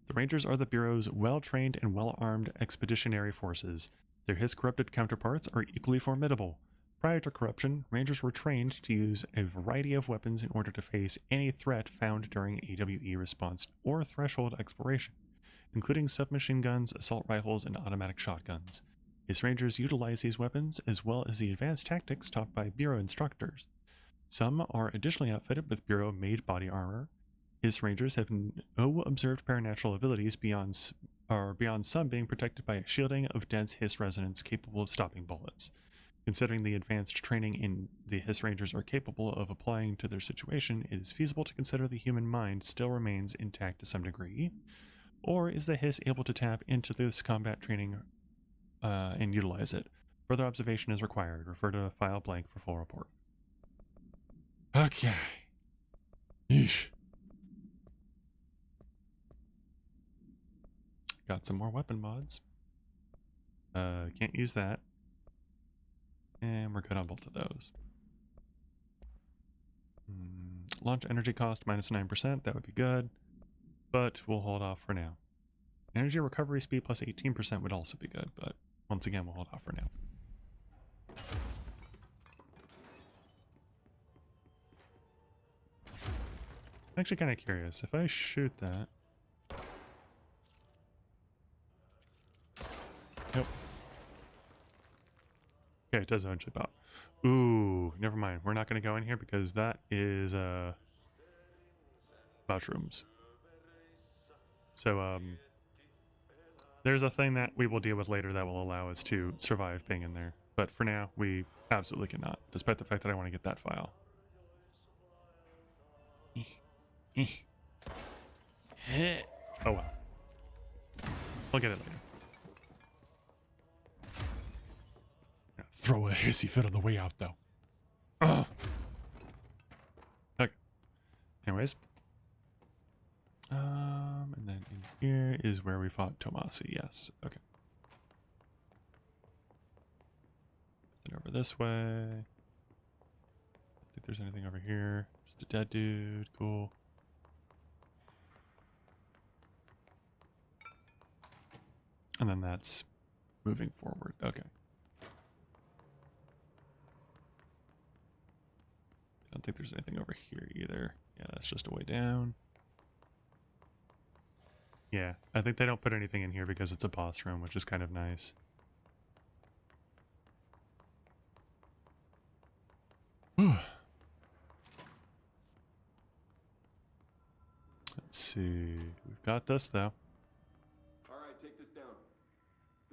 The Rangers are the Bureau's well-trained and well-armed expeditionary forces. Their Hiss corrupted counterparts are equally formidable. Prior to corruption, Rangers were trained to use a variety of weapons in order to face any threat found during AWE response or threshold exploration, including submachine guns, assault rifles, and automatic shotguns. Hiss Rangers utilize these weapons as well as the advanced tactics taught by Bureau instructors. Some are additionally outfitted with Bureau-made body armor. Hiss Rangers have no observed paranatural abilities beyond some being protected by a shielding of dense Hiss resonance capable of stopping bullets. Considering the advanced training in the Hiss Rangers are capable of applying to their situation, it is feasible to consider the human mind still remains intact to some degree. Or is the Hiss able to tap into this combat training and utilize it? Further observation is required. Refer to file blank for full report. Okay. Yeesh. Got some more weapon mods. Can't use that. And we're good on both of those. Launch energy cost minus 9%. That would be good. But we'll hold off for now. Energy recovery speed plus 18% would also be good. But once again, we'll hold off for now. I'm actually kind of curious. If I shoot that... Nope. Okay, it does eventually pop. Ooh, never mind. We're not going to go in here because that is mushrooms. So there's a thing that we will deal with later that will allow us to survive being in there. But for now, we absolutely cannot, despite the fact that I want to get that file. Oh well. We'll get it later. Throw a hissy fit on the way out, though. Ugh. Okay. Anyways. And then in here is where we fought Tomasi. Yes. Okay. Then over this way. I don't think there's anything over here. Just a dead dude. Cool. And then that's moving forward. Okay. I don't think there's anything over here either. Yeah, that's just a way down. Yeah, I think they don't put anything in here because it's a boss room, which is kind of nice. Let's see. We've got this, though. Alright, take this down.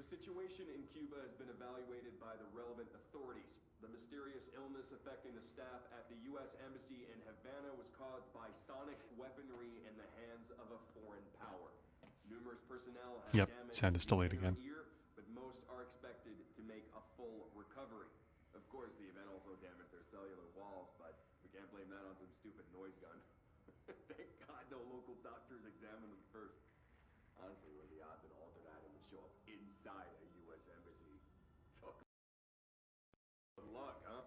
The situation in Cuba has been evaluated by the relevant authorities. The mysterious illness affecting the staff at the U.S. Embassy in Havana was caused by sonic weaponry in the hands of a foreign power. Numerous personnel have damaged sound is delayed again. ear, but most are expected to make a full recovery. Of course, the event also damaged their cellular walls, but we can't blame that on some stupid noise gun. Thank God no local doctors examined them first. Honestly, what are the odds an altered item would show up inside a U.S. embassy? Talk about luck, huh?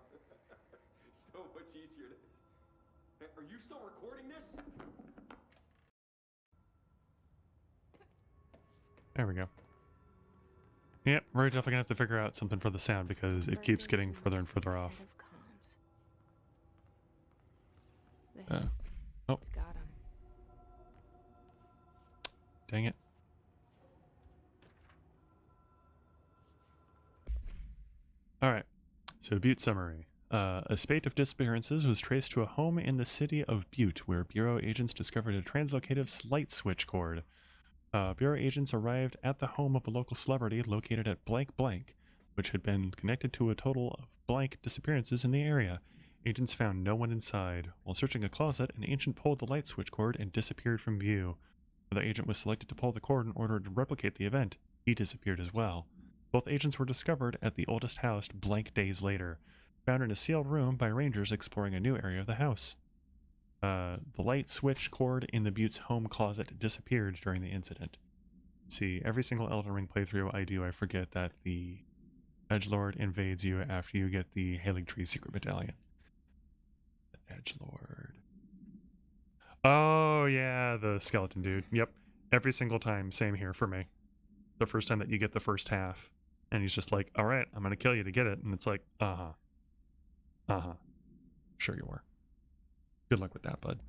So much easier to... Hey, are you still recording this? There we go. Yep, we're definitely gonna have to figure out something for the sound because it keeps getting further and further off. Oh. Got him. Dang it. Alright, so Butte summary. A spate of disappearances was traced to a home in the city of Butte, where Bureau agents discovered a translocative light switch cord. Bureau agents arrived at the home of a local celebrity located at blank blank, which had been connected to a total of blank disappearances in the area. Agents found no one inside. While searching a closet, an agent pulled the light switch cord and disappeared from view. Another agent was selected to pull the cord in order to replicate the event. He disappeared as well. Both agents were discovered at the oldest house blank days later, found in a sealed room by rangers exploring a new area of the house. The light switch cord in the Butte's home closet disappeared during the incident. Let's see, every single Elden Ring playthrough I forget that the Edgelord invades you after you get the Hailing Tree Secret Medallion. The Edgelord. Oh, yeah, the skeleton dude. Yep. Every single time, same here for me. The first time that you get the first half, and he's just like, alright, I'm gonna kill you to get it, and it's like, uh-huh. Sure you are. Good luck with that, bud.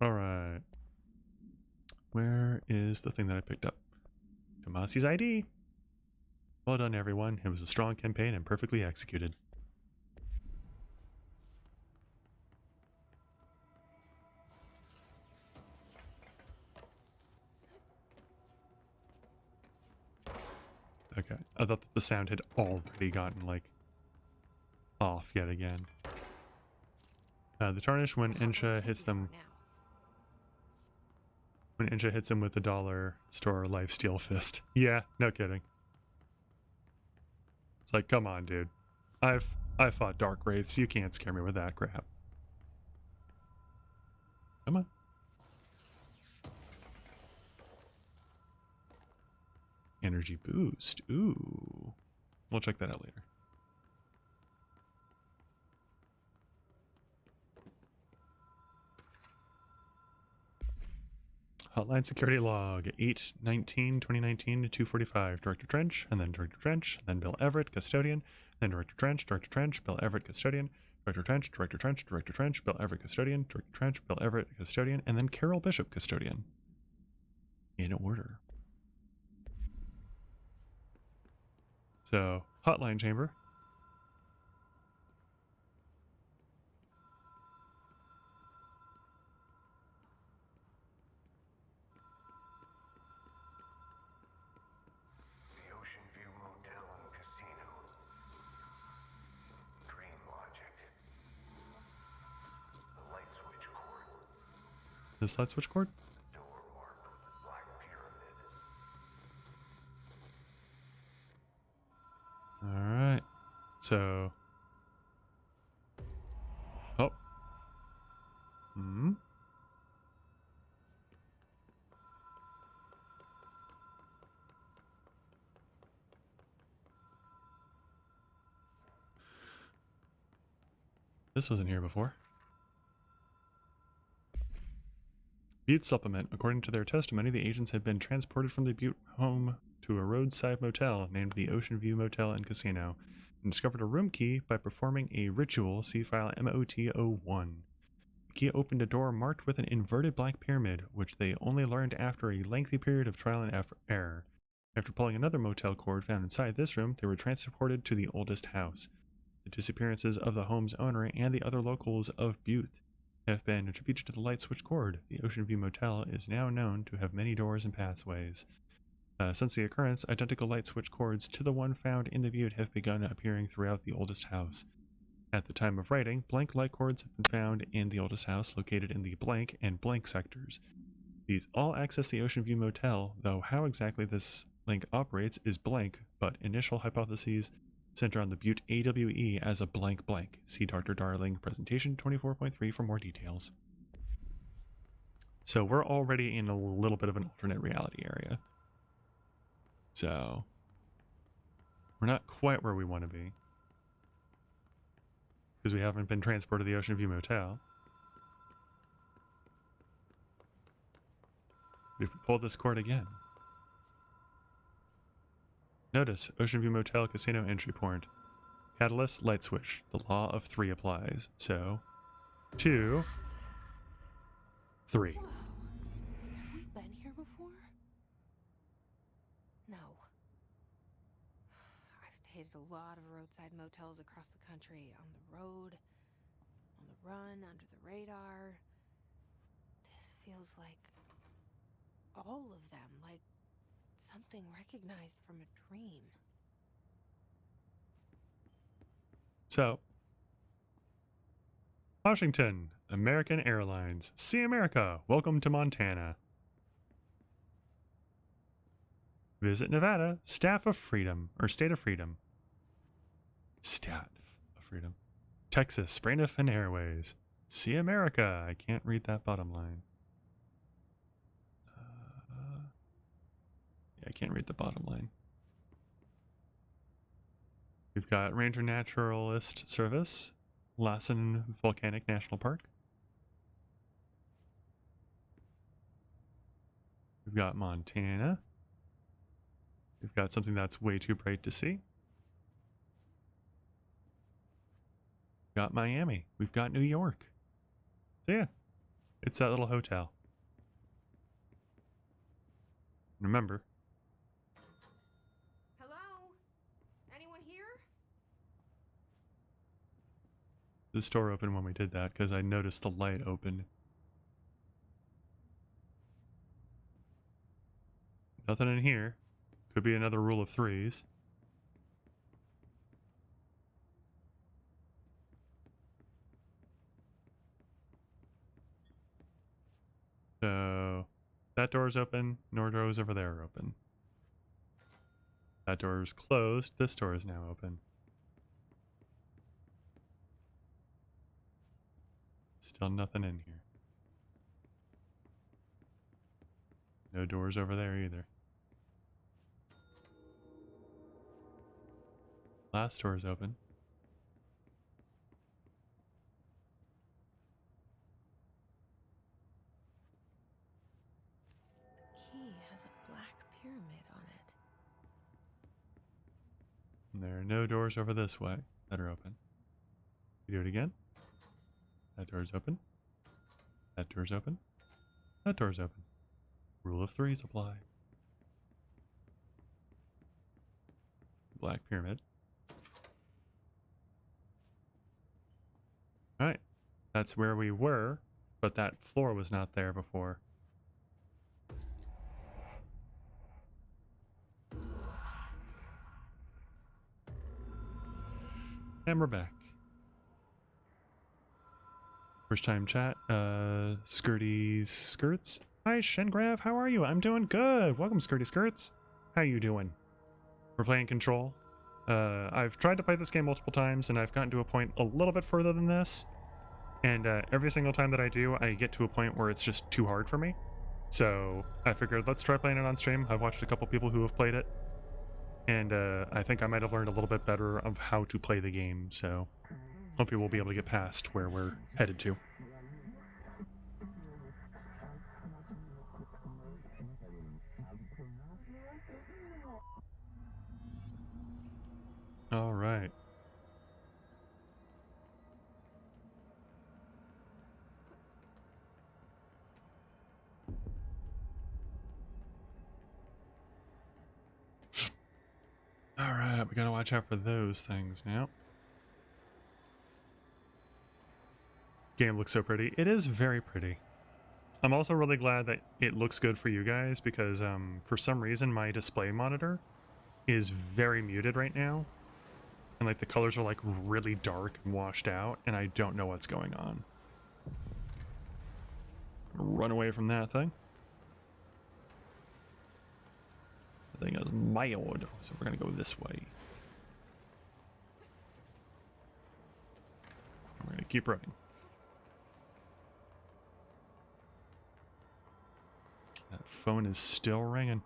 Alright. Where is the thing that I picked up? Tomasi's ID! Well done, everyone. It was a strong campaign and perfectly executed. Okay, I thought that the sound had already gotten, like, off yet again. The tarnish when Insha hits them... When Insha hits him with the dollar store lifesteal fist. Yeah, no kidding. It's like, come on, dude. I've fought dark wraiths. You can't scare me with that crap. Come on. Energy boost. Ooh. We'll check that out later. Hotline security log 8/19/2019 to 2:45. Director Trench, and then Director Trench, then Bill Everett, custodian, then Director Trench, Bill Everett, custodian, Director Trench, Bill Everett, custodian, Director Trench, Bill Everett, custodian, and then Carol Bishop, custodian. In order. So, hotline chamber. The Ocean View Motel and Casino. Dream logic. The light switch cord. This light switch cord? The door marked with the Black Pyramid. Alright. So. Oh. Hmm. This wasn't here before. Butte supplement. According to their testimony, the agents had been transported from the Butte home to a roadside motel named the Ocean View Motel and Casino, and discovered a room key by performing a ritual. See file MOT-01. The key opened a door marked with an inverted black pyramid, which they only learned after a lengthy period of trial and error. After pulling another motel cord found inside this room, they were transported to the oldest house. The disappearances of the home's owner and the other locals of Butte have been attributed to the light switch cord. The Ocean View Motel is now known to have many doors and pathways. Since the occurrence, identical light switch cords to the one found in the Butte have begun appearing throughout the oldest house. At the time of writing, blank light cords have been found in the oldest house located in the blank and blank sectors. These all access the Ocean View Motel, though how exactly this link operates is blank, but initial hypotheses Center on the Butte AWE as a blank blank. See Dr. Darling presentation 24.3 for more details. So we're already in a little bit of an alternate reality area. So we're not quite where we want to be, because we haven't been transported to the Ocean View Motel. If we pull this cord again. Notice, Ocean View Motel Casino entry point. Catalyst, light switch. The law of 3 applies. So, 2, 3. Whoa. Have we been here before? No. I've stayed at a lot of roadside motels across the country, on the road, on the run, under the radar. This feels like all of them, like something recognized from a dream. So, Washington, American Airlines. See America. Welcome to Montana. Visit Nevada. Staff of Freedom. Or State of Freedom. Staff of Freedom. Texas. Braniff Airways. See America. I can't read that bottom line. Yeah, I can't read the bottom line. We've got Ranger Naturalist Service, Lassen Volcanic National Park. We've got Montana. We've got something that's way too bright to see. We've got Miami. We've got New York. So yeah, it's that little hotel. Remember, this door opened when we did that because I noticed the light open. Nothing in here. Could be another rule of 3s. So that door's open. No doors over there are open. That door's closed. This door is now open. Still nothing in here. No doors over there either. Last door is open. The key has a black pyramid on it. And there are no doors over this way that are open. You do it again. That door's open. That door's open. That door's open. Rule of 3s apply. Black pyramid. Alright. That's where we were, but that floor was not there before. And we're back. First time chat, Skirty Skirts. Hi Shengrav, how are you? I'm doing good. Welcome Skirty Skirts. How you doing? We're playing Control. I've tried to play this game multiple times and I've gotten to a point a little bit further than this. And every single time that I do, I get to a point where it's just too hard for me. So I figured let's try playing it on stream. I've watched a couple people who have played it. And I think I might have learned a little bit better of how to play the game, so hopefully we'll be able to get past where we're headed to. All right. All right, we gotta watch out for those things now. Game looks so pretty. It is very pretty. I'm also really glad that it looks good for you guys because for some reason my display monitor is very muted right now. And like the colors are like really dark and washed out and I don't know what's going on. Run away from that thing. The thing is mild, so we're gonna go this way. right, keep running. That phone is still ringing.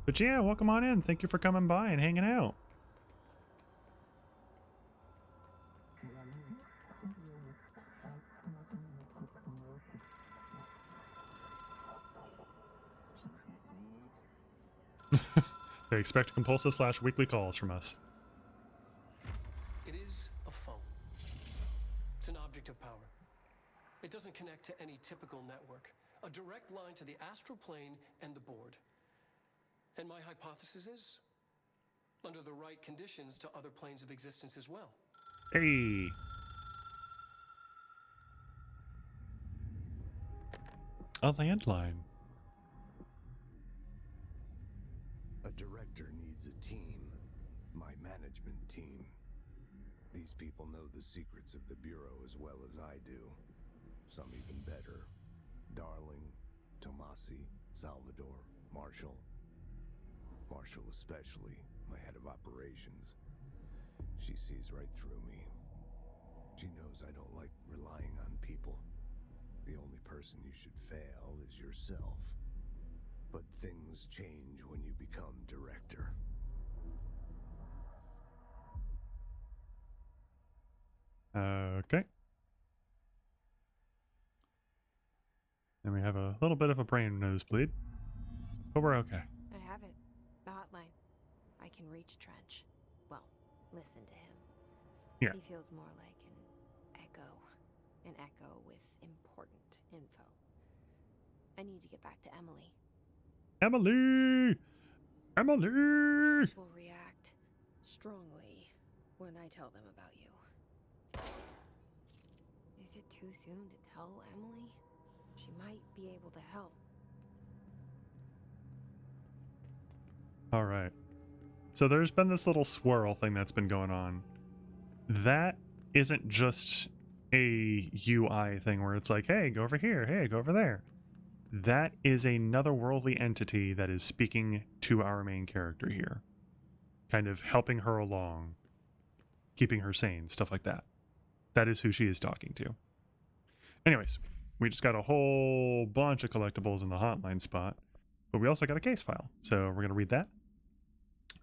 But yeah, welcome on in. Thank you for coming by and hanging out. They expect compulsive / weekly calls from us. It is a phone. It's an object of power. It doesn't connect to any typical network. A direct line to the astral plane and the board. And my hypothesis is, under the right conditions, to other planes of existence as well. Hey. A landline. A director needs a team. My management team. These people know the secrets of the Bureau as well as I do. Some even better. Darling, Tomasi, Salvador, Marshall. Marshall especially, my head of operations. She sees right through me. She knows I don't like relying on people. The only person you should fail is yourself. But things change when you become director. Okay. And we have a little bit of a brain nosebleed, but we're okay. I have it. The hotline. I can reach Trench. Well, listen to him. Yeah. He feels more like an echo. An echo with important info. I need to get back to Emily. Emily! Emily! Will react strongly when I tell them about you. Is it too soon to tell Emily? She might be able to help. All right. So there's been this little swirl thing that's been going on. That isn't just a UI thing where it's like, hey, go over here, hey, go over there. That is another worldly entity that is speaking to our main character here. Kind of helping her along, keeping her sane, stuff like that. That is who she is talking to. Anyways, we just got a whole bunch of collectibles in the hotline spot, but we also got a case file. So we're going to read that.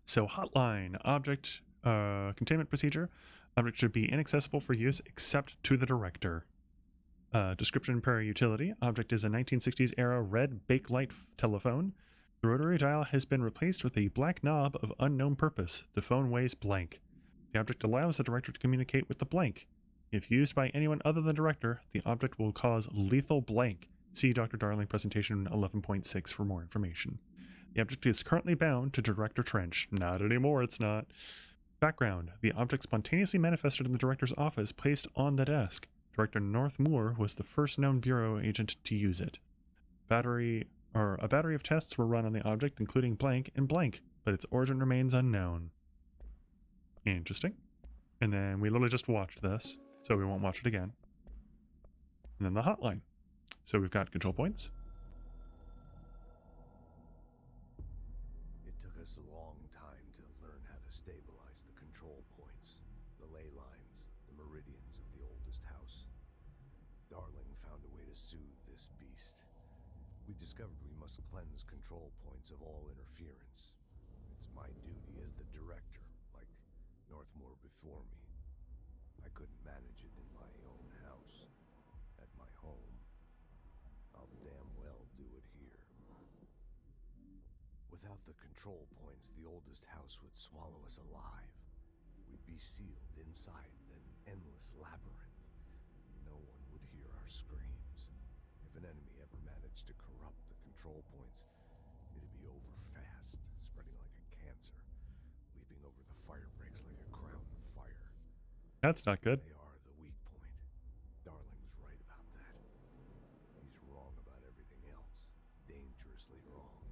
So hotline, object, containment procedure. Object should be inaccessible for use except to the director. Description per utility. Object is a 1960s era red bakelite telephone. The rotary dial has been replaced with a black knob of unknown purpose. The phone weighs blank. The object allows the director to communicate with the blank. If used by anyone other than director, the object will cause lethal blank. See Dr. Darling presentation 11.6 for more information. The object is currently bound to Director Trench. Not anymore, it's not. Background. The object spontaneously manifested in the director's office, placed on the desk. Director North Moore was the first known Bureau agent to use it. A battery of tests were run on the object, including blank and blank, but its origin remains unknown. Interesting. And then we literally just watched this, so we won't watch it again. And then the hotline. So we've got control points. It took us a long time to learn how to stabilize the control points, the ley lines, the meridians of the oldest house. Darling found a way to soothe this beast. We discovered we must cleanse control points of all interference. It's my duty as the director, like Northmore before me. I couldn't manage it in my own house, at my home. I'll damn well do it here. Without the control points, the oldest house would swallow us alive. We'd be sealed inside an endless labyrinth. No one would hear our screams. If an enemy ever managed to corrupt the control points, it'd be over fast, spreading like a cancer, leaping over the fire breaks like a crown of fire. That's not good. They are the weak point. Darling's right about that. He's wrong about everything else. Dangerously wrong.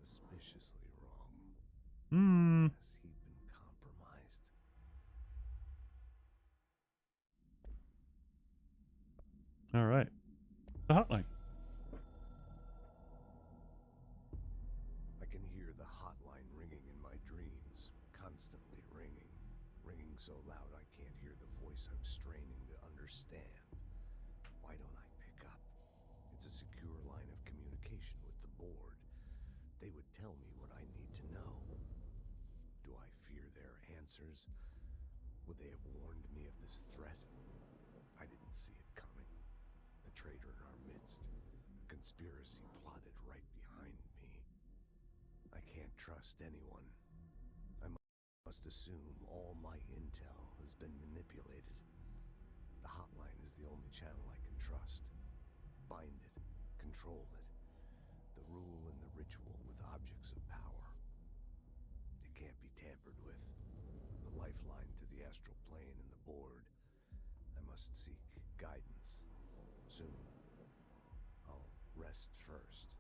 Suspiciously wrong. Has he been compromised? All right. The hotline. I can hear the hotline ringing in my dreams, constantly ringing. Ringing so loud I can't hear the voice I'm straining to understand. Why don't I pick up? It's a secure line of communication with the board. They would tell me what I need to know. Do I fear their answers? Would they have warned me of this threat? I didn't see it coming. The traitor in our midst. A conspiracy plotted right behind me. I can't trust anyone. I must assume all my intel has been manipulated. The hotline is the only channel I can trust. Bind it, control it. The rule and the ritual with objects of power. It can't be tampered with. The lifeline to the astral plane and the board. I must seek guidance. Soon. I'll rest first.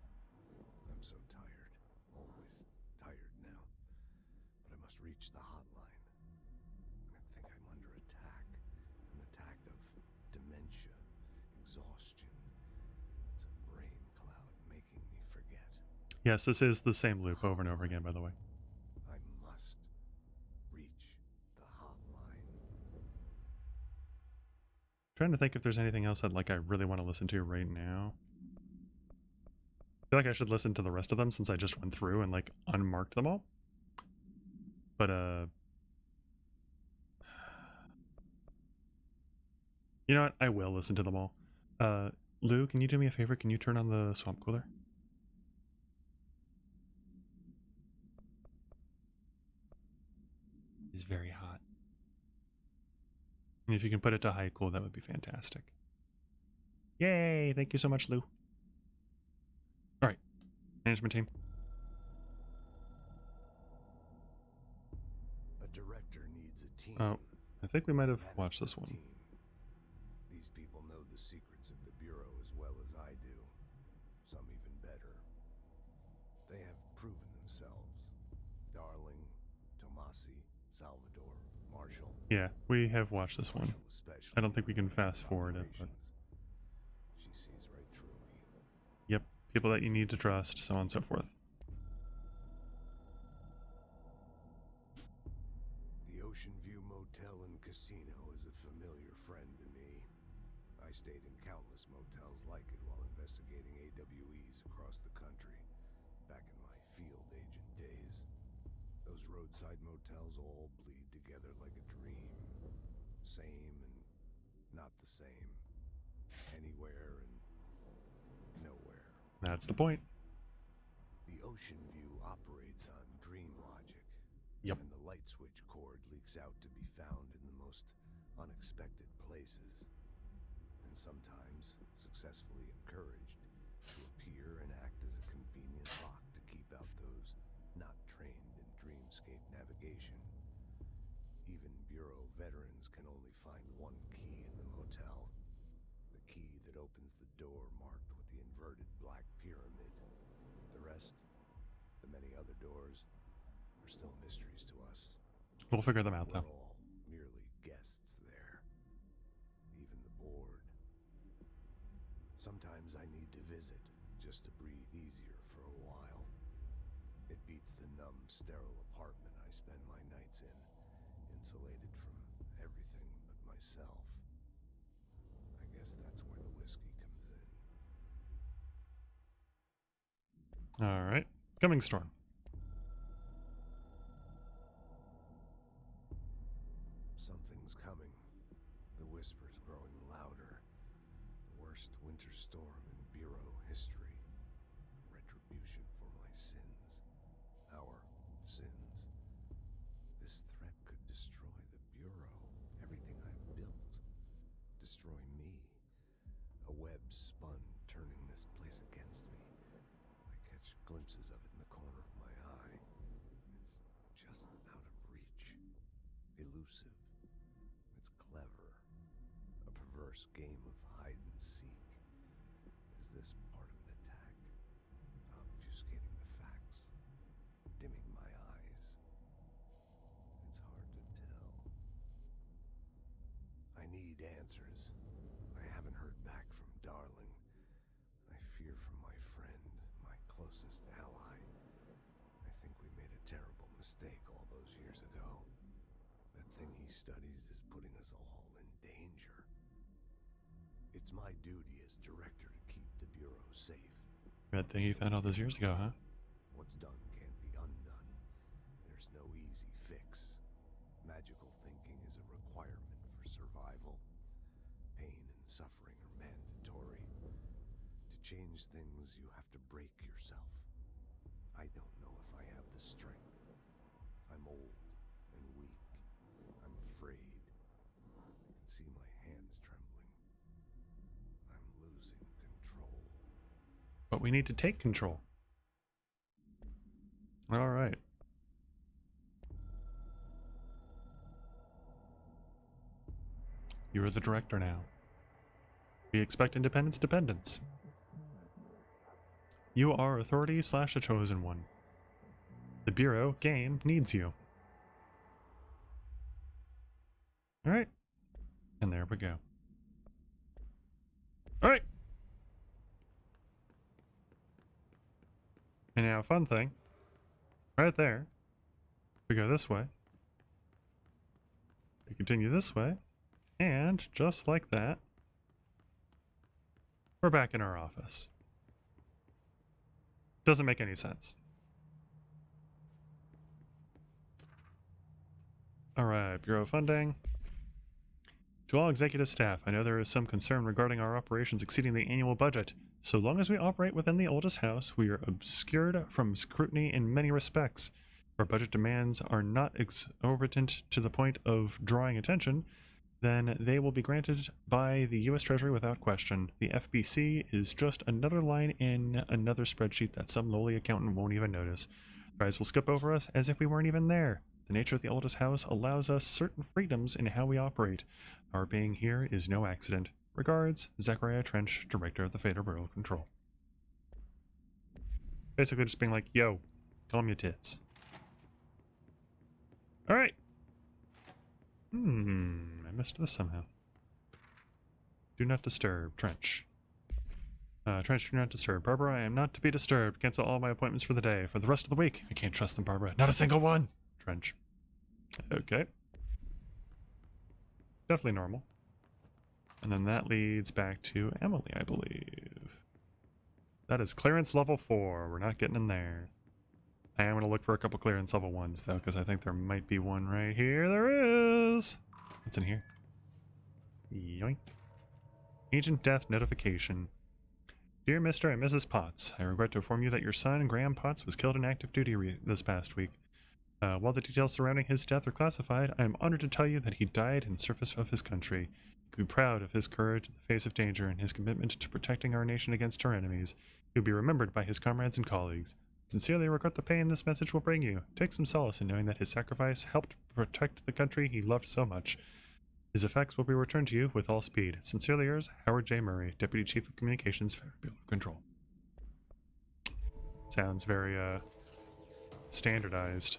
I'm so tired. Always tired now. But I must reach the hotline. I think I'm under attack. An attack of dementia, exhaustion. It's a brain cloud making me forget. Yes, this is the same loop over and over again, by the way. I must reach the hotline. Trying to think if there's anything else that I really want to listen to right now. I feel like I should listen to the rest of them since I just went through and unmarked them all. But you know what? I will listen to them all. Lou, can you do me a favor? Can you turn on the swamp cooler? It's very hot. And if you can put it to high cool, that would be fantastic. Yay! Thank you so much, Lou. All right, management team. A director needs a team. Oh, I think we might have watched this one. Team. These people know the secrets of the Bureau as well as I do. Some even better. They have proven themselves. Darling, Tomasi, Salvador, Marshall. Yeah, we have watched this one. Especially I don't think we can fast forward it, but she sees right through me. yep, people that you need to trust, so on and so forth. The Ocean View Motel and Casino is a familiar friend to me. I stayed in countless motels like it while investigating AWEs across the country, back in my field agent days. Those roadside motels all bleed together like a dream. Same and not the same. Anywhere and nowhere. That's the point. The Ocean View operates on dream logic. Yep. And the light switch cord leaks out to be found in the most unexpected places. And sometimes successfully encouraged to appear and act as a convenient lock to keep out those not trained in dreamscape navigation. Even Bureau veterans can only find one key in the motel. The key that opens the door marked with the inverted black pyramid. The rest, the many other doors, are still mysteries to us. We'll figure them out, We're though. all merely guests there. Even the board. Sometimes I need to visit, just to breathe easier for a while. It beats the numb, sterile apartment I spend my nights in, insulated from everything but myself. I guess that's where the whiskey comes in. All right, coming storm. Something's coming. The whisper's growing louder. The worst winter storm in Bureau history. Retribution for my sins. Our sins. This threat could destroy the Bureau. Everything I've built. Destroy me. A web spun, turning this place against me. I catch glimpses of it in the corner of my eye. It's just out of reach. Elusive. It's clever. A perverse game of hide and seek. Is this part of an attack? Obfuscating the facts? Dimming my eyes? It's hard to tell. I need answers. I haven't heard back from Darling. I fear for my friend, my closest ally. I think we made a terrible mistake all those years ago. That thing he studies is putting us all in danger. It's my duty as director to keep the Bureau safe. Red thing you found all those years ago, huh? What's done can't be undone. There's no easy fix. Magical thinking is a requirement for survival. Pain and suffering are mandatory. To change things, you have to break yourself. I don't know if I have the strength. I'm old and weak. I'm afraid. I can see my hands trembling. I'm losing control. But we need to take control. All right. You are the director now. We expect independence, dependence. You are authority / a chosen one. The Bureau game needs you. All right. And there we go. All right. And now, fun thing. Right there. We go this way. We continue this way. And just like that, we're back in our office. Doesn't make any sense. Alright, Bureau funding. To all executive staff, I know there is some concern regarding our operations exceeding the annual budget. So long as we operate within the oldest house, we are obscured from scrutiny in many respects. If our budget demands are not exorbitant to the point of drawing attention, then they will be granted by the U.S. Treasury without question. The FBC is just another line in another spreadsheet that some lowly accountant won't even notice. The guys will skip over us as if we weren't even there. The nature of the oldest house allows us certain freedoms in how we operate. Our being here is no accident. Regards, Zachariah Trench, Director of the Federal Bureau of Control. Basically just being like, yo, calm your tits. Alright. I missed this somehow. Do not disturb, Trench. Trench, do not disturb. Barbara, I am not to be disturbed. Cancel all my appointments for the day. For the rest of the week. I can't trust them, Barbara. Not a single one! Trench. Okay. Definitely normal. And then that leads back to Emily, I believe. That is clearance level 4. We're not getting in there. I am going to look for a couple clearance level 1s, though, because I think there might be one right here. There is! What's in here? Yoink. Agent death notification. Dear Mr. and Mrs. Potts, I regret to inform you that your son, Graham Potts, was killed in active duty this past week. While the details surrounding his death are classified, I am honored to tell you that he died in service of his country. You can be proud of his courage in the face of danger and his commitment to protecting our nation against our enemies. He will be remembered by his comrades and colleagues. Sincerely regret the pain this message will bring you. Take some solace in knowing that his sacrifice helped protect the country he loved so much. His effects will be returned to you with all speed. Sincerely yours, Howard J. Murray, Deputy Chief of Communications, Federal Bureau of Control. Sounds very, standardized.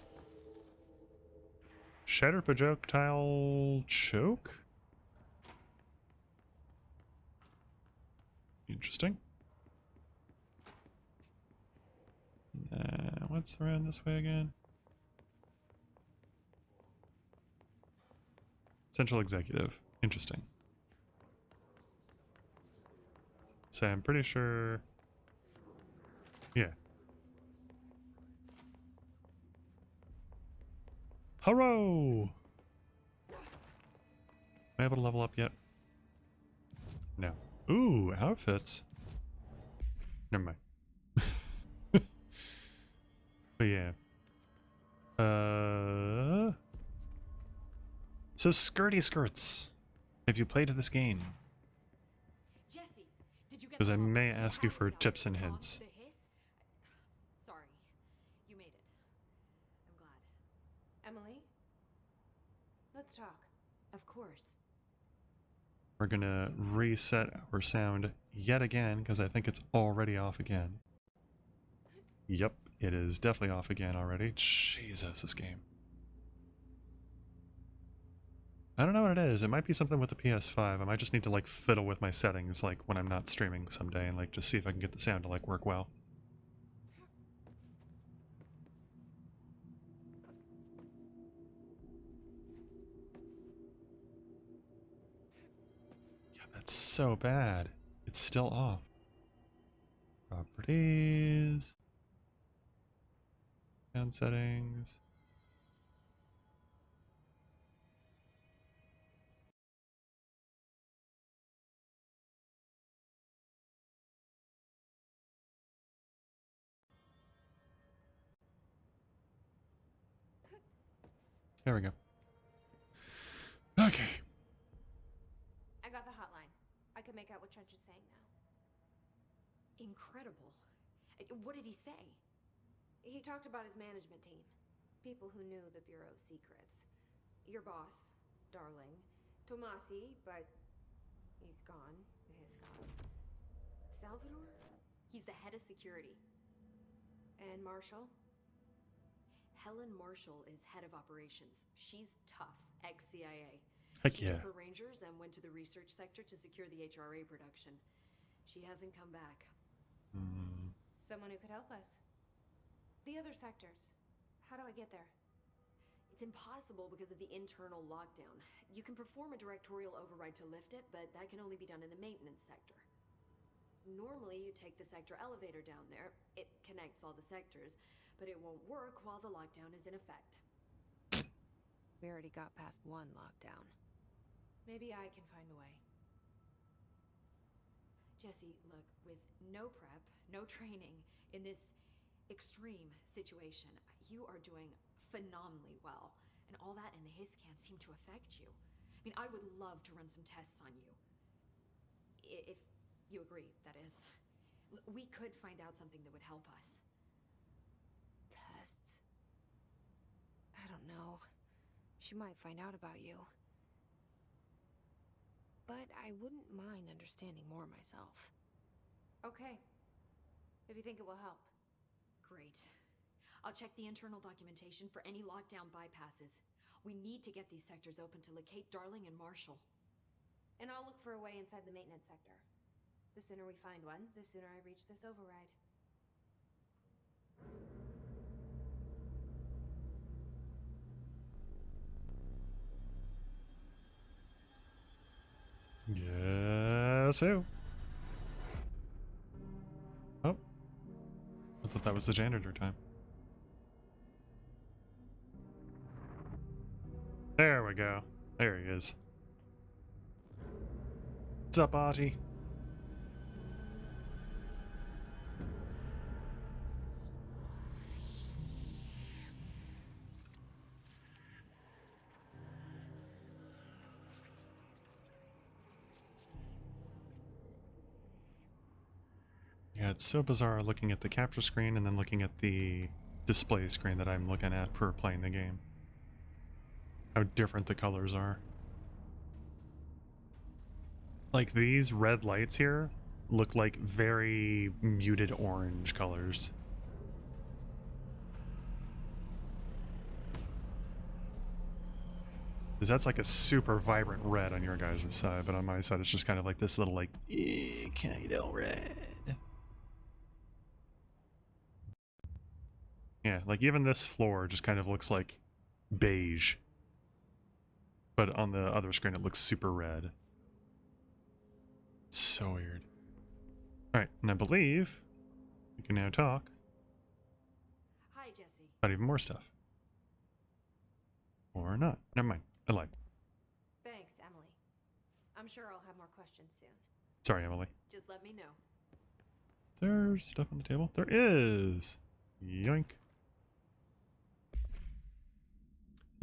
Shattered projectile choke? Interesting. What's around this way again? Central Executive. Interesting. So I'm pretty sure... Yeah. Hello! Am I able to level up yet? No. Ooh, outfits. Never mind. But yeah. So skirty skirts. Have you played this game? Jesse, did you get Because I the may log? ask you for How's tips and that? hints. The hiss? Sorry, you made it. I'm glad. Emily? Let's talk. Of course. We're gonna reset our sound yet again because I think it's already off again. Yep, it is definitely off again already. Jesus, this game. I don't know what it is. It might be something with the PS5. I might just need to like fiddle with my settings like when I'm not streaming someday and like just see if I can get the sound to like work well. it's so bad. It's still off. Properties. Sound settings. There we go. Okay. I got the hotline. I can make out what Trench is saying now. Incredible. What did he say? He talked about his management team. People who knew the Bureau's secrets. Your boss, Darling. Tomasi, but he's gone. His gone. Salvador? He's the head of security. And Marshall? Helen Marshall is head of operations. She's tough, ex-CIA. Heck She yeah. took her Rangers and went to the research sector to secure the HRA production. She hasn't come back. Someone who could help us. The other sectors. How do I get there? It's impossible because of the internal lockdown. You can perform a directorial override to lift it, but that can only be done in the maintenance sector. Normally, you take the sector elevator down there. It connects all the sectors, but it won't work while the lockdown is in effect. We already got past one lockdown. Maybe I can find a way. Jesse, look, with no prep, no training, in this extreme situation, you are doing phenomenally well. And all that and the hiss can't seem to affect you. I mean, I would love to run some tests on you. If you agree, that is. We could find out something that would help us. Tests? I don't know. She might find out about you. But I wouldn't mind understanding more myself. Okay. If you think it will help. Great. I'll check the internal documentation for any lockdown bypasses. We need to get these sectors open to locate Darling and Marshall. And I'll look for a way inside the maintenance sector. The sooner we find one, the sooner I reach this override. Guess who? Oh. I thought that was the janitor time. There we go. There he is. What's up, Artie? Yeah, it's so bizarre looking at the capture screen and then looking at the display screen that I'm looking at for playing the game. How different the colors are. Like, these red lights here look like very muted orange colors. Because that's like a super vibrant red on your guys' side, but on my side it's just kind of like this little like, kind of red. Yeah, like even this floor just kind of looks like beige. But on the other screen it looks super red. It's so weird. Alright, and I believe we can now talk Hi, Jesse. about even more stuff. Or not. Never mind. I lied. Thanks, Emily. I'm sure I'll have more questions soon. Sorry, Emily. Just let me know. Is there stuff on the table? There is! Yoink.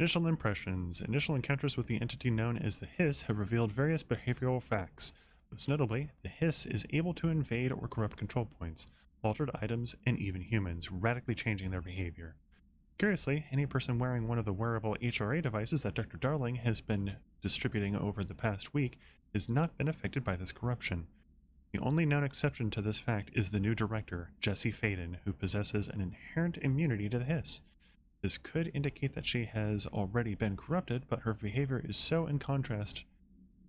Initial impressions. Initial encounters with the entity known as the Hiss have revealed various behavioral facts. Most notably, the Hiss is able to invade or corrupt control points, altered items, and even humans, radically changing their behavior. Curiously, any person wearing one of the wearable HRA devices that Dr. Darling has been distributing over the past week has not been affected by this corruption. The only known exception to this fact is the new director, Jesse Faden, who possesses an inherent immunity to the Hiss. This could indicate that she has already been corrupted, but her behavior is so in contrast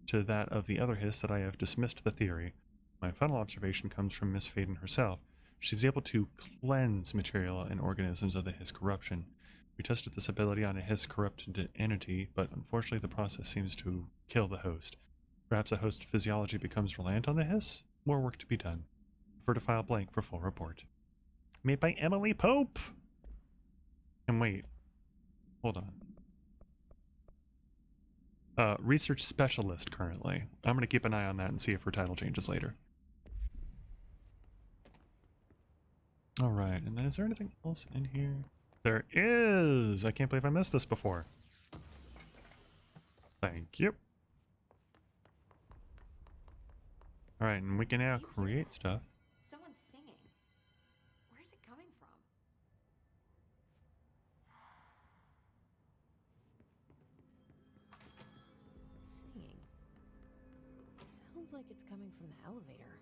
to that of the other Hiss that I have dismissed the theory. My final observation comes from Miss Faden herself. She's able to cleanse material and organisms of the Hiss corruption. We tested this ability on a Hiss corrupted entity, but unfortunately the process seems to kill the host. Perhaps a host's physiology becomes reliant on the hiss? More work to be done. Prefer to file blank for full report. Made by Emily Pope! And wait. Hold on. Research specialist currently. I'm going to keep an eye on that and see if her title changes later. Alright, and then is there anything else in here? There is! I can't believe I missed this before. Thank you. Alright, and we can now create stuff. Someone's singing. Where's it coming from? Singing. Sounds like it's coming from the elevator.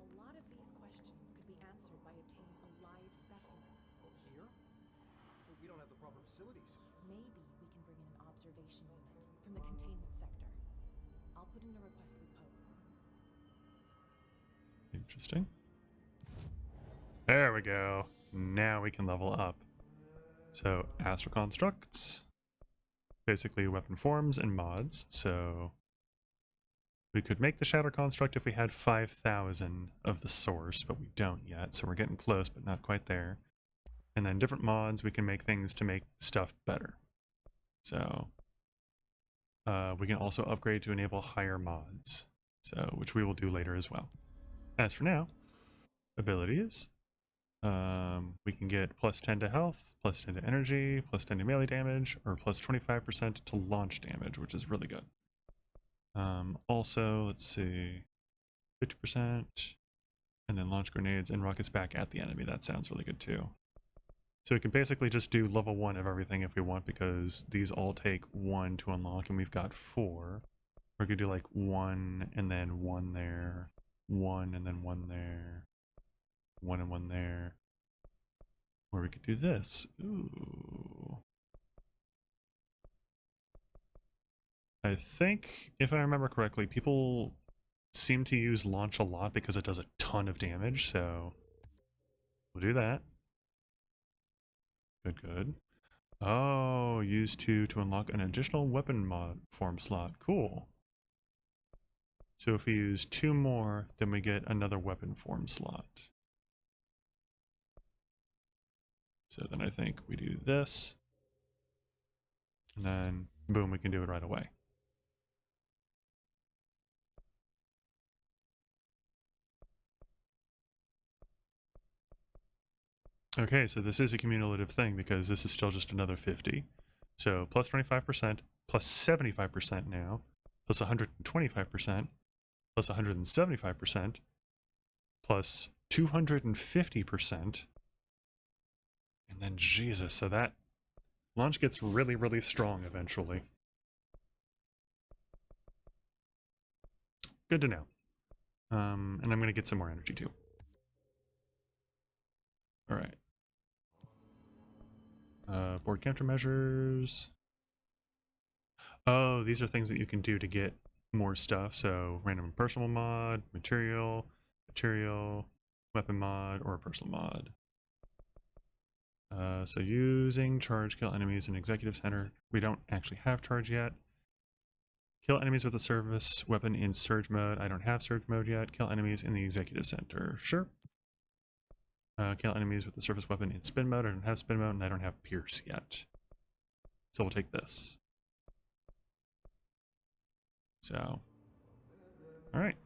A lot of these questions could be answered by obtaining a live specimen. Here? But we don't have the proper facilities. Maybe we can bring in an observation unit from the containment sector. I'll put in a request with Pope. Interesting. There we go. Now we can level up. So, astral constructs. Basically weapon forms and mods. So, we could make the shatter construct if we had 5,000 of the source, but we don't yet. So we're getting close, but not quite there. And then different mods, we can make things to make stuff better. So, we can also upgrade to enable higher mods. So, which we will do later as well. As for now, abilities. We can get plus 10 to health, plus 10 to energy, plus 10 to melee damage, or plus 25% to launch damage, which is really good. Also, let's see, 50%, and then launch grenades and rockets back at the enemy. That sounds really good too. So we can basically just do level 1 of everything if we want, because these all take 1 to unlock, and we've got 4. Or we could do like 1 and then 1 there, 1 and then 1 there, 1 and 1 there. Or we could do this. Ooh. I think, if I remember correctly, people seem to use launch a lot because it does a ton of damage, so we'll do that. Good, good. Oh, use 2 to unlock an additional weapon mod form slot. Cool. So if we use 2 more, then we get another weapon form slot. So then I think we do this. And then, boom, we can do it right away. Okay, so this is a cumulative thing because this is still just another 50. So plus 25%, plus 75% now, plus 125%, plus 175%, plus 250%. And then, Jesus, so that launch gets really, really strong eventually. Good to know. And I'm going to get some more energy too. All right. Board countermeasures. Oh, these are things that you can do to get more stuff. So random and personal mod, material, weapon mod, or a personal mod. So using charge, kill enemies in executive center. We don't actually have charge yet. Kill enemies with a service weapon in surge mode. I don't have surge mode yet. Kill enemies in the executive center. Sure. Kill enemies with the surface weapon in spin mode. I don't have spin mode, and I don't have pierce yet. So we'll take this. So, all right.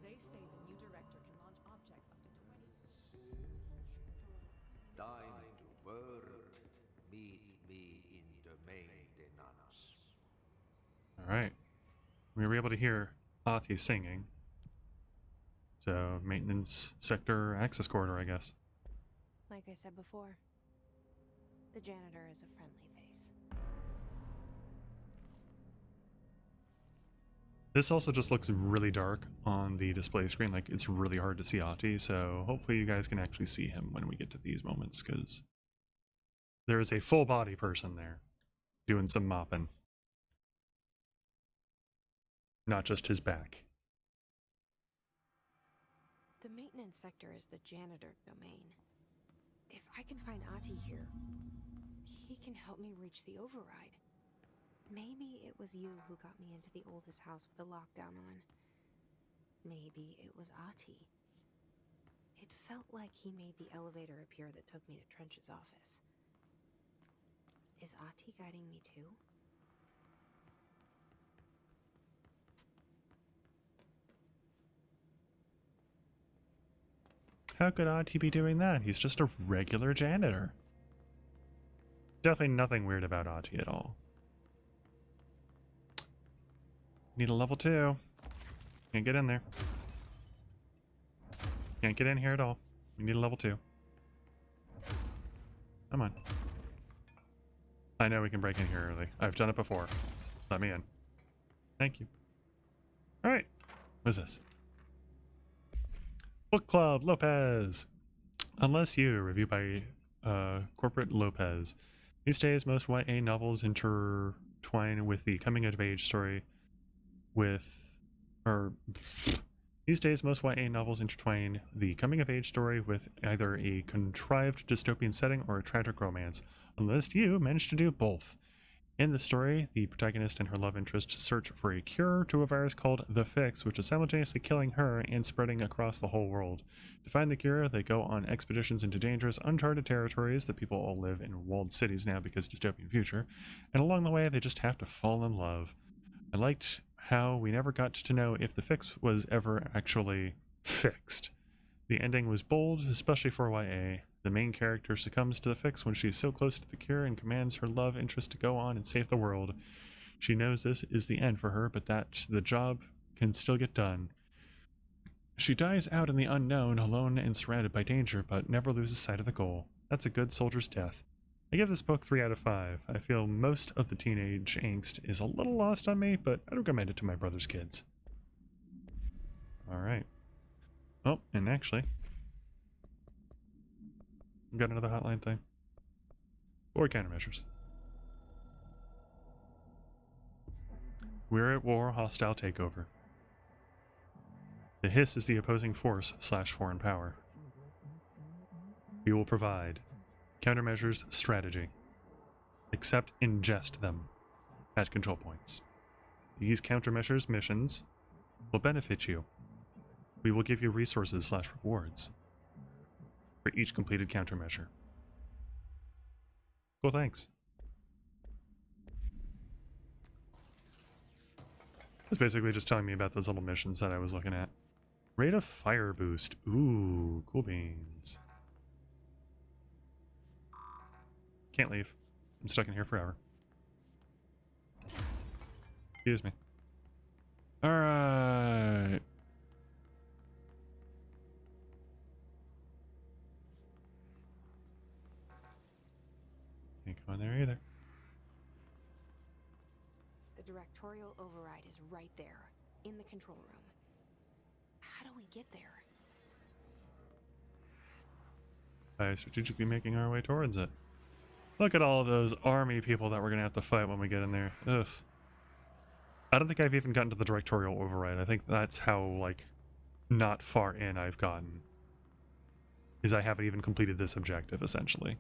They say the new director can launch objects up to 20. Time to burn. Meet me in the maintenance. All right. We were able to hear Ati singing. So, maintenance sector access corridor, I guess. Like I said before, the janitor is a friendly face. This also just looks really dark on the display screen. Like, it's really hard to see Ati, so hopefully you guys can actually see him when we get to these moments, because there is a full body person there doing some mopping. Not just his back. The maintenance sector is the janitor domain. If I can find Ati here, he can help me reach the override. Maybe it was you who got me into the oldest house with the lockdown on. Maybe it was Ahti. It felt like he made the elevator appear that took me to Trench's office. Is Ahti guiding me too? How could Ahti be doing that? He's just a regular janitor. Definitely nothing weird about Ahti at all. Need a level 2. Can't get in there. Can't get in here at all. We need a level 2. Come on. I know we can break in here early. I've done it before. Let me in. Thank you. Alright. What is this? Book Club Lopez. Unless you, review by Corporate Lopez. These days, most YA novels intertwine with the coming-of-age story These days, most YA novels intertwine the coming-of-age story with either a contrived dystopian setting or a tragic romance, unless you manage to do both. In the story, the protagonist and her love interest search for a cure to a virus called the Fix, which is simultaneously killing her and spreading across the whole world. To find the cure, they go on expeditions into dangerous, uncharted territories. The people all live in walled cities now because dystopian future, and along the way, they just have to fall in love. I liked how we never got to know if the Fix was ever actually fixed. The ending was bold, especially for YA. The main character succumbs to the Fix when she is so close to the cure and commands her love interest to go on and save the world. She knows this is the end for her, but that the job can still get done. She dies out in the unknown, alone and surrounded by danger, but never loses sight of the goal. That's a good soldier's death. I give this book 3 out of 5. I feel most of the teenage angst is a little lost on me, but I'd recommend it to my brother's kids. Alright. Oh, and actually, we've got another hotline thing. Or countermeasures. We're at war, hostile takeover. The Hiss is the opposing force / foreign power. We will provide countermeasures strategy. Accept, ingest them at control points. These countermeasures missions will benefit you. We will give you resources / rewards for each completed countermeasure. Cool, thanks. It's basically just telling me about those little missions that I was looking at. Rate of fire boost. Ooh, cool beans. Can't leave. I'm stuck in here forever. Excuse me. Alright. Can't go in there either. The directorial override is right there, in the control room. How do we get there? By strategically making our way towards it. Look at all of those army people that we're gonna have to fight when we get in there. Ugh. I don't think I've even gotten to the directorial override. I think that's how, like, not far in I've gotten. Is I haven't even completed this objective, essentially.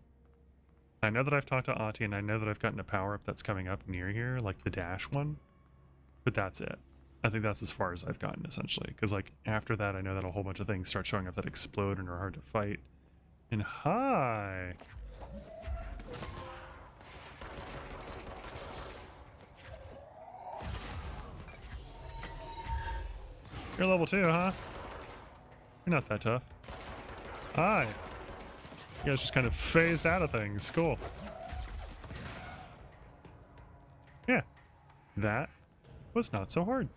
I know that I've talked to Ahti, and I know that I've gotten a power-up that's coming up near here, like the dash one. But that's it. I think that's as far as I've gotten, essentially. Because, like, after that, I know that a whole bunch of things start showing up that explode and are hard to fight. And hi! You're level 2, huh? You're not that tough. Hi! You guys just kind of phased out of things. Cool. Yeah. That was not so hard.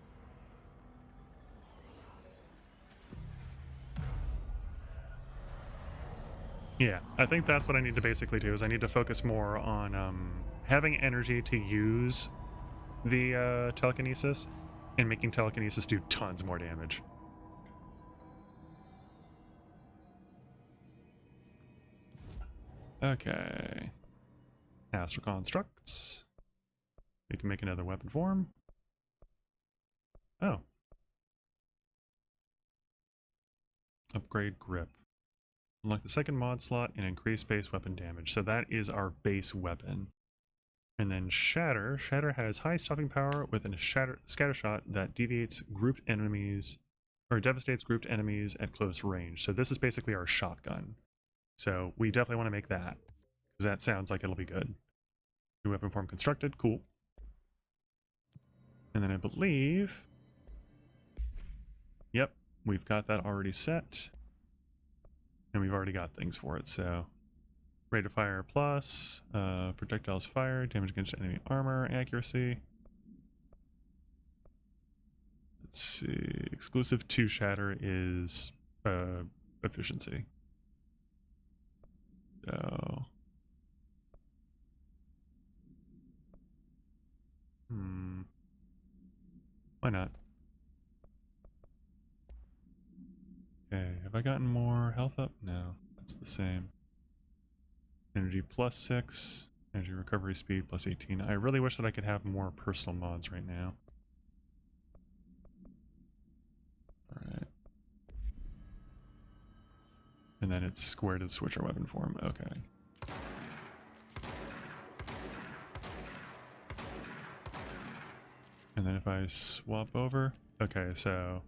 Yeah, I think that's what I need to basically do, is I need to focus more on having energy to use the telekinesis and making telekinesis do tons more damage. Okay. Astral constructs. We can make another weapon form. Oh. Upgrade grip. Unlock the second mod slot and increase base weapon damage. So that is our base weapon. And then Shatter. Shatter has high stopping power with a scatter shot that deviates grouped enemies or devastates grouped enemies at close range. So this is basically our shotgun. So we definitely want to make that because that sounds like it'll be good. New weapon form constructed. Cool. And then I believe, yep, we've got that already set. And we've already got things for it. So rate of fire plus, projectiles fired, damage against enemy armor, accuracy. Let's see. Exclusive to Shatter is efficiency. So, why not? Okay, have I gotten more health up? No, that's the same. Energy plus 6, energy recovery speed plus 18. I really wish that I could have more personal mods right now. Alright. And then it's square to switch our weapon form. Okay. And then if I swap over, okay, so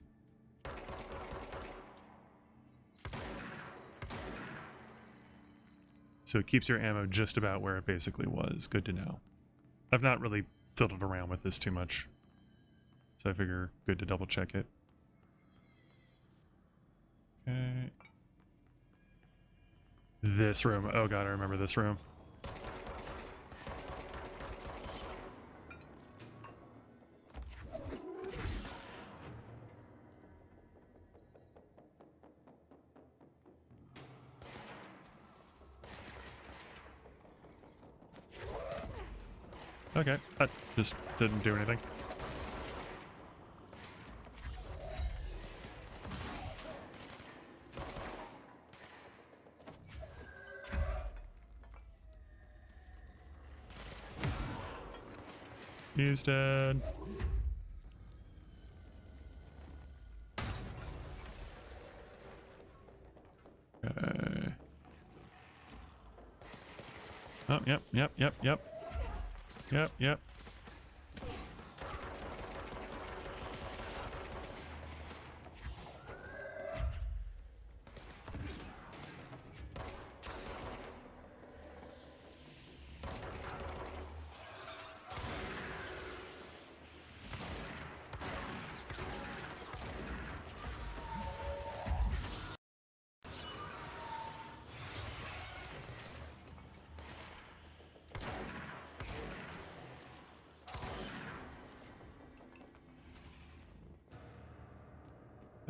it keeps your ammo just about where it basically was. Good to know. I've not really fiddled around with this too much, so I figure good to double check it. Okay. This room. Oh god, I remember this room. Okay, that just didn't do anything. He's dead. Okay. Oh, yep. Yep.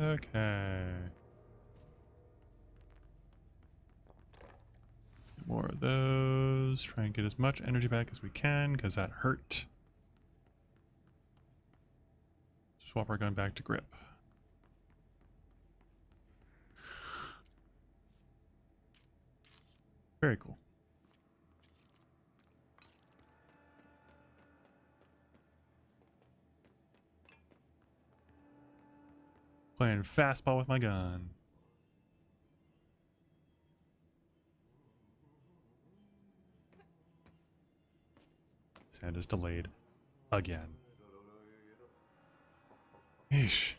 Okay. More of those. Try and get as much energy back as we can, because that hurt. Swap our gun back to grip. Very cool. Playing fastball with my gun. Sound is delayed. Again. Eesh.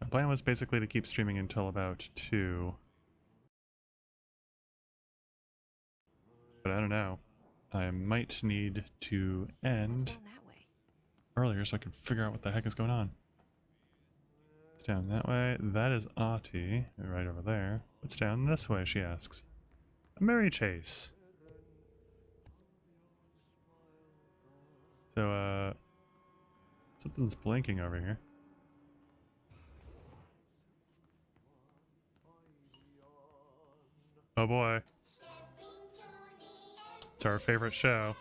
My plan was basically to keep streaming until about 2. But I don't know. I might need to end earlier so I can figure out what the heck is going on. It's down that way. That is Ahti, right over there. What's down this way, she asks. A merry chase. So, something's blinking over here. Oh boy. It's our favorite show.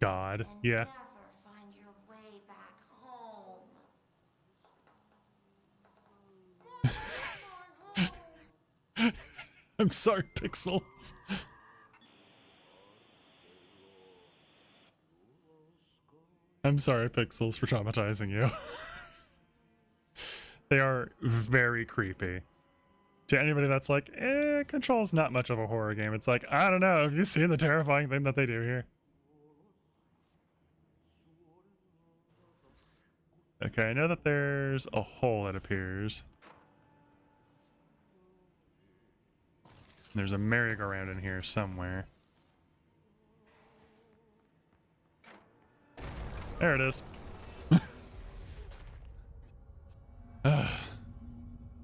God, and yeah. never find your way back home. Never going home. I'm sorry, Pixels. I'm sorry, Pixels, for traumatizing you. They are very creepy. To anybody that's like, Control's not much of a horror game, it's like, I don't know, have you seen the terrifying thing that they do here? Okay, I know that there's a hole that appears. There's a merry-go-round in here somewhere. There it is.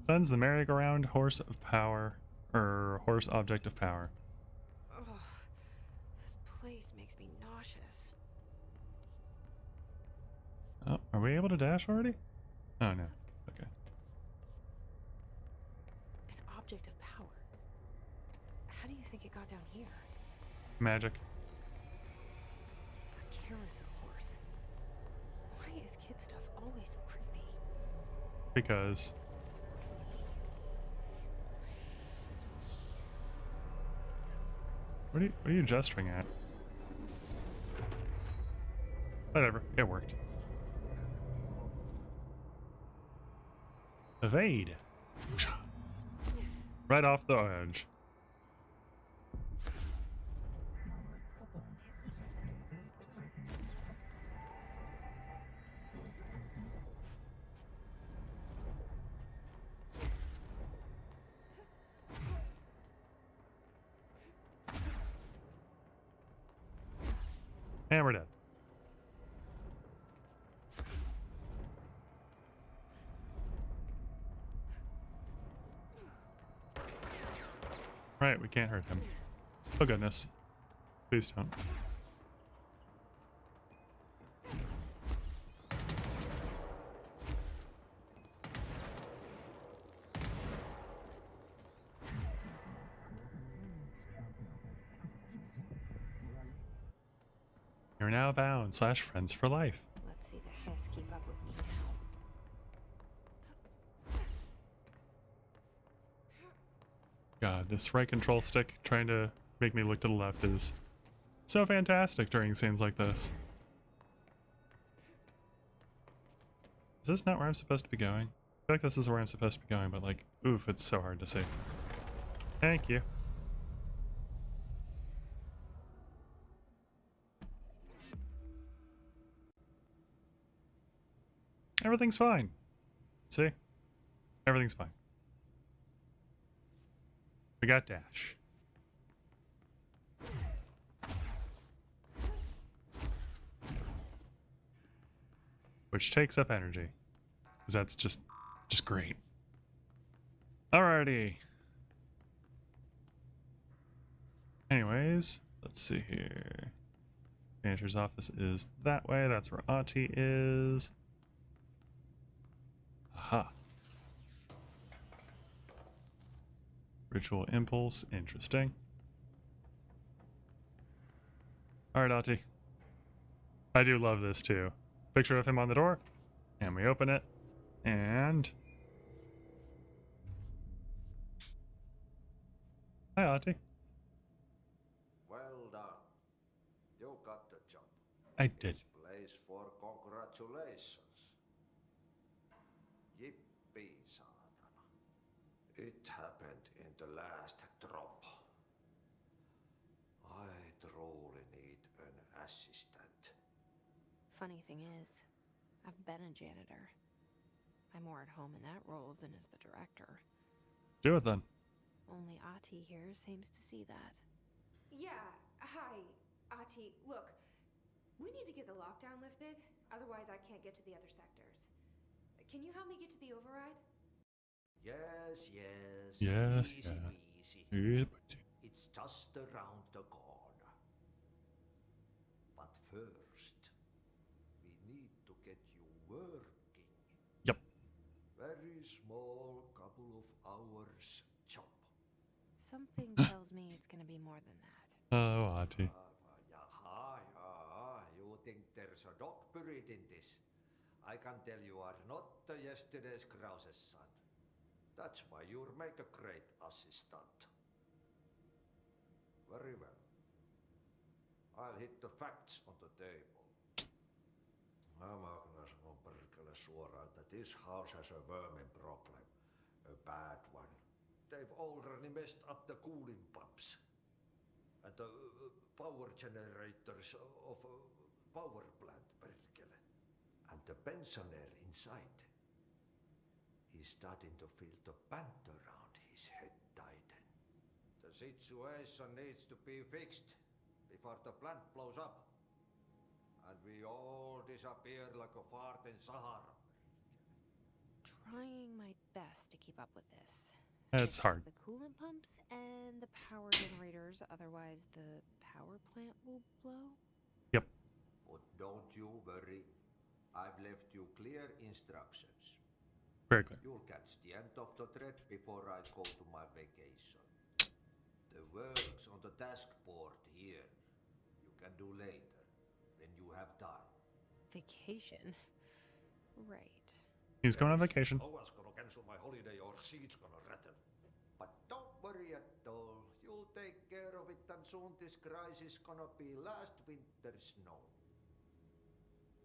Cleanse the merry-go-round horse of power, or horse object of power. Ugh, this place makes me nauseous. Oh, are we able to dash already? Oh no. Okay. An object of power. How do you think it got down here? Magic. A carousel horse. Why is kid stuff always so creepy? Because what are you gesturing at? Whatever, it worked. Evade. Right off the edge. And we're dead. Right, we can't hurt him. Oh goodness. Please don't. You're now bound / friends for life. Let's see the Hiss keep up with me now. God, this right control stick trying to make me look to the left is so fantastic during scenes like this. Is this not where I'm supposed to be going? I feel like this is where I'm supposed to be going, but like, oof, it's so hard to see. Thank you. Everything's fine. See? Everything's fine. We got dash. Which takes up energy. Because that's just great. Alrighty. Anyways, let's see here. Janitor's office is that way. That's where Auntie is. Aha. Ritual impulse. Interesting. Alright, Auntie. I do love this too. Picture of him on the door. And we open it. And... Hi, Auntie. Well done. You got the job. I did. This place for congratulations. Yippee, saatana. It happened in the last drop. I truly need an assistant. Funny thing is, I've been a janitor. I'm more at home in that role than as the director. Do it then. Only Ati here seems to see that. Yeah, hi, Ati. Look, we need to get the lockdown lifted, otherwise I can't get to the other sectors. Can you help me get to the override? Yes, yes. Yes, Easy yeah. peasy. Yep. It's just around the corner. But first, we need to get you working. Yep. Very small couple of hours job. Something tells me it's gonna be more than that. Oh, Auntie. Yeah, think there's a dog buried in this? I can tell you are not yesterday's Krause's son. That's why you'll make a great assistant. Very well. I'll hit the facts on the table. Mä kyllä sanon perkele suoraan, että this house has a vermin problem. A bad one. They've already messed up the cooling pumps. And the power generators of a power plant, perkele. And the pensioner inside is starting to feel the band around his head tighten. The situation needs to be fixed before the plant blows up. And we all disappear like a fart in Sahara. Trying my best to keep up with this. It's Fix hard. The coolant pumps and the power generators, otherwise the power plant will blow. Yep. But don't you worry. I've left you clear instructions. Very clear. You'll catch the end of the thread before I go to my vacation. The works on the task board here you can do later, when you have time. Vacation? Right. He's going on vacation. I was gonna cancel my holiday or seat's gonna rattle. But don't worry at all. You'll take care of it and soon this crisis gonna be last winter's snow.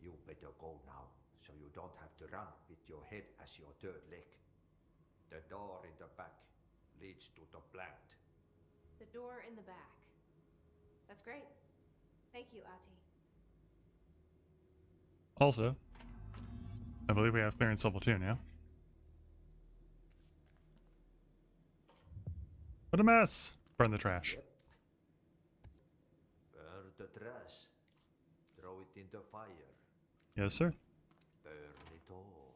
You better go now, so you don't have to run with your head as your third leg. The door in the back leads to the plant. The door in the back. That's great. Thank you, Ati. Also, I believe we have clearance level 2 now. What a mess! Burn the trash. Yep. Burn the trash. Throw it in the fire. Yes, sir. Burn it all.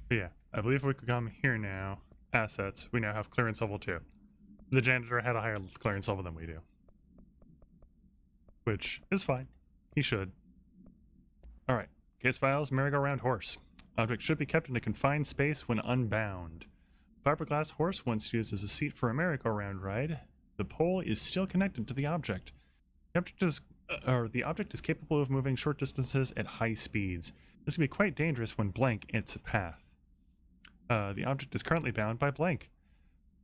But yeah, I believe we could come here now. Assets. We now have clearance level 2. The janitor had a higher clearance level than we do. Which is fine. He should. Alright. Case files, merry-go-round horse. Object should be kept in a confined space when unbound. Fiberglass horse once used as a seat for a merry-go-round ride. The pole is still connected to the object. The object is capable of moving short distances at high speeds. This can be quite dangerous when blank its path. The object is currently bound by blank.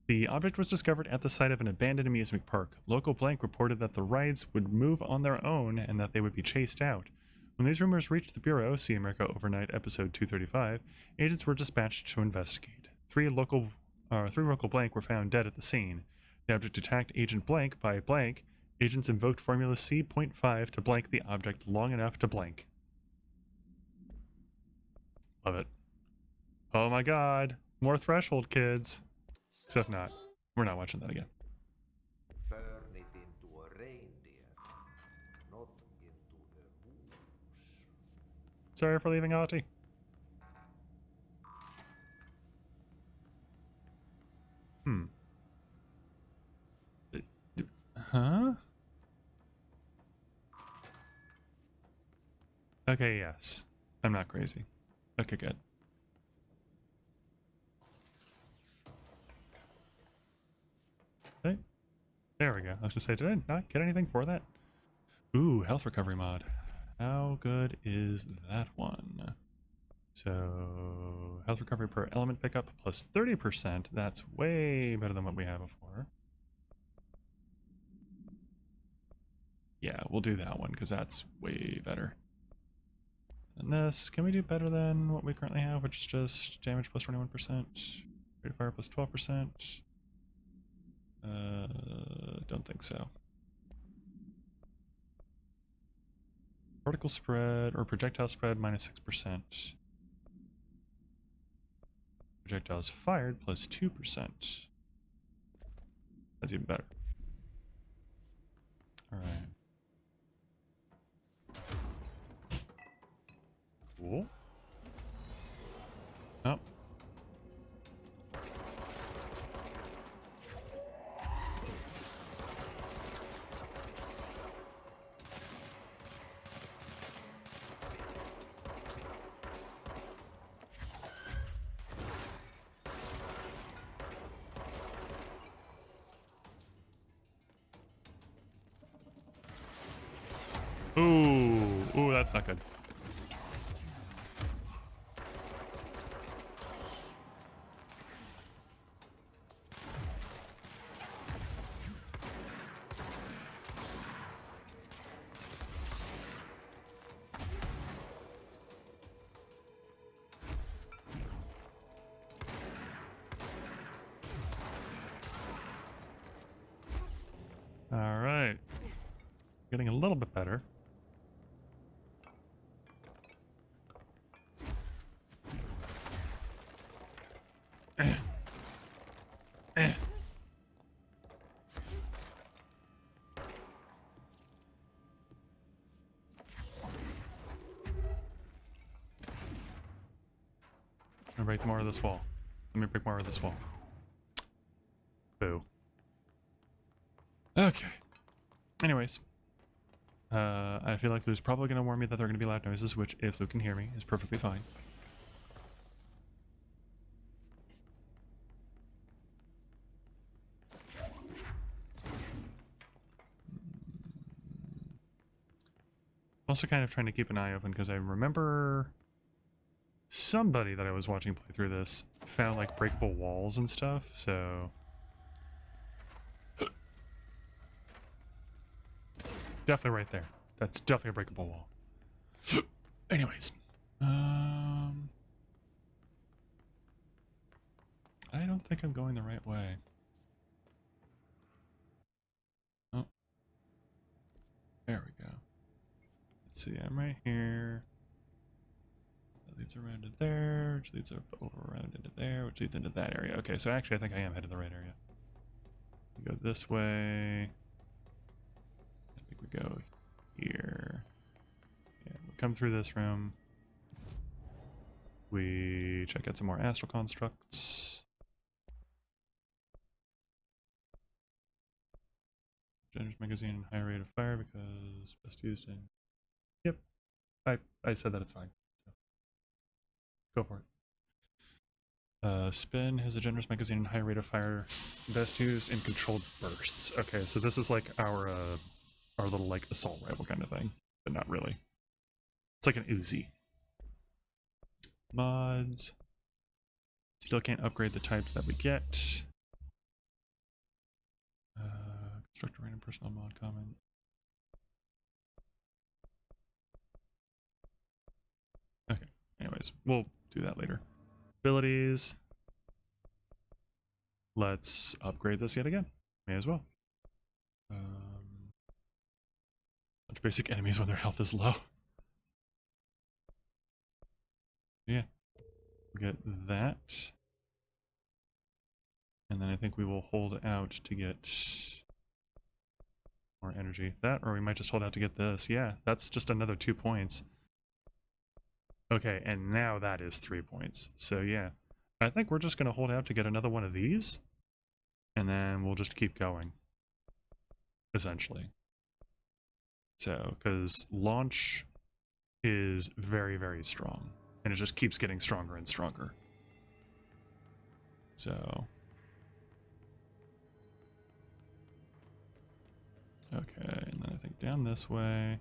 The object was discovered at the site of an abandoned amusement park. Local blank reported that the rides would move on their own and that they would be chased out. When these rumors reached the Bureau, see America Overnight episode 235, agents were dispatched to investigate. Three local blank were found dead at the scene. The object attacked Agent Blank by blank. Agents invoked Formula C.5 to blank the object long enough to blank. Love it. Oh my god. More Threshold, kids. Except not. We're not watching that again. Burn it into a reindeer, not into a moose. Sorry for leaving, Auntie. Huh? Okay, yes. I'm not crazy. Okay, good. Okay. There we go. I was gonna say, did I not get anything for that? Ooh, health recovery mod. How good is that one? So, health recovery per element pickup plus 30%. That's way better than what we had before. Yeah, we'll do that one because that's way better. And this, can we do better than what we currently have, which is just damage plus 21%, rate of fire plus 12%? Don't think so. Particle spread or projectile spread minus 6%. Projectiles fired plus 2%. That's even better. Alright. Cool. Oh. Ooh, that's not good. All right. Getting a little bit better. I'm gonna break more of this wall. Let me break more of this wall. Boo. Okay. Anyways. I feel like Lou's probably going to warn me that there are going to be loud noises, which, if Lou can hear me, is perfectly fine. Also kind of trying to keep an eye open, because I remember somebody that I was watching play through this found, like, breakable walls and stuff, so... Definitely right there. That's definitely a breakable wall. Anyways. I don't think I'm going the right way. Oh. There we go. Let's see, I'm right here. That leads around to there, which leads over around into there, which leads into that area. Okay, so actually I think I am headed the right area. We go this way. I think we go here. Yeah, we come through this room. We check out some more astral constructs. Janitor's magazine and high rate of fire because best used in... Yep. I said that it's fine. So. Go for it. Spin has a generous magazine and high rate of fire, best used in controlled bursts. Okay, so this is like our little like assault rifle kind of thing, but not really. It's like an Uzi. Mods. Still can't upgrade the types that we get. Constructor random personal mod comment. Okay. Anyways, we'll do that later. Abilities. Let's upgrade this yet again. May as well. Bunch of basic enemies when their health is low. Yeah. We'll get that. And then I think we will hold out to get more energy. That, or we might just hold out to get this. Yeah, that's just another 2 points. Okay, and now that is 3 points. So yeah, I think we're just going to hold out to get another one of these. And then we'll just keep going. Essentially. So, because launch is very, very strong. And it just keeps getting stronger and stronger. So... Okay, and then I think down this way.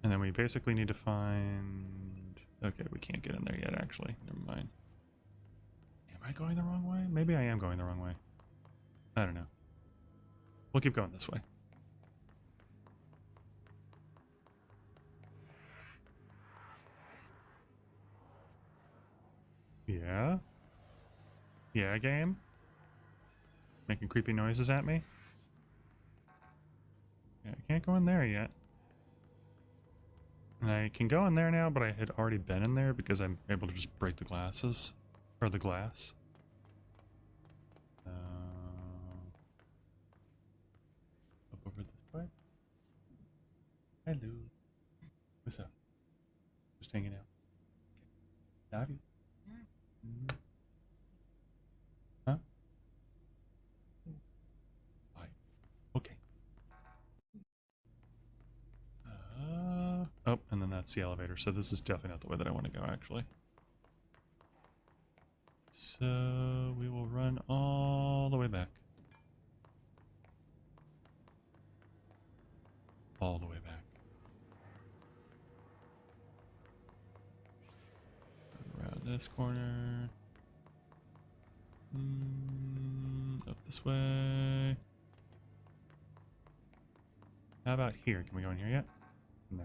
And then we basically need to find... Okay, we can't get in there yet, actually. Never mind. Am I going the wrong way? Maybe I am going the wrong way. I don't know. We'll keep going this way. Yeah? Yeah, game? Making creepy noises at me? Yeah, I can't go in there yet. And I can go in there now, but I had already been in there because I'm able to just break the glasses. Or the glass. Up over this way. Hello. What's up? Just hanging out. Okay. Love you. Huh? Bye. Okay. Oh, and then that's the elevator. So this is definitely not the way that I want to go, actually. So we will run all the way back. All the way back. This corner. Up this way. How about here? Can we go in here yet? No.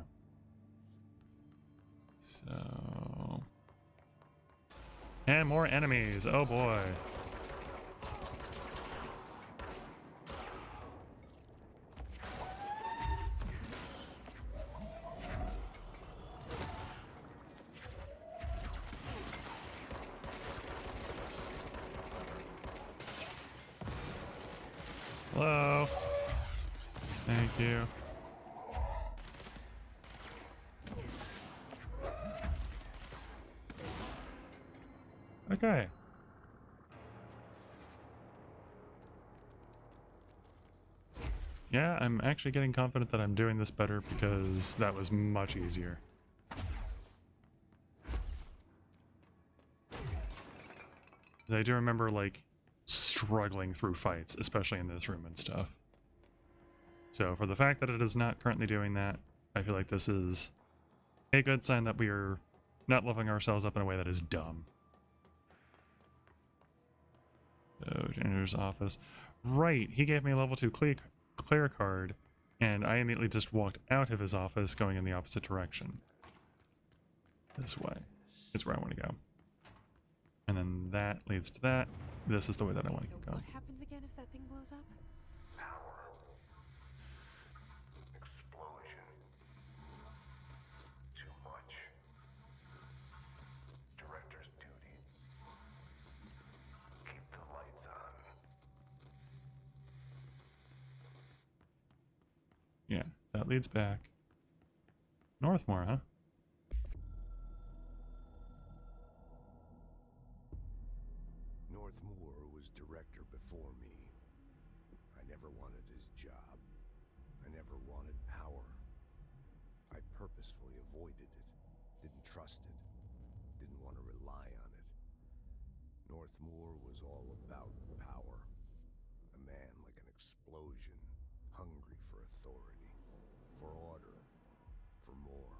So... And more enemies. Oh boy. Hello. Thank you. Okay. Yeah, I'm actually getting confident that I'm doing this better because that was much easier. I do remember, like, struggling through fights, especially in this room and stuff. So for the fact that it is not currently doing that, I feel like this is a good sign that we are not leveling ourselves up in a way that is dumb. So, janitor's office. Right, he gave me a level 2 clear card, and I immediately just walked out of his office going in the opposite direction. This way is where I want to go. And then that leads to that. This is the way that I want to go. What happens again if that thing blows up? Power. Explosion. Too much. Director's duty. Keep the lights on. Yeah, that leads back. Northmore, huh? Northmore was director before me. I never wanted his job. I never wanted power. I purposefully avoided it, didn't trust it, didn't want to rely on it. Northmore was all about power. A man like an explosion, hungry for authority, for order, for more,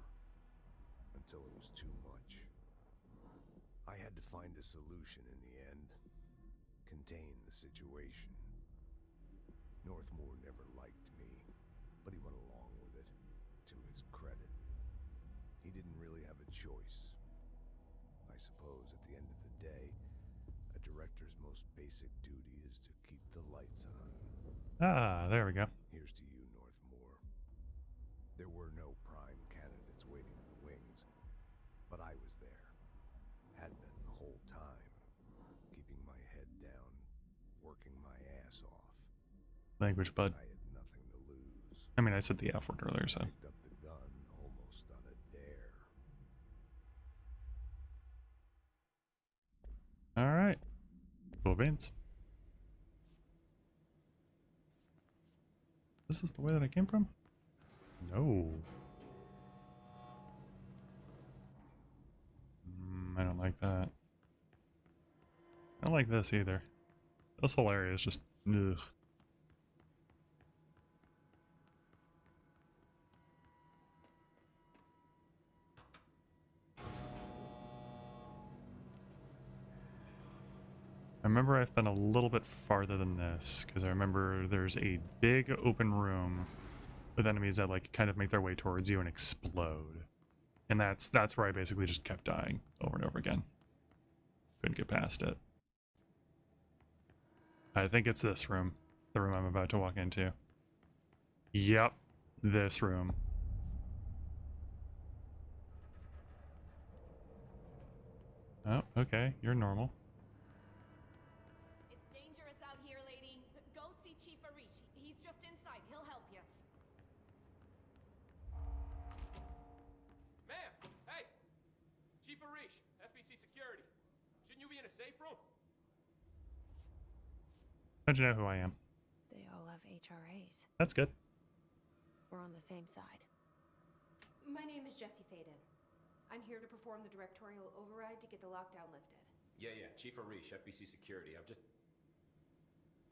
until it was too much. I had to find a solution in the end. Contain the situation. Northmore never liked me, but he went along with it, to his credit. He didn't really have a choice. I suppose at the end of the day, a director's most basic duty is to keep the lights on. Ah, there we go. Here's to you, Northmore. There were no prime candidates waiting in the wings, but I was there. Had been the whole time, keeping my head down, working my ass off. Language, bud. I had nothing to lose. I mean, I said the F word earlier, so. Picked up the gun almost on a dare. Alright. Cool beans. This is the way that I came from? No. I don't like that. I don't like this either. This whole area is just ugh. I remember I've been a little bit farther than this, because I remember there's a big open room with enemies that like kind of make their way towards you and explode. And that's where I basically just kept dying over and over again. Couldn't get past it. I think it's this room. The room I'm about to walk into. Yep, this room. Oh, okay, you're normal. It's dangerous out here, lady. Go see Chief Arish. He's just inside. He'll help you. Ma'am! Hey! Chief Arish, FBC Security. Shouldn't you be in a safe room? How'd you know who I am? They all have HRAs. That's good. We're on the same side. My name is Jessie Faden. I'm here to perform the directorial override to get the lockdown lifted. Yeah, Chief Arish, FBC Security. I'm just...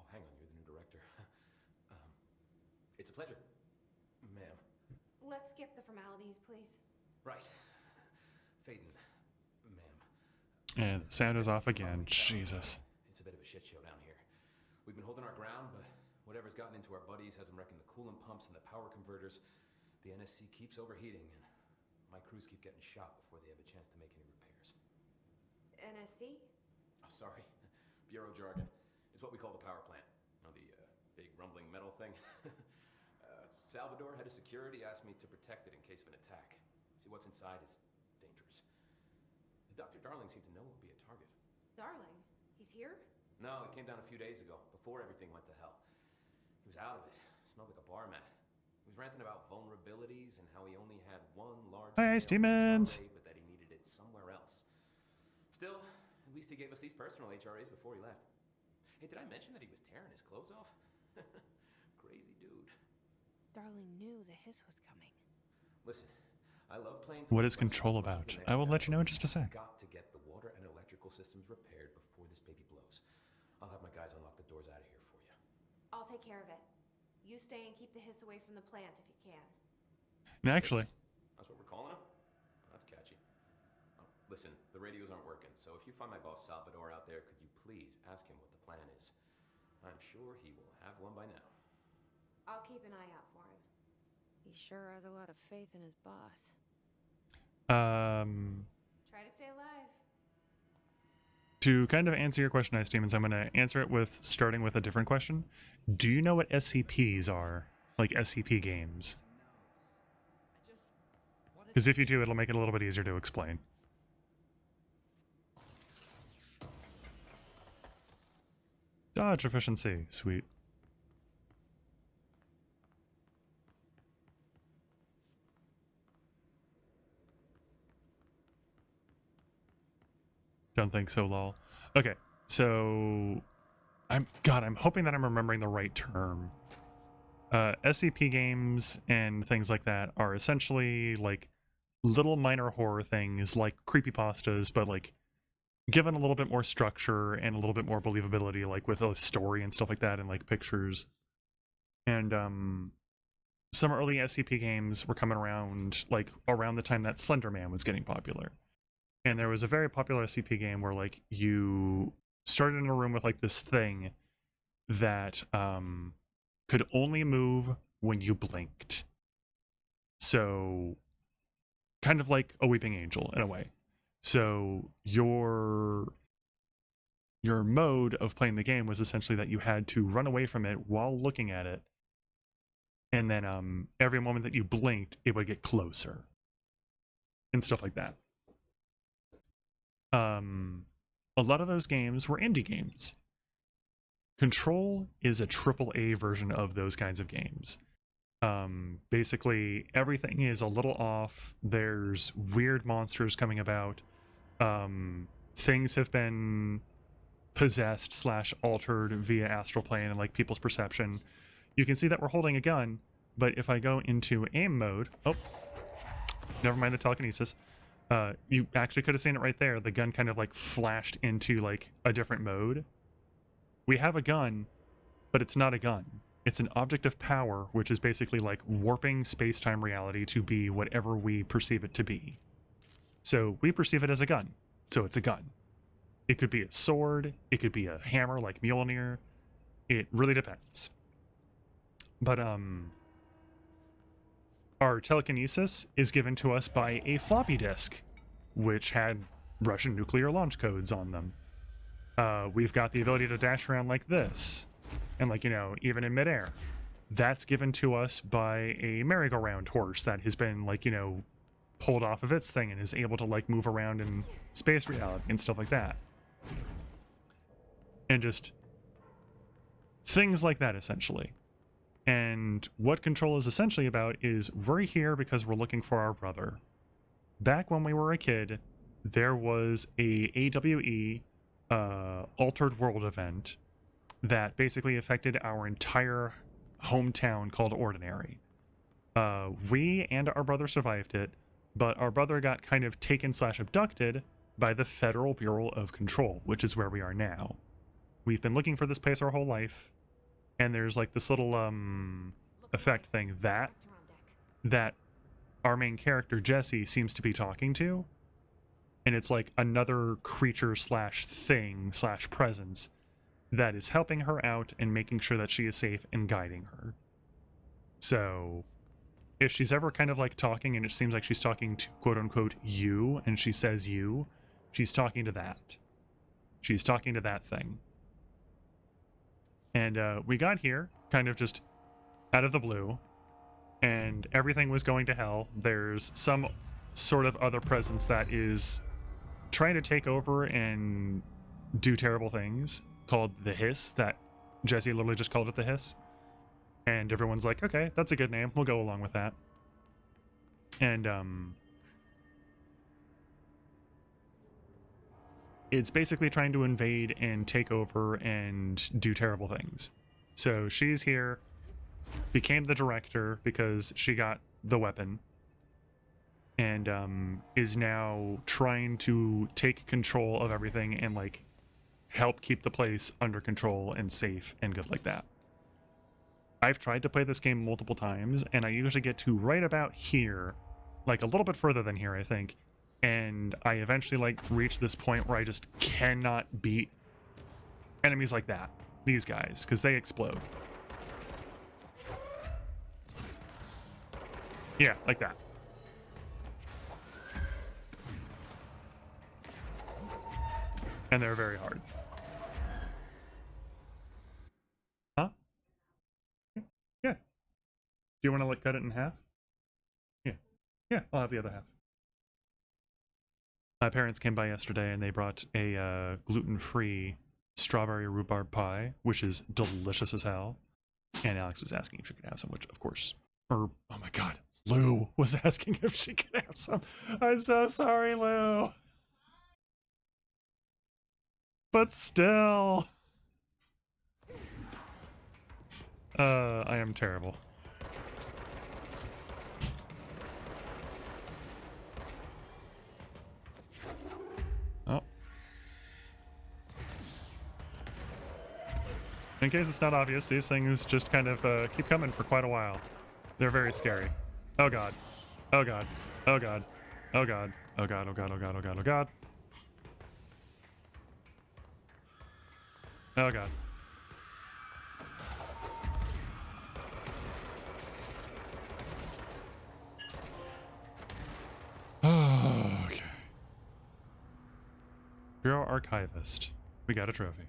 Oh, hang on, you're the new director. It's a pleasure, ma'am. Let's skip the formalities, please. Right. Faden, ma'am. And the sound is off again. Jesus. It's a bit of a shit show down here. We've been holding our ground, but whatever's gotten into our buddies has them wrecking the coolant pumps and the power converters. The NSC keeps overheating, and my crews keep getting shot before they have a chance to make any repairs. NSC? Oh, sorry. Bureau jargon. It's what we call the power plant. You know, the big rumbling metal thing? Salvador, head of security, asked me to protect it in case of an attack. See, what's inside is dangerous. Dr. Darling seemed to know it would be a target. Darling? He's here? No, he came down a few days ago, before everything went to hell. He was out of it. Smelled like a bar mat. He was ranting about vulnerabilities and how he only had one large Hi, Ice Demons! but that he needed it somewhere else. Still, at least he gave us these personal HRAs before he left. Hey, did I mention that he was tearing his clothes off? Crazy dude. Darling knew the hiss was coming. Listen, I love playing. What is Control about? I will let you know in just a sec. Got to get the water and electrical systems repaired before this baby blows. I'll have my guys unlock the doors out of here for you. I'll take care of it. You stay and keep the hiss away from the plant if you can. And actually, that's what we're calling him? That's catchy. Oh, listen, the radios aren't working, so if you find my boss Salvador out there, could you please ask him what the plan is? I'm sure he will have one by now. I'll keep an eye out for him. He sure has a lot of faith in his boss. Try to stay alive. To kind of answer your question, Ice Demons, I'm going to answer it with starting with a different question. Do you know what SCPs are? Like SCP games? Because if you do, it'll make it a little bit easier to explain. Dodge efficiency. Sweet. Don't think so, lol. Okay, so I'm hoping that I'm remembering the right term. SCP games and things like that are essentially like little minor horror things like creepypastas, but like given a little bit more structure and a little bit more believability, like with a story and stuff like that and like pictures. And some early SCP games were coming around like around the time that Slender Man was getting popular. And there was a very popular SCP game where like you started in a room with like this thing that could only move when you blinked. So kind of like a weeping angel in a way. So your mode of playing the game was essentially that you had to run away from it while looking at it. And then every moment that you blinked, it would get closer. And stuff like that. A lot of those games were indie games. Control is a AAA version of those kinds of games. Basically, everything is a little off. There's weird monsters coming about. Things have been possessed / altered via astral plane and like people's perception. You can see that we're holding a gun, but if I go into aim mode, oh, never mind the telekinesis. You actually could have seen it right there. The gun kind of like flashed into like a different mode. We have a gun, but it's not a gun. It's an object of power, which is basically like warping space-time reality to be whatever we perceive it to be. So we perceive it as a gun, so it's a gun. It could be a sword, it could be a hammer like Mjolnir. It really depends. But our telekinesis is given to us by a floppy disk, which had Russian nuclear launch codes on them. We've got the ability to dash around like this, and like, you know, even in midair. That's given to us by a merry-go-round horse that has been, like, you know, pulled off of its thing and is able to, like, move around in space reality and stuff like that. And just things like that, essentially. And what Control is essentially about is we're here because we're looking for our brother. Back when we were a kid, there was a AWE Altered World event that basically affected our entire hometown called Ordinary. We and our brother survived it, but our brother got kind of taken / abducted by the Federal Bureau of Control, which is where we are now. We've been looking for this place our whole life, and there's like this little effect thing that our main character Jesse seems to be talking to, and it's like another creature slash thing slash presence that is helping her out and making sure that she is safe and guiding her. So if she's ever kind of like talking and it seems like she's talking to quote unquote you and she says you, she's talking to that. She's talking to that thing. And we got here kind of just out of the blue and everything was going to hell. There's some sort of other presence that is trying to take over and do terrible things called the Hiss, that Jesse literally just called it the Hiss. And everyone's like, okay, that's a good name. We'll go along with that. And it's basically trying to invade and take over and do terrible things. So she's here, became the director because she got the weapon, and is now trying to take control of everything and like help keep the place under control and safe and good like that. I've tried to play this game multiple times, and I usually get to right about here, like a little bit further than here, I think, and I eventually like reach this point where I just cannot beat enemies like that, these guys, because they explode. Yeah, like that. And they're very hard. Huh? Yeah. Do you want to like cut it in half? Yeah. Yeah, I'll have the other half. My parents came by yesterday and they brought a gluten-free strawberry rhubarb pie, which is delicious as hell. And Alex was asking if she could have some, which of course, oh my god, Lou was asking if she could have some. I'm so sorry, Lou. But still. I am terrible. Oh. In case it's not obvious, these things just kind of keep coming for quite a while. They're very scary. Oh god. Oh god. Oh god. Oh god. Oh god. Oh god. Oh god. Oh god. Oh god. Oh god. Oh, okay. Bureau Archivist. We got a trophy.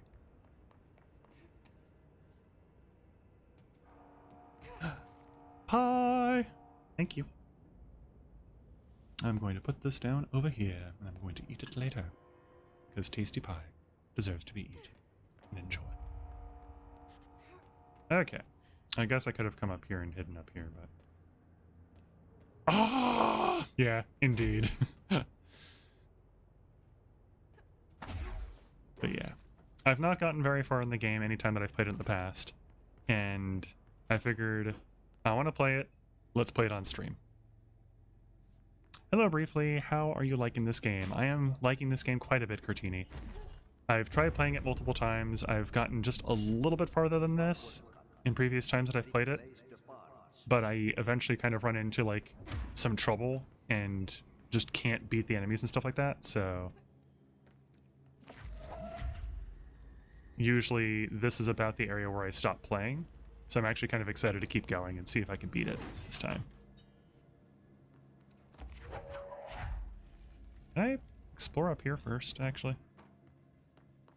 Pie! Thank you. I'm going to put this down over here, and I'm going to eat it later. Because tasty pie deserves to be eaten and enjoyed. Okay. I guess I could have come up here and hidden up here, but... Ah! Yeah, indeed. But yeah. I've not gotten very far in the game anytime that I've played it in the past. And I figured, I want to play it. Let's play it on stream. Hello, briefly. How are you liking this game? I am liking this game quite a bit, Curtini. I've tried playing it multiple times. I've gotten just a little bit farther than this in previous times that I've played it. But I eventually kind of run into, like, some trouble and just can't beat the enemies and stuff like that, so... Usually, this is about the area where I stop playing, so I'm actually kind of excited to keep going and see if I can beat it this time. Can I explore up here first, actually?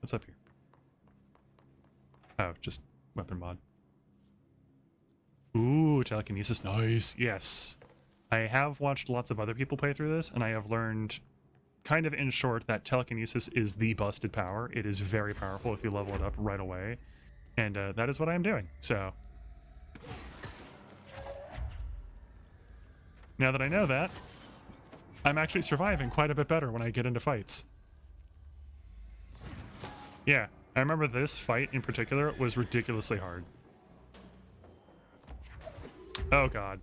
What's up here? Oh, just weapon mod. Ooh, telekinesis, nice. Yes. I have watched lots of other people play through this, and I have learned, kind of in short, that telekinesis is the busted power. It is very powerful if you level it up right away. And that is what I am doing, so... Now that I know that, I'm actually surviving quite a bit better when I get into fights. Yeah, I remember this fight in particular was ridiculously hard. Oh god.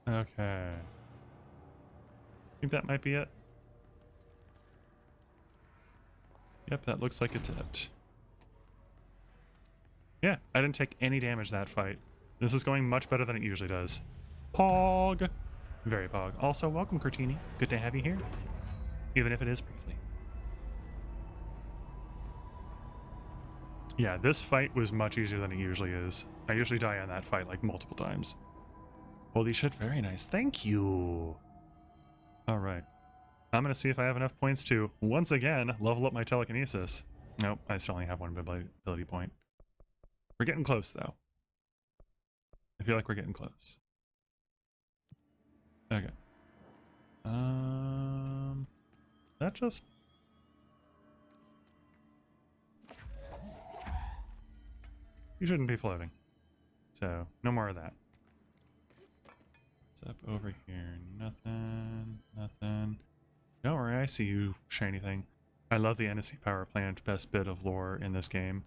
Okay. I think that might be it. Yep, that looks like it's it. Yeah, I didn't take any damage that fight. This is going much better than it usually does. Pog! Very pog. Also, welcome, Curtini. Good to have you here. Even if it is briefly. Yeah, this fight was much easier than it usually is. I usually die on that fight like multiple times. Holy shit, very nice. Thank you. Alright. I'm gonna see if I have enough points to, once again, level up my telekinesis. Nope, I still only have one ability point. We're getting close, though. I feel like we're getting close. Okay. That just... You shouldn't be floating. So, no more of that. What's up over here? Nothing. Nothing. Don't worry, I see you, shiny thing. I love the NSC power plant, best bit of lore in this game.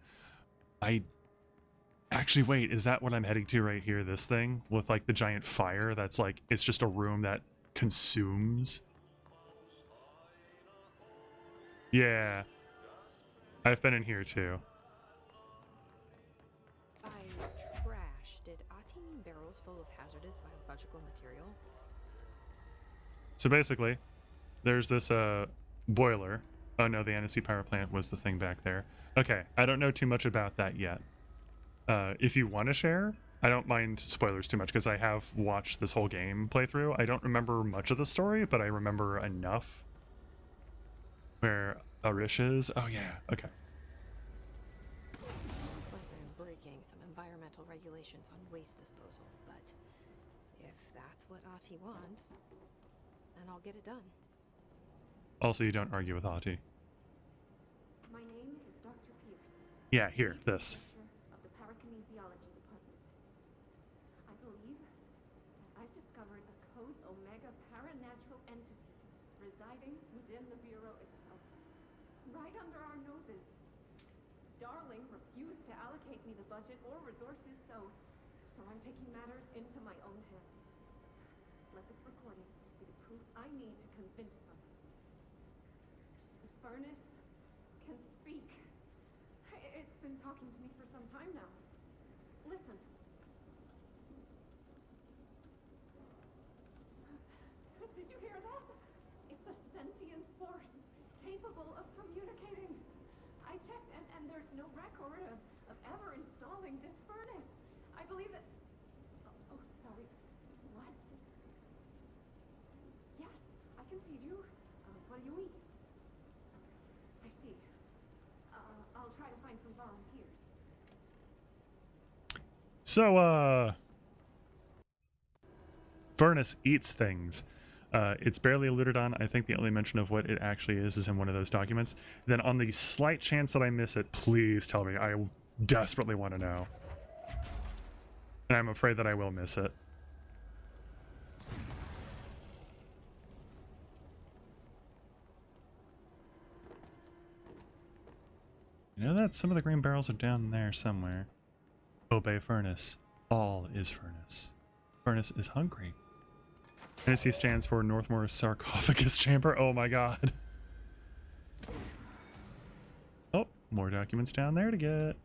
Actually, wait, is that what I'm heading to right here? This thing? With, like, the giant fire that's, like, it's just a room that consumes? Yeah. I've been in here, too. By trash, did Ati mean barrels full of hazardous biological material? So basically, there's this boiler. Oh no, the NSC power plant was the thing back there. Okay, I don't know too much about that yet. If you want to share, I don't mind spoilers too much because I have watched this whole game playthrough. I don't remember much of the story, but I remember enough. Where Arish is? Oh yeah, okay. Looks like I'm breaking some environmental regulations on waste disposal, but if that's what Ati wants, then I'll get it done. Also, you don't argue with Ati. My name is Dr. Pierce. Yeah, here, this. Of the Parakinesiology Department. I believe that I've discovered a Code Omega paranatural entity residing within the Bureau itself. Right under our noses. Darling refused to allocate me the budget or resources, so I'm taking matters into my own hands. Let this recording be the proof I need to convince them. The furnace can speak. It's been talking to me for some time now. Listen. Did you hear that? It's a sentient force capable of communicating. I checked and there's no record of ever installing this furnace. I believe that... Oh, sorry. What? Yes, I can feed you. What do you eat? I see. I'll try to find some volunteers. So, Furnace eats things. It's barely alluded on. I think the only mention of what it actually is in one of those documents. Then on the slight chance that I miss it, please tell me. I desperately want to know. And I'm afraid that I will miss it. You know that some of the green barrels are down there somewhere. Obey Furnace. All is Furnace. Furnace is hungry. NSC stands for Northmore Sarcophagus Chamber. Oh my god. Oh, more documents down there to get.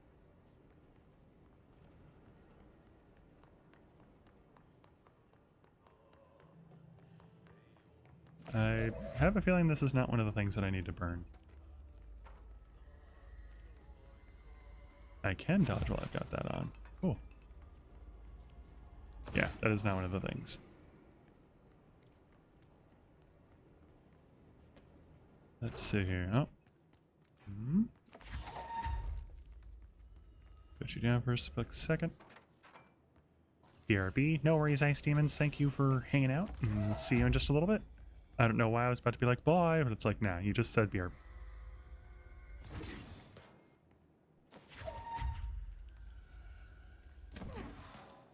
I have a feeling this is not one of the things that I need to burn. I can dodge while I've got that on. Cool. Yeah, that is not one of the things. Let's see here. Oh. Put you down for a split second. BRB. No worries, Ice Demons. Thank you for hanging out. And see you in just a little bit. I don't know why I was about to be like, bye, but it's like, nah, you just said BRB.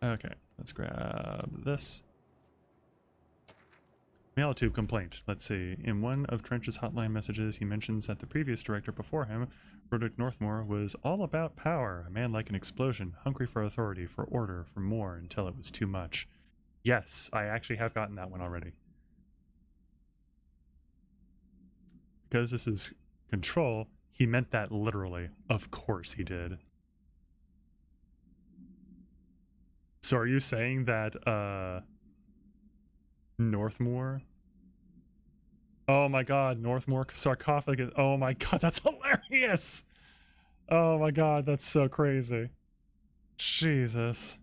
Okay, let's grab this. Mailtube complaint. Let's see. In one of Trench's hotline messages, he mentions that the previous director before him, Roderick Northmore, was all about power, a man like an explosion, hungry for authority, for order, for more, until it was too much. Yes, I actually have gotten that one already. Because this is Control, he meant that literally. Of course he did. So are you saying that Northmoor? Oh my god, Northmoor sarcophagus. Oh my god, that's hilarious. Oh my god, that's so crazy. Jesus.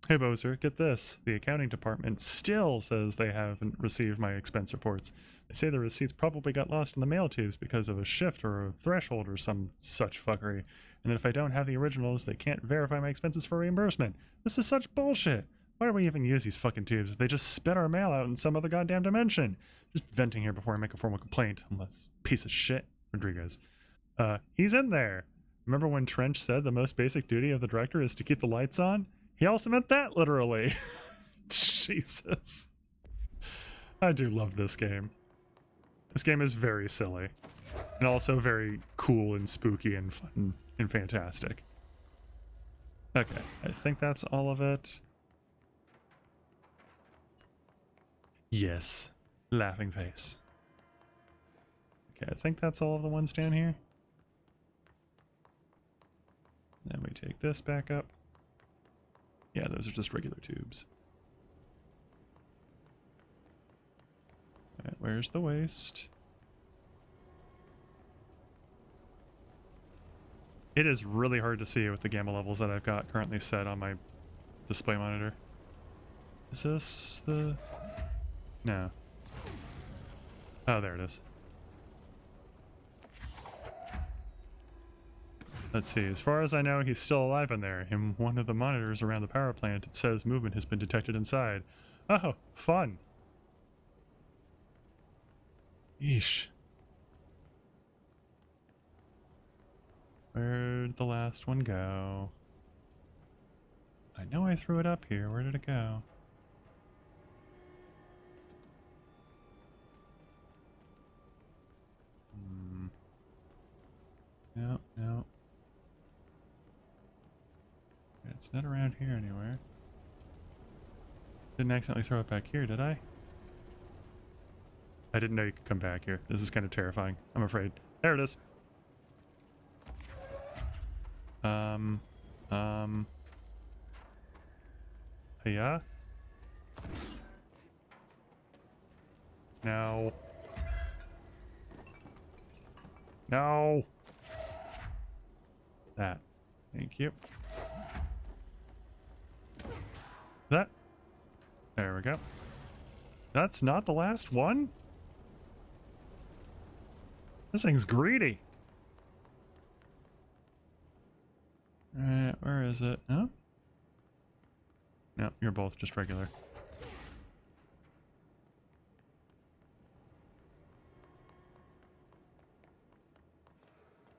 Hey Bozer, get this. The accounting department still says they haven't received my expense reports. They say the receipts probably got lost in the mail tubes because of a shift or a threshold or some such fuckery. And that if I don't have the originals, they can't verify my expenses for reimbursement. This is such bullshit. Why do we even use these fucking tubes if they just spit our mail out in some other goddamn dimension? Just venting here before I make a formal complaint, unless piece of shit, Rodriguez. He's in there. Remember when Trench said the most basic duty of the director is to keep the lights on? He also meant that literally. Jesus. I do love this game. This game is very silly. And also very cool and spooky and fun and fantastic. Okay, I think that's all of it. Yes. Laughing face. Okay, I think that's all of the ones down here. Then we take this back up. Yeah, those are just regular tubes. Alright, where's the waste? It is really hard to see with the gamma levels that I've got currently set on my display monitor. Is this the... No. Oh, there it is. Let's see, as far as I know, he's still alive in there. In one of the monitors around the power plant, it says movement has been detected inside. Oh, fun. Yeesh. Where'd the last one go? I know I threw it up here. Where did it go? No, no. It's not around here anywhere. Didn't accidentally throw it back here, did I? I didn't know you could come back here. This is kind of terrifying. I'm afraid. There it is. Yeah? No. No. That. Thank you. That. There we go. That's not the last one? This thing's greedy. Alright, where is it? Oh? No, you're both just regular.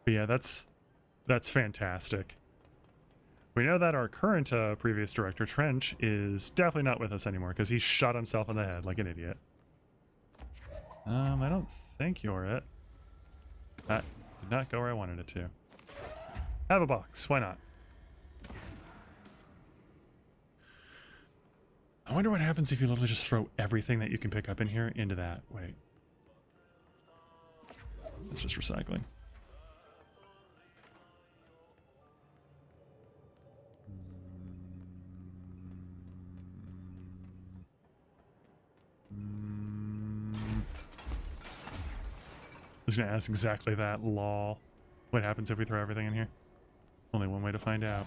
But yeah, that's fantastic. We know that our current previous director, Trench, is definitely not with us anymore because he shot himself in the head like an idiot. I don't think you're it. That did not go where I wanted it to. Have a box, why not? I wonder what happens if you literally just throw everything that you can pick up in here into that. Wait. It's just recycling. I was gonna ask exactly that, lol. What happens if we throw everything in here? Only one way to find out.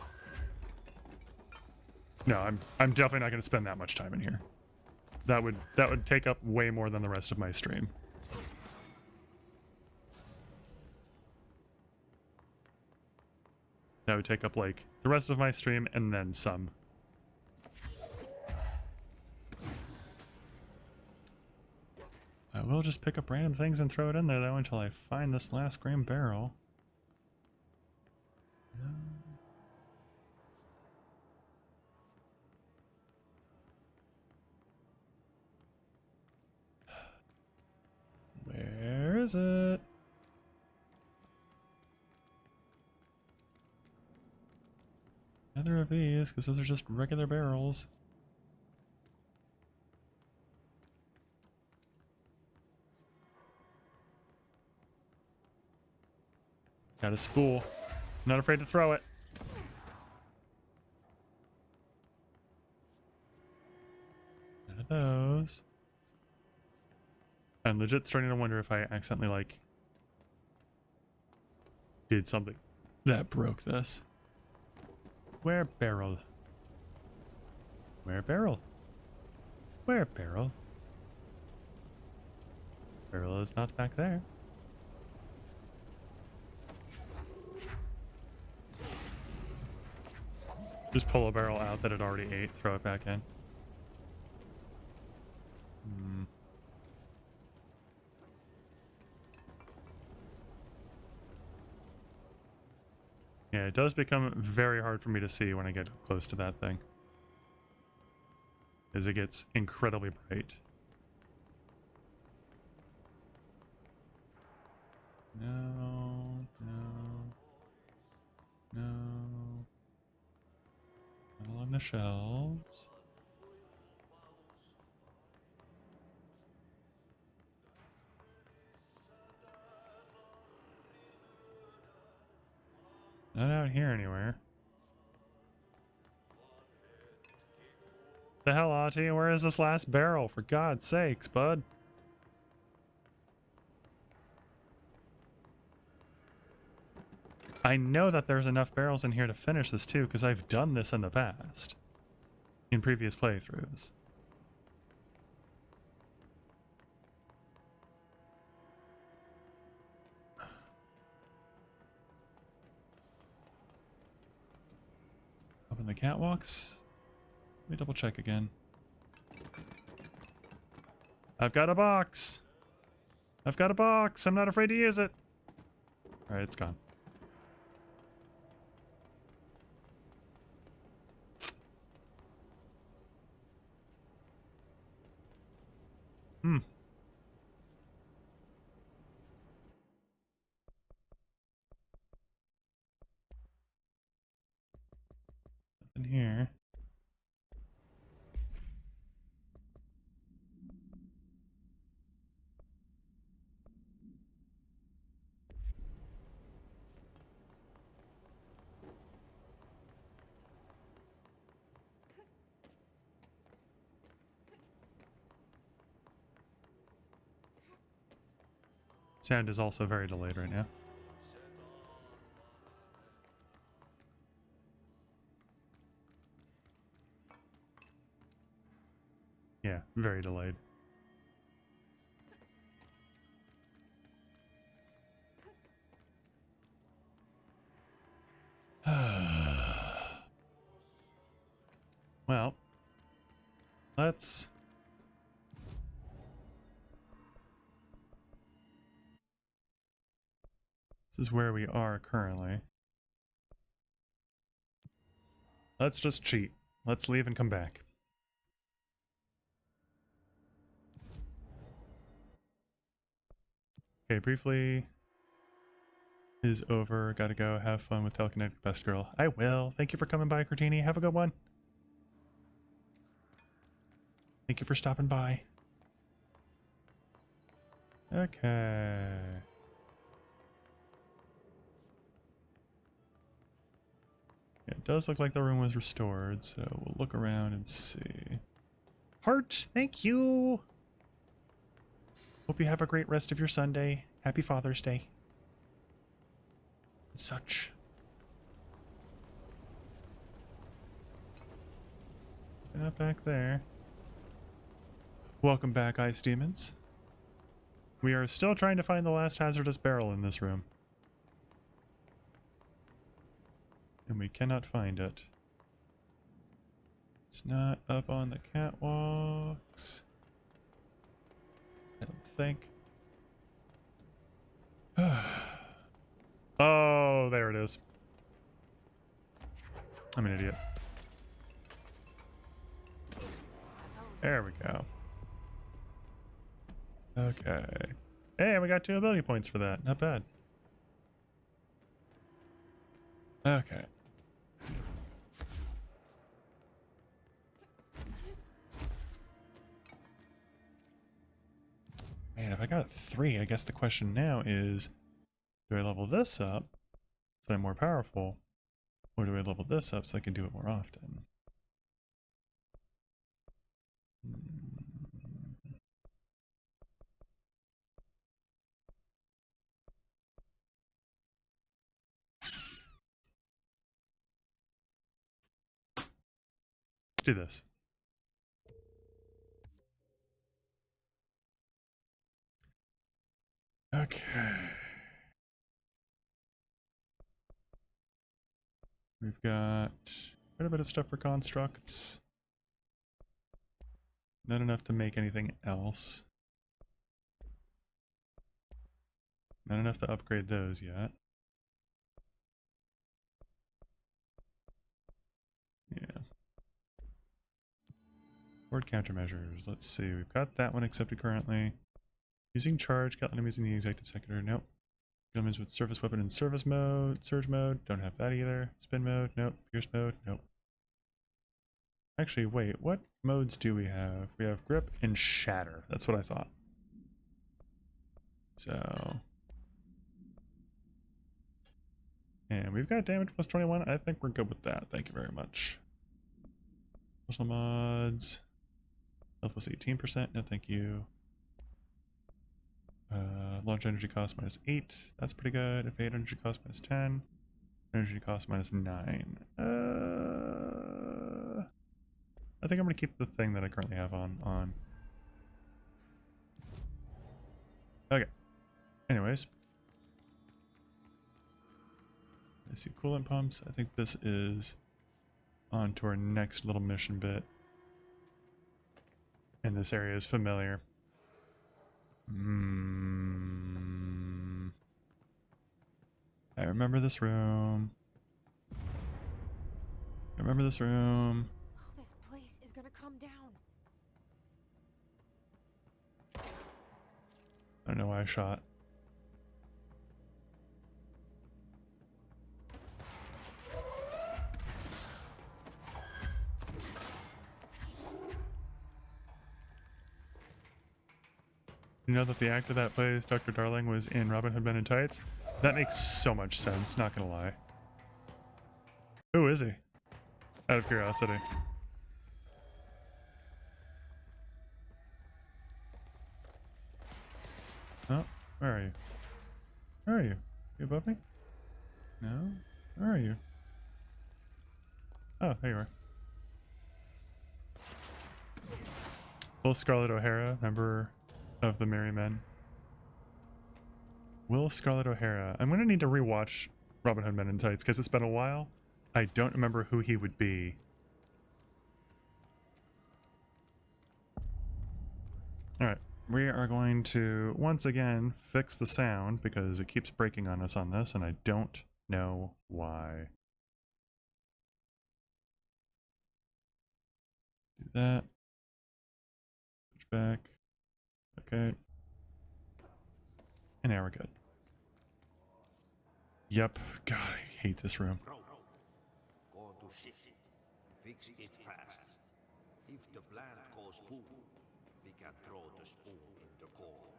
No, I'm definitely not gonna spend that much time in here. That would take up way more than the rest of my stream. That would take up like the rest of my stream and then some. I will just pick up random things and throw it in there though until I find this last green barrel. Where is it? Neither of these, because those are just regular barrels. Got a spool. Not afraid to throw it. None of those. I'm legit starting to wonder if I accidentally, like, did something that broke this. Where barrel? Where barrel? Where barrel? Barrel is not back there. Just pull a barrel out that it already ate, throw it back in. Yeah, it does become very hard for me to see when I get close to that thing, as it gets incredibly bright. No, no, no. Not along the shelves. Not out here anywhere. The hell, Auntie? Where is this last barrel? For God's sakes, bud. I know that there's enough barrels in here to finish this too, because I've done this in the past. In previous playthroughs. Open the catwalks. Let me double check again. I've got a box! I've got a box! I'm not afraid to use it! Alright, it's gone. Hmm. Nothing here. Sound is also very delayed right now. Yeah, very delayed. Well, let's... This is where we are currently. Let's just cheat. Let's leave and come back. Okay, briefly is over. Gotta go. Have fun with Telekinetic Best Girl. I will. Thank you for coming by, Cortini. Have a good one. Thank you for stopping by. Okay. Yeah, it does look like the room was restored, so we'll look around and see. Heart, thank you! Hope you have a great rest of your Sunday. Happy Father's Day. And such. Not back there. Welcome back, Ice Demons. We are still trying to find the last hazardous barrel in this room. And we cannot find it. It's not up on the catwalks. I don't think. Oh, there it is. I'm an idiot. There we go. Okay. Hey, we got 2 ability points for that. Not bad. Okay. Man, if I got 3, I guess the question now is, do I level this up so I'm more powerful? Or do I level this up so I can do it more often? Let's do this. Okay. We've got quite a bit of stuff for constructs. Not enough to make anything else. Not enough to upgrade those yet. Yeah. Board countermeasures. Let's see. We've got that one accepted currently. Using charge, kill enemies in the executive sector. Nope. Enemies with surface weapon in service mode. Surge mode. Don't have that either. Spin mode. Nope. Pierce mode. Nope. Actually, wait. What modes do we have? We have grip and shatter. That's what I thought. So. And we've got damage plus 21. I think we're good with that. Thank you very much. Personal mods. Health plus 18%. No, thank you. Launch energy cost minus 8. That's pretty good. Evade energy cost minus 10. Energy cost minus 9. I think I'm going to keep the thing that I currently have on. Okay. Anyways. I see coolant pumps. I think this is on to our next little mission bit. And this area is familiar. I remember this room. I remember this room. Oh, this place is gonna come down. I don't know why I shot. You know that the actor that plays Dr. Darling was in Robin Hood Men in Tights? That makes so much sense, not gonna lie. Who is he? Out of curiosity. Oh, where are you? Where are you? You above me? No? Where are you? Oh, there you are. Will Scarlett O'Hara, member of the Merry Men. Will Scarlett O'Hara. I'm going to need to rewatch Robin Hood Men in Tights because it's been a while. I don't remember who he would be. Alright, we are going to once again fix the sound because it keeps breaking on us on this and I don't know why. Do that. Switch back. Okay. And now we're good. Yep. God, I hate this room. Go to city. Fix it fast. If the plant goes boom, we can throw the spoon in the core.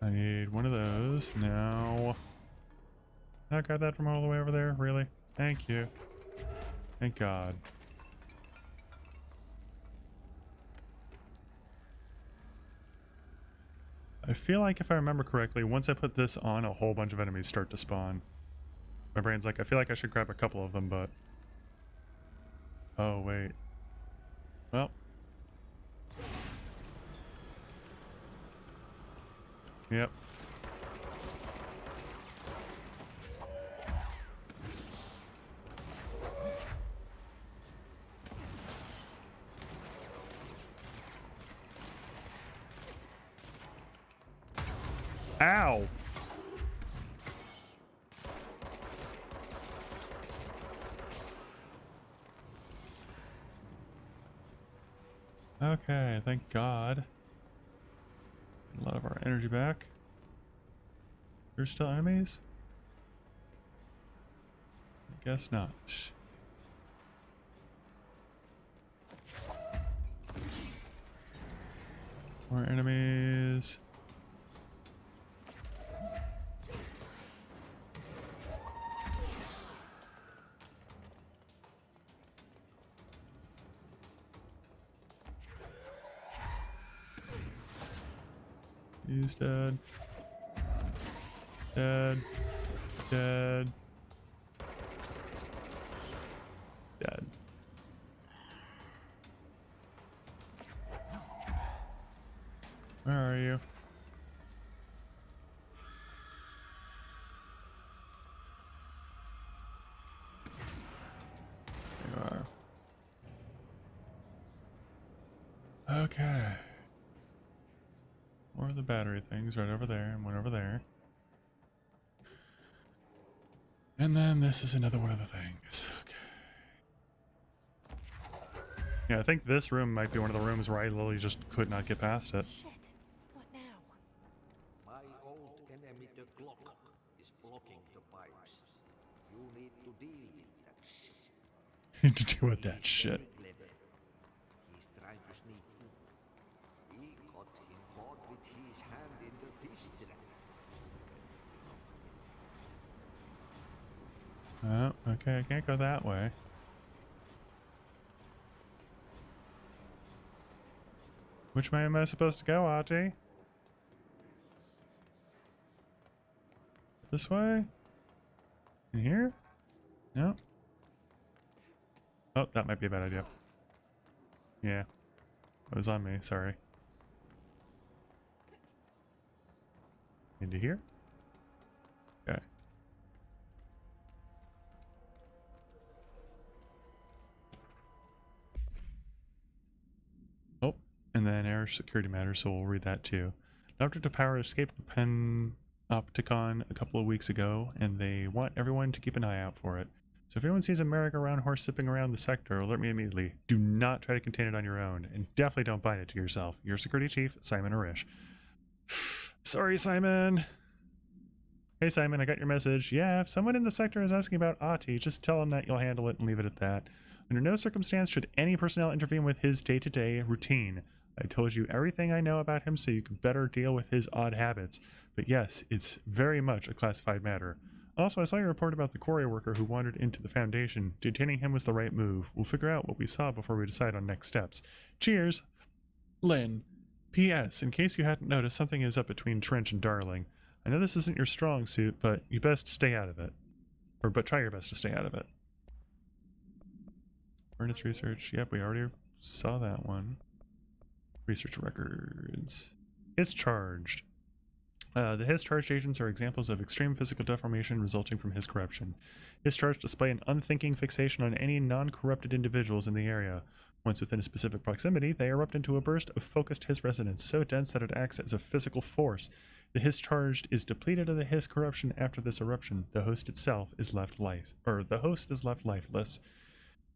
I need one of those. No. I got that from all the way over there? Really? Thank you. Thank God. I feel like if I remember correctly, once I put this on, a whole bunch of enemies start to spawn. My brain's like, I feel like I should grab a couple of them, but... Oh, wait. Well. Yep. Ow! Okay, thank God. A lot of our energy back. There's still enemies? I guess not. More enemies. He's dead. Dead. Dead. Dead. Where are you? There you are. Okay. More of the battery things right over there and one over there. And then this is another one of the things. Okay. Yeah, I think this room might be one of the rooms where I literally just could not get past it. Shit. What now? My old enemy, the clock, is blocking the pipes. You need to deal with that shit. To deal with that shit. He's trying to sneak in. We caught him caught with his hand in the fish trap. Oh, okay, I can't go that way. Which way am I supposed to go, Artie? This way? In here? No. Oh, that might be a bad idea. Yeah. It was on me, sorry. Into here? Okay. Oh, and then error security matters, so we'll read that too. Dr. DePower escaped the Panopticon a couple of weeks ago, and they want everyone to keep an eye out for it. So if anyone sees a merry-go-round horse zipping around the sector, alert me immediately. Do not try to contain it on your own, and definitely don't bind it to yourself. Your security chief, Simon Arish. Sorry, Simon. Hey, Simon, I got your message. Yeah, if someone in the sector is asking about Ahti, just tell him that you'll handle it and leave it at that. Under no circumstance should any personnel intervene with his day-to-day routine. I told you everything I know about him so you can better deal with his odd habits. But yes, it's very much a classified matter. Also, I saw your report about the quarry worker who wandered into the Foundation. Detaining him was the right move. We'll figure out what we saw before we decide on next steps. Cheers, Lynn. P.S. In case you hadn't noticed, something is up between Trench and Darling. I know this isn't your strong suit, but you best stay out of it. But try your best to stay out of it. Furnace research. Yep, we already saw that one. Research records. Discharged. The His-charged agents are examples of extreme physical deformation resulting from his corruption. His-charged display an unthinking fixation on any non-corrupted individuals in the area. Once within a specific proximity, they erupt into a burst of focused His resonance so dense that it acts as a physical force. The His-charged is depleted of the His corruption after this eruption. The host itself is left lifeless.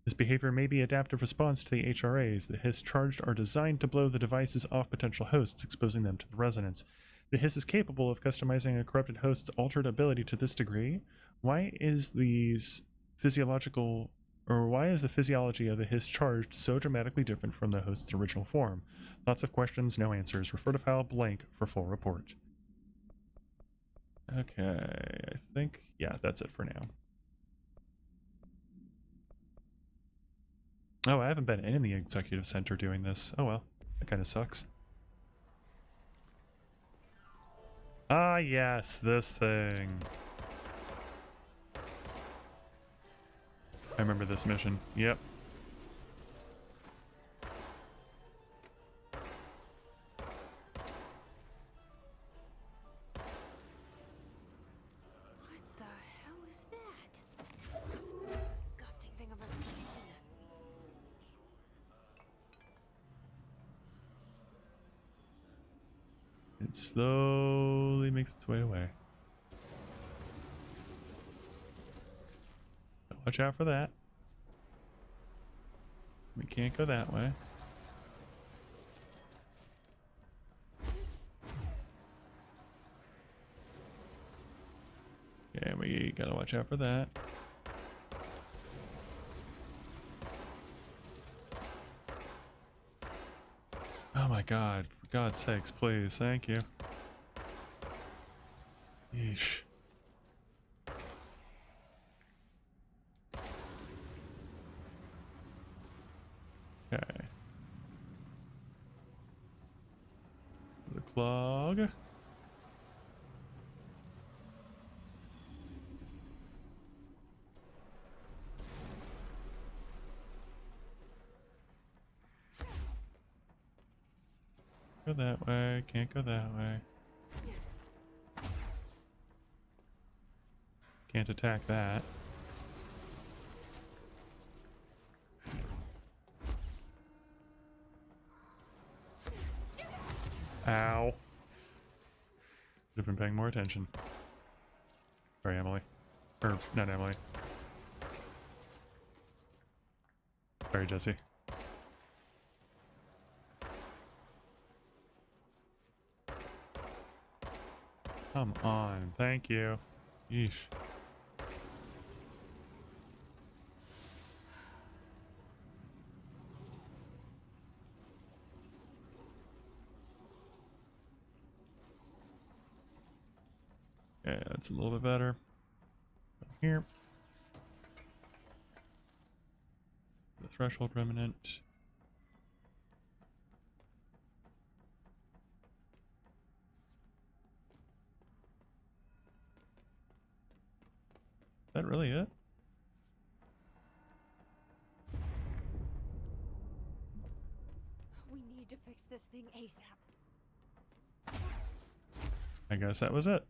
This behavior may be adaptive response to the HRAs. The His-charged are designed to blow the devices off potential hosts, exposing them to the resonance. The Hiss is capable of customizing a corrupted host's altered ability to this degree. Why is the physiology of the Hiss charged so dramatically different from the host's original form? Lots of questions, no answers. Refer to file blank for full report. Okay, I think, yeah, that's it for now. Oh, I haven't been in the executive center doing this. Oh well, that kind of sucks. Ah, yes, this thing. I remember this mission. Yep. What the hell is that? Oh, that's the most disgusting thing I've ever seen. It slowly makes its way away. Watch out for that. We can't go that way. Yeah, we gotta watch out for that. Oh my god, for God's sakes, please, thank you. Yeesh. Okay. The clog. Go that way. Can't go that way. Can't attack that. Ow. Should have been paying more attention. Sorry, Emily. Or, not Emily. Sorry, Jesse. Come on. Thank you. Yeesh. Yeah, that's a little bit better. Here. The threshold remnant. Is that really it? We need to fix this thing ASAP. I guess that was it.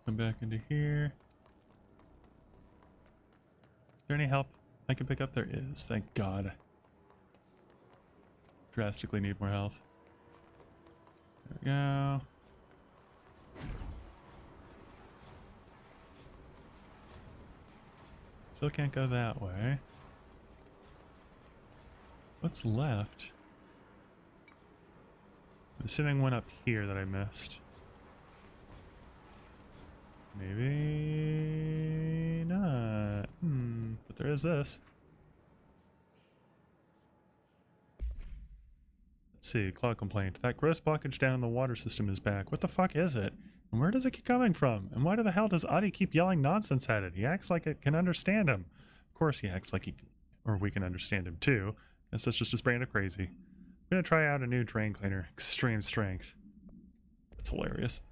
Come back into here. Is there any help I can pick up? There is, thank God. Drastically need more health. There we go. Still can't go that way. What's left? I'm assuming one up here that I missed. Maybe not. But there is this. Let's see, cloud complaint. That gross blockage down in the water system is back. What the fuck is it? And where does it keep coming from? And why the hell does Adi keep yelling nonsense at it? He acts like it can understand him. Of course he acts like or we can understand him too. Guess that's just his brand of crazy. I'm gonna try out a new drain cleaner. Extreme strength. That's hilarious.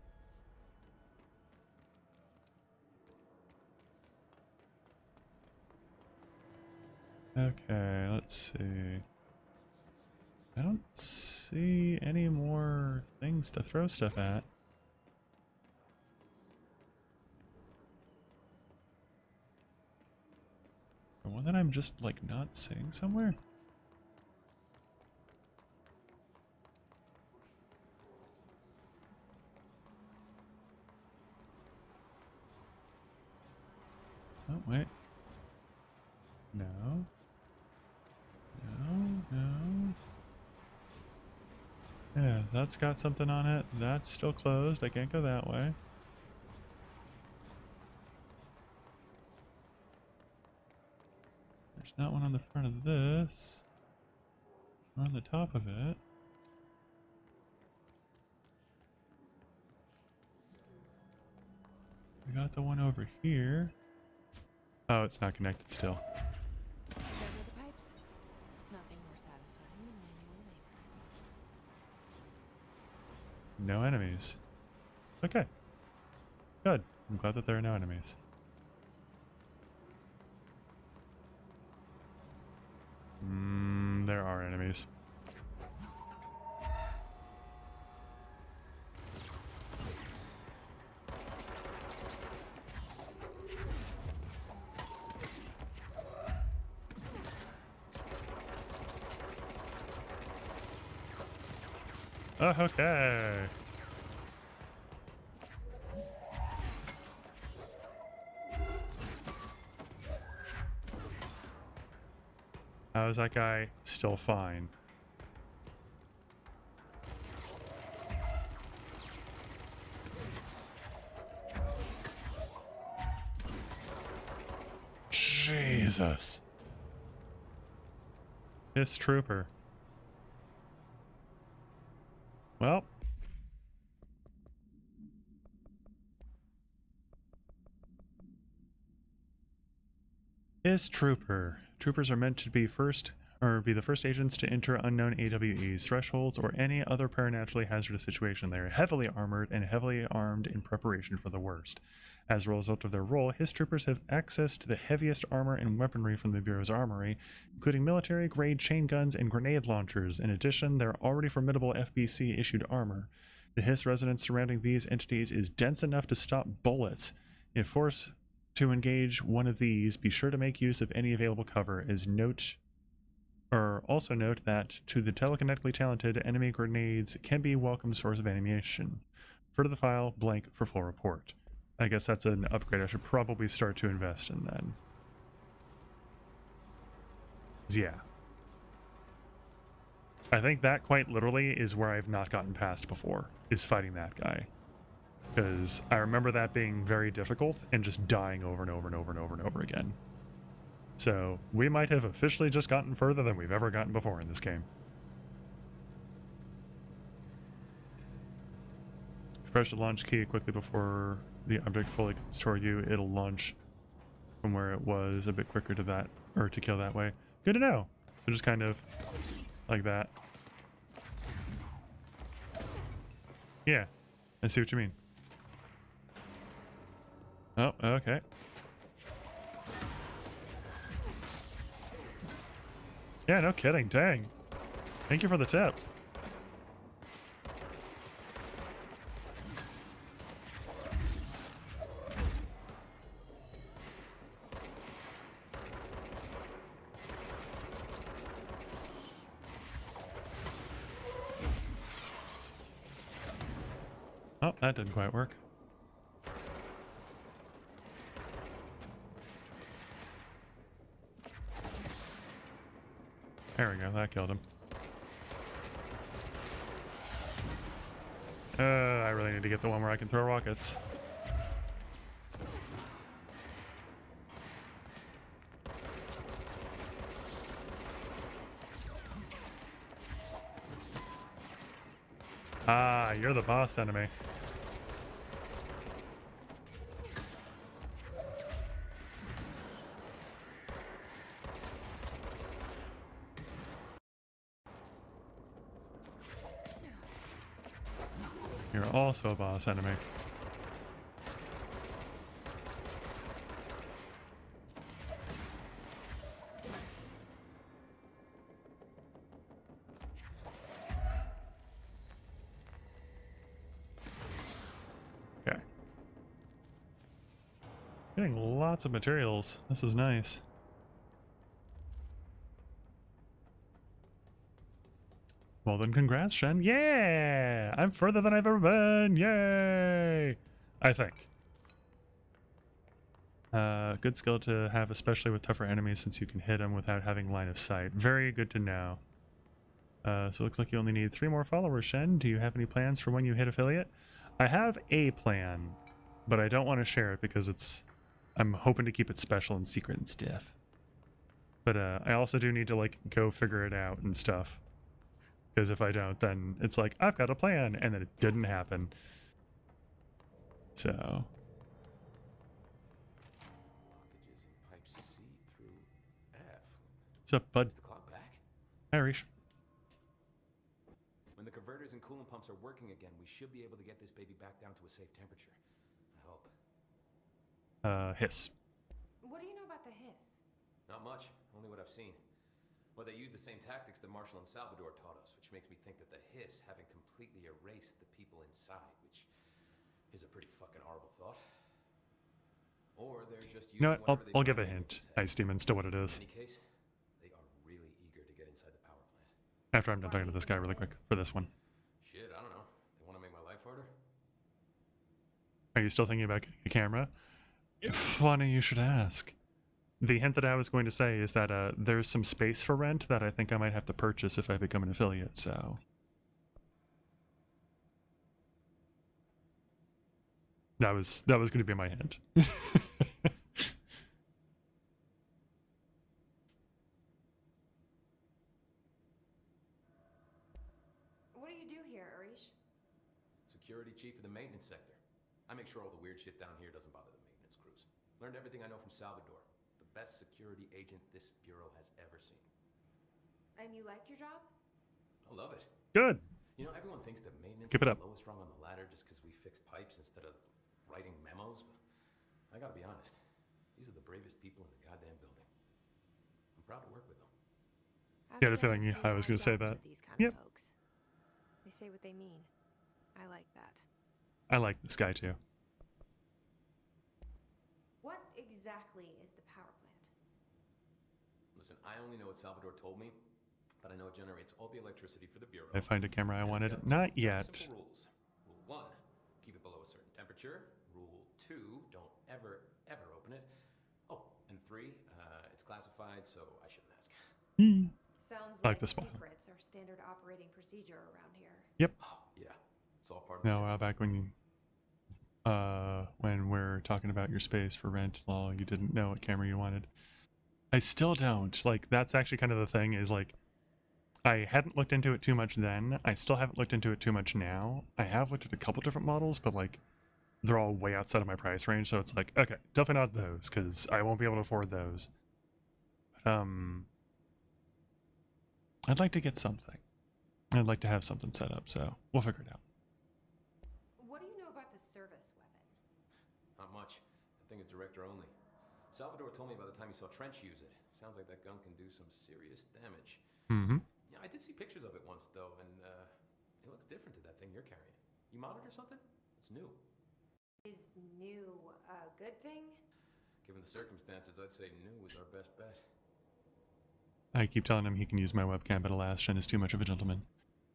Okay, let's see. I don't see any more things to throw stuff at. The one that I'm just like not seeing somewhere? Oh, wait. No. No. Yeah, that's got something on it. That's still closed. I can't go that way. There's not one on the front of this. Or on the top of it. We got the one over here. Oh, it's not connected still. There go the pipes. Nothing more satisfying than manual labor. No enemies. Okay. Good. I'm glad that there are no enemies. There are enemies. Oh, okay. How is that guy still fine? Jesus. This trooper. Well. His trooper. Troopers are meant to be first or be the first agents to enter unknown AWEs, thresholds, or any other paranaturally hazardous situation. They are heavily armored and heavily armed in preparation for the worst. As a result of their role, his troopers have access to the heaviest armor and weaponry from the Bureau's armory, including military-grade chain guns and grenade launchers. In addition, their already formidable FBC-issued armor. The Hiss resonance surrounding these entities is dense enough to stop bullets. If forced to engage one of these, be sure to make use of any available cover. Also note that to the telekinetically talented, enemy grenades can be a welcome source of ammunition. Refer to the file blank for full report. I guess that's an upgrade I should probably start to invest in then. Yeah. I think that quite literally is where I've not gotten past before, is fighting that guy. Because I remember that being very difficult and just dying over and over and over and over and over again. So we might have officially just gotten further than we've ever gotten before in this game. If you press the launch key quickly before the object fully comes toward you, it'll launch from where it was a bit quicker to that, or to kill that way. Good to know. So just kind of like that. Yeah, I see what you mean. Oh, okay. Yeah, no kidding. Dang. Thank you for the tip. Oh, that didn't quite work. There we go, that killed him. I really need to get the one where I can throw rockets. Ah, you're the boss enemy. You're also a boss enemy. Okay. Getting lots of materials. This is nice. Well then, congrats, Shen. Yeah! I'm further than I've ever been. Yay! I think. Good skill to have, especially with tougher enemies, since you can hit them without having line of sight. Very good to know. So it looks like you only need 3 more followers, Shen. Do you have any plans for when you hit affiliate? I have a plan, but I don't want to share it because I'm hoping to keep it special and secret and stuff. But I also do need to like go figure it out and stuff. Because if I don't, then it's like, I've got a plan, and then it didn't happen. So. Packages in pipe C through F. What's up, bud? Is the clock back? Hi, Rish. When the converters and coolant pumps are working again, we should be able to get this baby back down to a safe temperature. I hope. Hiss. What do you know about the hiss? Not much, only what I've seen. Well, they use the same tactics that Marshall and Salvador taught us, which makes me think that the hiss haven't completely erased the people inside, which is a pretty fucking horrible thought. Or they're just using I'll give a hint. Ice Demon's still what it is. In any case, they are really eager to get inside the power plant. After I'm done talking to this guy really quick for this one. Shit, I don't know. They want to make my life harder? Are you still thinking about getting a camera? Funny you should ask. The hint that I was going to say is that there's some space for rent that I think I might have to purchase if I become an affiliate, so. That was going to be my hint. What do you do here, Arish? Security chief of the maintenance sector. I make sure all the weird shit down here doesn't bother the maintenance crews. Learned everything I know from Salvador. The best security agent this bureau has ever seen. And you like your job? I love it. Good. You know, everyone thinks that maintenance Keep is it the up. lowest rung on the ladder just because we fix pipes instead of writing memos, but I gotta be honest. These are the bravest people in the goddamn building. I'm proud to work with them. You had a feeling I was going to say that. These kind Yep. of folks. They say what they mean. I like that. I like this guy too. What exactly is the power plant? Listen, I only know what Salvador told me, but I know it generates all the electricity for the Bureau. I find a camera I And it's wanted. got two Not very yet. simple rules. Rule 1, keep it below a certain temperature. Rule 2, don't ever open it. Oh, and 3, it's classified, so I shouldn't ask. Sounds I like like the spot. secrets are standard operating procedure around here. Yep. Oh, yeah. It's all part of No, back when we're talking about your space for rent law, you didn't know what camera you wanted. I still don't. Like, that's actually kind of the thing, is like, I hadn't looked into it too much then. I still haven't looked into it too much now. I have looked at a couple different models, but like, they're all way outside of my price range, so it's like, okay, definitely not those, because I won't be able to afford those. I'd like to get something. I'd like to have something set up, so we'll figure it out. What do you know about the service weapon? Not much. That thing is director only. Salvador told me by the time he saw Trench use it. Sounds like that gun can do some serious damage. Mm-hmm. Yeah, I did see pictures of it once, though, and it looks different to that thing you're carrying. You modded or something? It's new. Is new a good thing? Given the circumstances, I'd say new was our best bet. I keep telling him he can use my webcam, but alas, Shen is too much of a gentleman.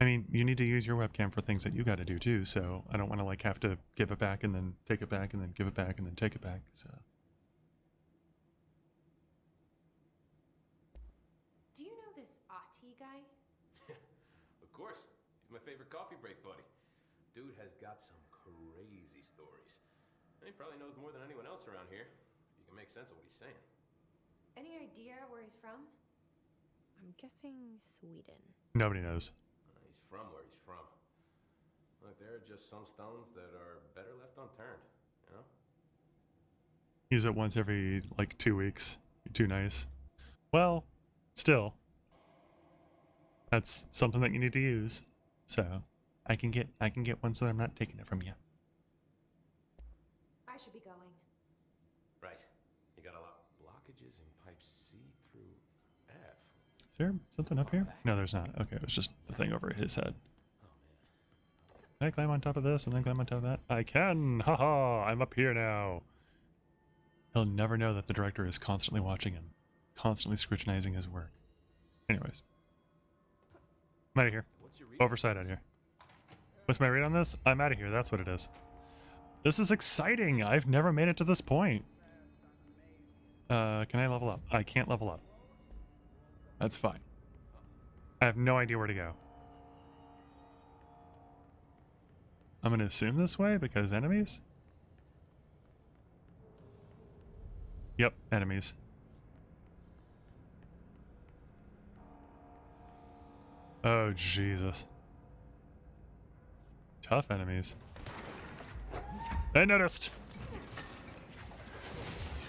I mean, you need to use your webcam for things that you gotta do too, so I don't want to like have to give it back and then take it back and then give it back and then take it back, so. Do you know this Ati guy? Of course. He's my favorite coffee break buddy. Dude has got some crazy stories. He probably knows more than anyone else around here. You can make sense of what he's saying. Any idea where he's from? I'm guessing Sweden. Nobody knows. He's from where he's from. Look, there are just some stones that are better left unturned, you know? Use it once every like 2 weeks. You're too nice. Well, still. That's something that you need to use. So I can get one so I'm not taking it from you. I should be going. Right. You got a lot of blockages in pipe C through F. Is there something up here? No, there's not. Okay, it was just the thing over his head. Can I climb on top of this and then climb on top of that? I can! Haha! I'm up here now! He'll never know that the director is constantly watching him. Constantly scrutinizing his work. Anyways. I'm out of here. Oversight out of here. What's my rate on this? I'm out of here, that's what it is. This is exciting! I've never made it to this point. Can I level up? I can't level up. That's fine. I have no idea where to go. I'm gonna assume this way because enemies? Yep, enemies. Oh, Jesus. Tough enemies. I noticed!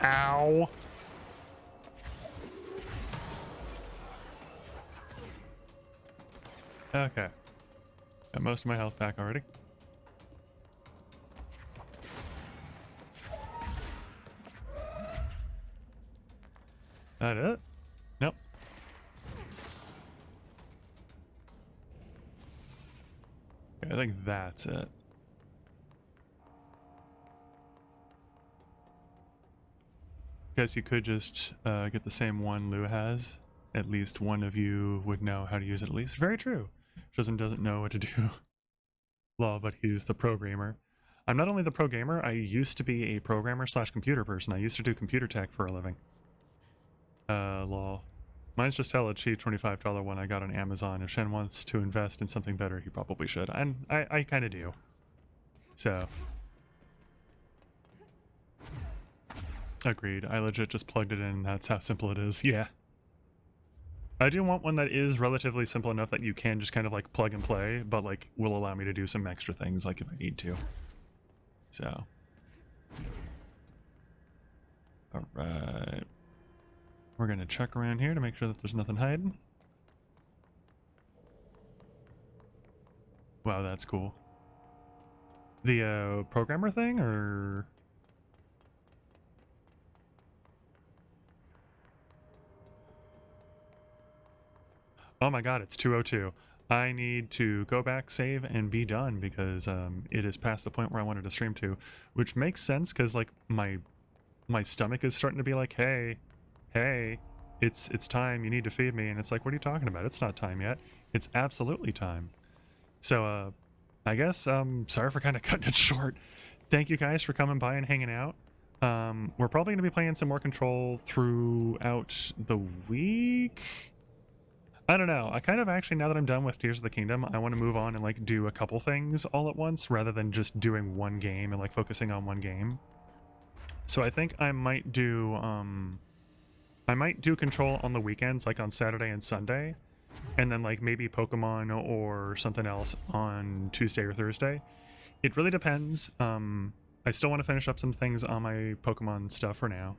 Ow! Okay. Got most of my health back already. That it? Nope. Okay, I think that's it. Guess you could just get the same one Lou has. At least one of you would know how to use it at least. Very true. Doesn't know what to do. Law, but he's the programmer. I'm not only the pro gamer, I used to be a programmer slash computer person. I used to do computer tech for a living. Law. Mine's just hella cheap, $25 one I got on Amazon. If Shen wants to invest in something better, he probably should. And I kind of do. So. Agreed. I legit just plugged it in. That's how simple it is. Yeah. I do want one that is relatively simple enough that you can just kind of like plug and play, but like will allow me to do some extra things like if I need to. So. Alright. We're gonna check around here to make sure that there's nothing hiding. Wow, that's cool. The programmer thing, or oh my god, it's 2:02. I need to go back, save, and be done because it is past the point where I wanted to stream to, which makes sense because like my stomach is starting to be like, hey, it's time. You need to feed me, and it's like, what are you talking about? It's not time yet. It's absolutely time. So I guess sorry for kind of cutting it short. Thank you guys for coming by and hanging out. We're probably going to be playing some more Control throughout the week. I don't know. I kind of actually, now that I'm done with Tears of the Kingdom, I want to move on and like do a couple things all at once rather than just doing one game and like focusing on one game. So I think I might do Control on the weekends, like on Saturday and Sunday, and then like maybe Pokemon or something else on Tuesday or Thursday. It really depends. I still want to finish up some things on my Pokemon stuff for now.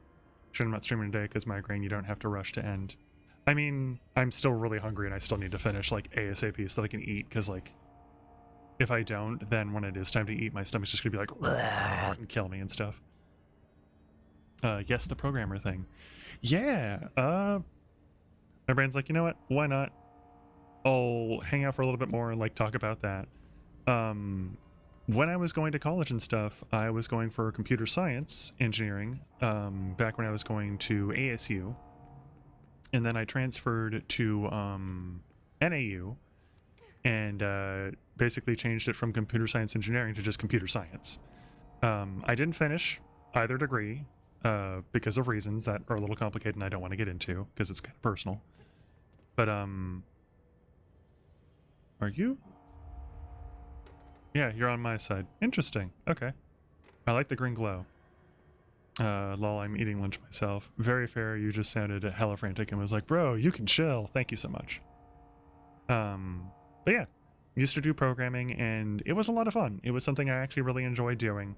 Sure, I'm not streaming today because migraine, you don't have to rush to end. I mean, I'm still really hungry and I still need to finish like ASAP so that I can eat, because like if I don't, then when it is time to eat, my stomach's just gonna be like and kill me and stuff. Yes, the programmer thing. Yeah, my brain's like, you know what, why not? I'll hang out for a little bit more and like talk about that. When I was going to college and stuff, I was going for computer science engineering, back when I was going to ASU. And then I transferred to NAU and basically changed it from computer science engineering to just computer science. I didn't finish either degree because of reasons that are a little complicated and I don't want to get into because it's kind of personal. But are you? Yeah, you're on my side. Interesting. Okay. I like the green glow. Lol, I'm eating lunch myself. Very fair, you just sounded hella frantic and was like, bro, you can chill. Thank you so much. But yeah, used to do programming and it was a lot of fun. It was something I actually really enjoyed doing.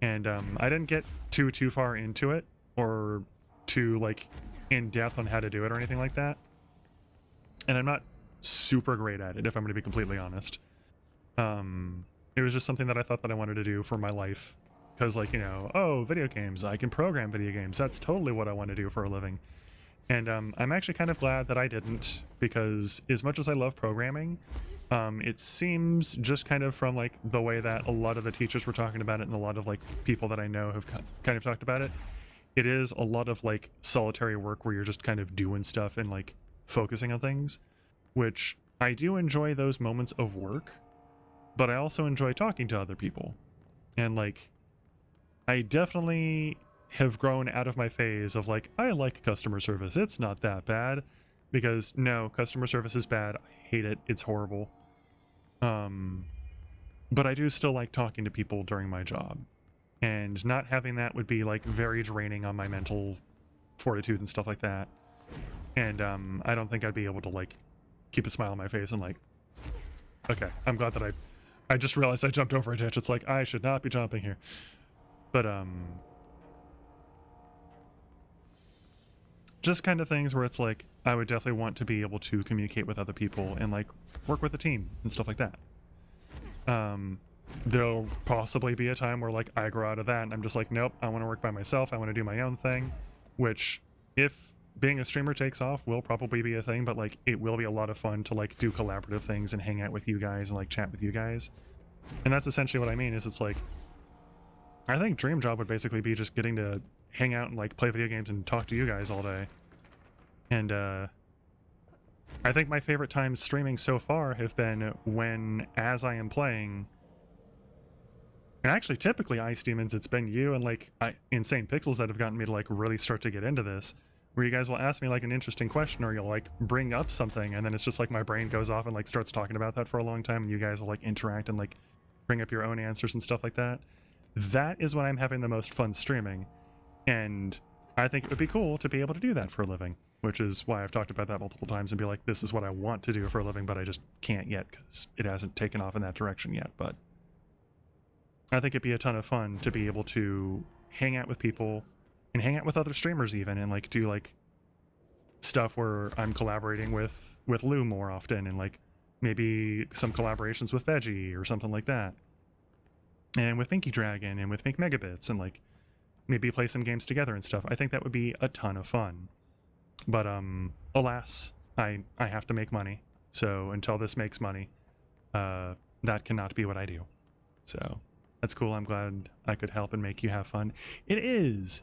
And I didn't get too far into it or too like in depth on how to do it or anything like that. And I'm not super great at it, if I'm going to be completely honest. It was just something that I thought that I wanted to do for my life. Because, like, you know, oh, video games, I can program video games. That's totally what I want to do for a living. And I'm actually kind of glad that I didn't, because as much as I love programming, it seems just kind of from, like, the way that a lot of the teachers were talking about it and a lot of, like, people that I know have kind of talked about it, it is a lot of, like, solitary work where you're just kind of doing stuff and, like, focusing on things, which I do enjoy those moments of work, but I also enjoy talking to other people. And, like, I definitely have grown out of my phase of like, I like customer service, it's not that bad, because no, customer service is bad. I hate it. It's horrible. But I do still like talking to people during my job, and not having that would be like very draining on my mental fortitude and stuff like that. And I don't think I'd be able to like keep a smile on my face and like, okay, I'm glad that I just realized I jumped over a ditch. It's like, I should not be jumping here. But just kind of things where it's like I would definitely want to be able to communicate with other people and like work with a team and stuff like that. There'll possibly be a time where like I grow out of that and I'm just like, nope, I want to work by myself. I want to do my own thing, which if being a streamer takes off will probably be a thing, but like it will be a lot of fun to like do collaborative things and hang out with you guys and like chat with you guys. And that's essentially what I mean, is it's like, I think dream job would basically be just getting to hang out and like play video games and talk to you guys all day. And I think my favorite times streaming so far have been when, as I am playing, and actually typically Ice Demons, it's been you and like Insane Pixels that have gotten me to like really start to get into this, where you guys will ask me like an interesting question or you'll like bring up something and then it's just like my brain goes off and like starts talking about that for a long time and you guys will like interact and like bring up your own answers and stuff like that. That is when I'm having the most fun streaming, and I think it would be cool to be able to do that for a living, which is why I've talked about that multiple times and be like, this is what I want to do for a living, but I just can't yet because it hasn't taken off in that direction yet. But I think it'd be a ton of fun to be able to hang out with people and hang out with other streamers even, and like do like stuff where I'm collaborating with Lou more often and like maybe some collaborations with Veggie or something like that. And with Pinky Dragon and with Pink Megabits, and like maybe play some games together and stuff. I think that would be a ton of fun. But alas, I have to make money. So until this makes money, that cannot be what I do. So that's cool. I'm glad I could help and make you have fun. It is.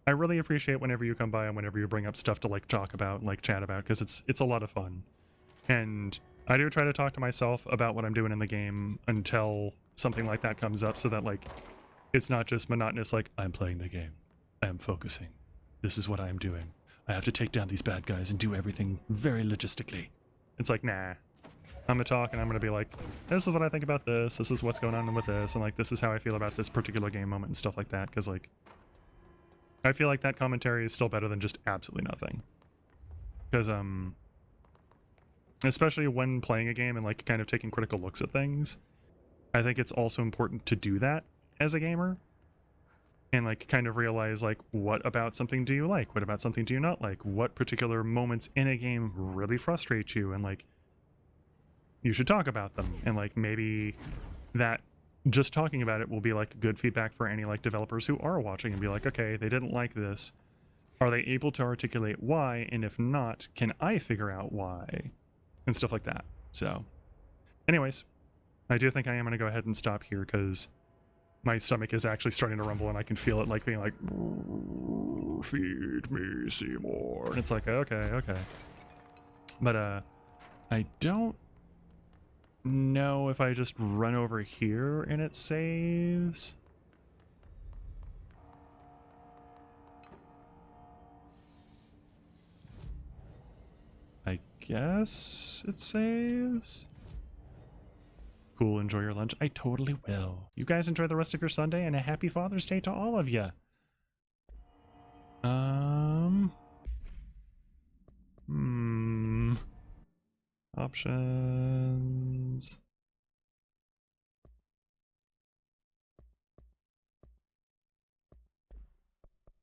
I really appreciate whenever you come by and whenever you bring up stuff to like talk about and like chat about, because it's a lot of fun. And I do try to talk to myself about what I'm doing in the game until something like that comes up, so that like it's not just monotonous like, I'm playing the game, I am focusing, this is what I am doing, I have to take down these bad guys and do everything very logistically. It's like, nah. I'm gonna talk and I'm gonna be like, this is what I think about this, this is what's going on with this, and like this is how I feel about this particular game moment and stuff like that, because like I feel like that commentary is still better than just absolutely nothing. Because especially when playing a game and like kind of taking critical looks at things, I think it's also important to do that as a gamer and like kind of realize like, what about something do you like, what about something do you not like, what particular moments in a game really frustrate you, and like you should talk about them. And like maybe that just talking about it will be like good feedback for any like developers who are watching and be like, okay, they didn't like this, are they able to articulate why, and if not, can I figure out why, and stuff like that. So anyways, I do think I am going to go ahead and stop here because my stomach is actually starting to rumble and I can feel it like being like, feed me, Seymour. And it's like, okay. But I don't know if I just run over here and it saves. I guess it saves. Cool, enjoy your lunch. I totally will. You guys enjoy the rest of your Sunday, and a happy Father's Day to all of you. Options.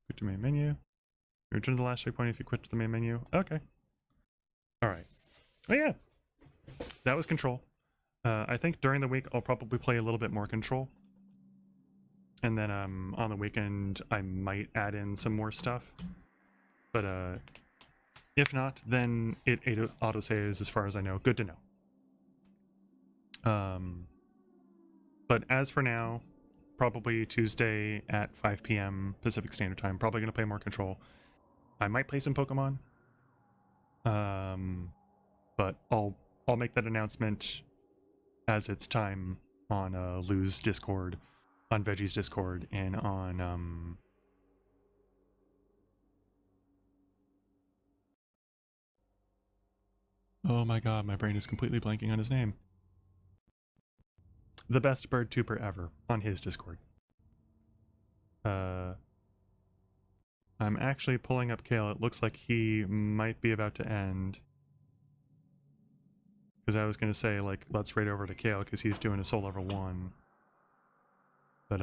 Quit to main menu. Return to the last checkpoint if you quit to the main menu. Okay. Alright. Oh yeah. That was Control. I think during the week I'll probably play a little bit more Control. And then on the weekend I might add in some more stuff. But if not, then it autosaves as far as I know. Good to know. But as for now, probably Tuesday at 5 p.m. Pacific Standard Time. Probably going to play more Control. I might play some Pokemon. But I'll make that announcement as it's time on Lou's Discord, on Veggie's Discord, and on oh my god, my brain is completely blanking on his name. The best bird tuber ever on his Discord. I'm actually pulling up Kale. It looks like he might be about to end. Because I was going to say, like, let's raid over to Kale because he's doing a soul level 1. But,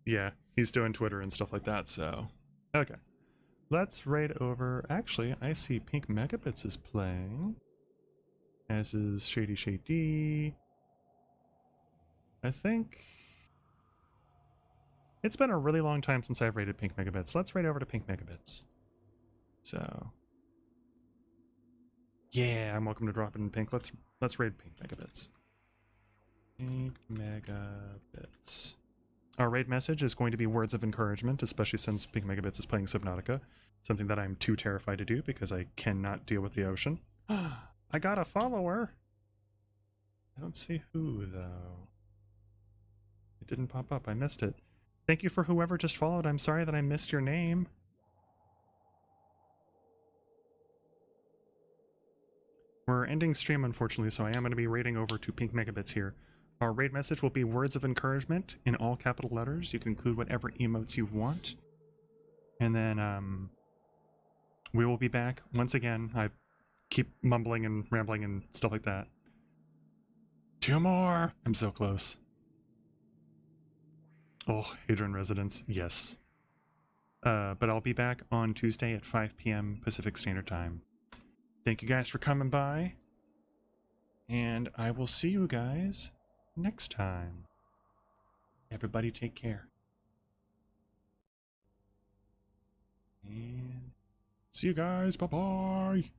yeah, he's doing Twitter and stuff like that, so... Okay. Let's raid over... Actually, I see Pink Megabits is playing. As is Shady Shady. I think... It's been a really long time since I've raided Pink Megabits. Let's raid over to Pink Megabits. So... Yeah, I'm welcome to drop in Pink. Let's raid Pink Megabits. Pink Megabits. Our raid message is going to be words of encouragement, especially since Pink Megabits is playing Subnautica. Something that I'm too terrified to do because I cannot deal with the ocean. I got a follower! I don't see who, though. It didn't pop up. I missed it. Thank you for whoever just followed. I'm sorry that I missed your name. We're ending stream, unfortunately, so I am going to be raiding over to Pink Megabits here. Our raid message will be words of encouragement in all capital letters. You can include whatever emotes you want. And then, we will be back once again. I keep mumbling and rambling and stuff like that. 2 more! I'm so close. Oh, Hadron Residence. Yes. But I'll be back on Tuesday at 5 p.m. Pacific Standard Time. Thank you guys for coming by. And I will see you guys next time. Everybody take care. And see you guys. Bye-bye.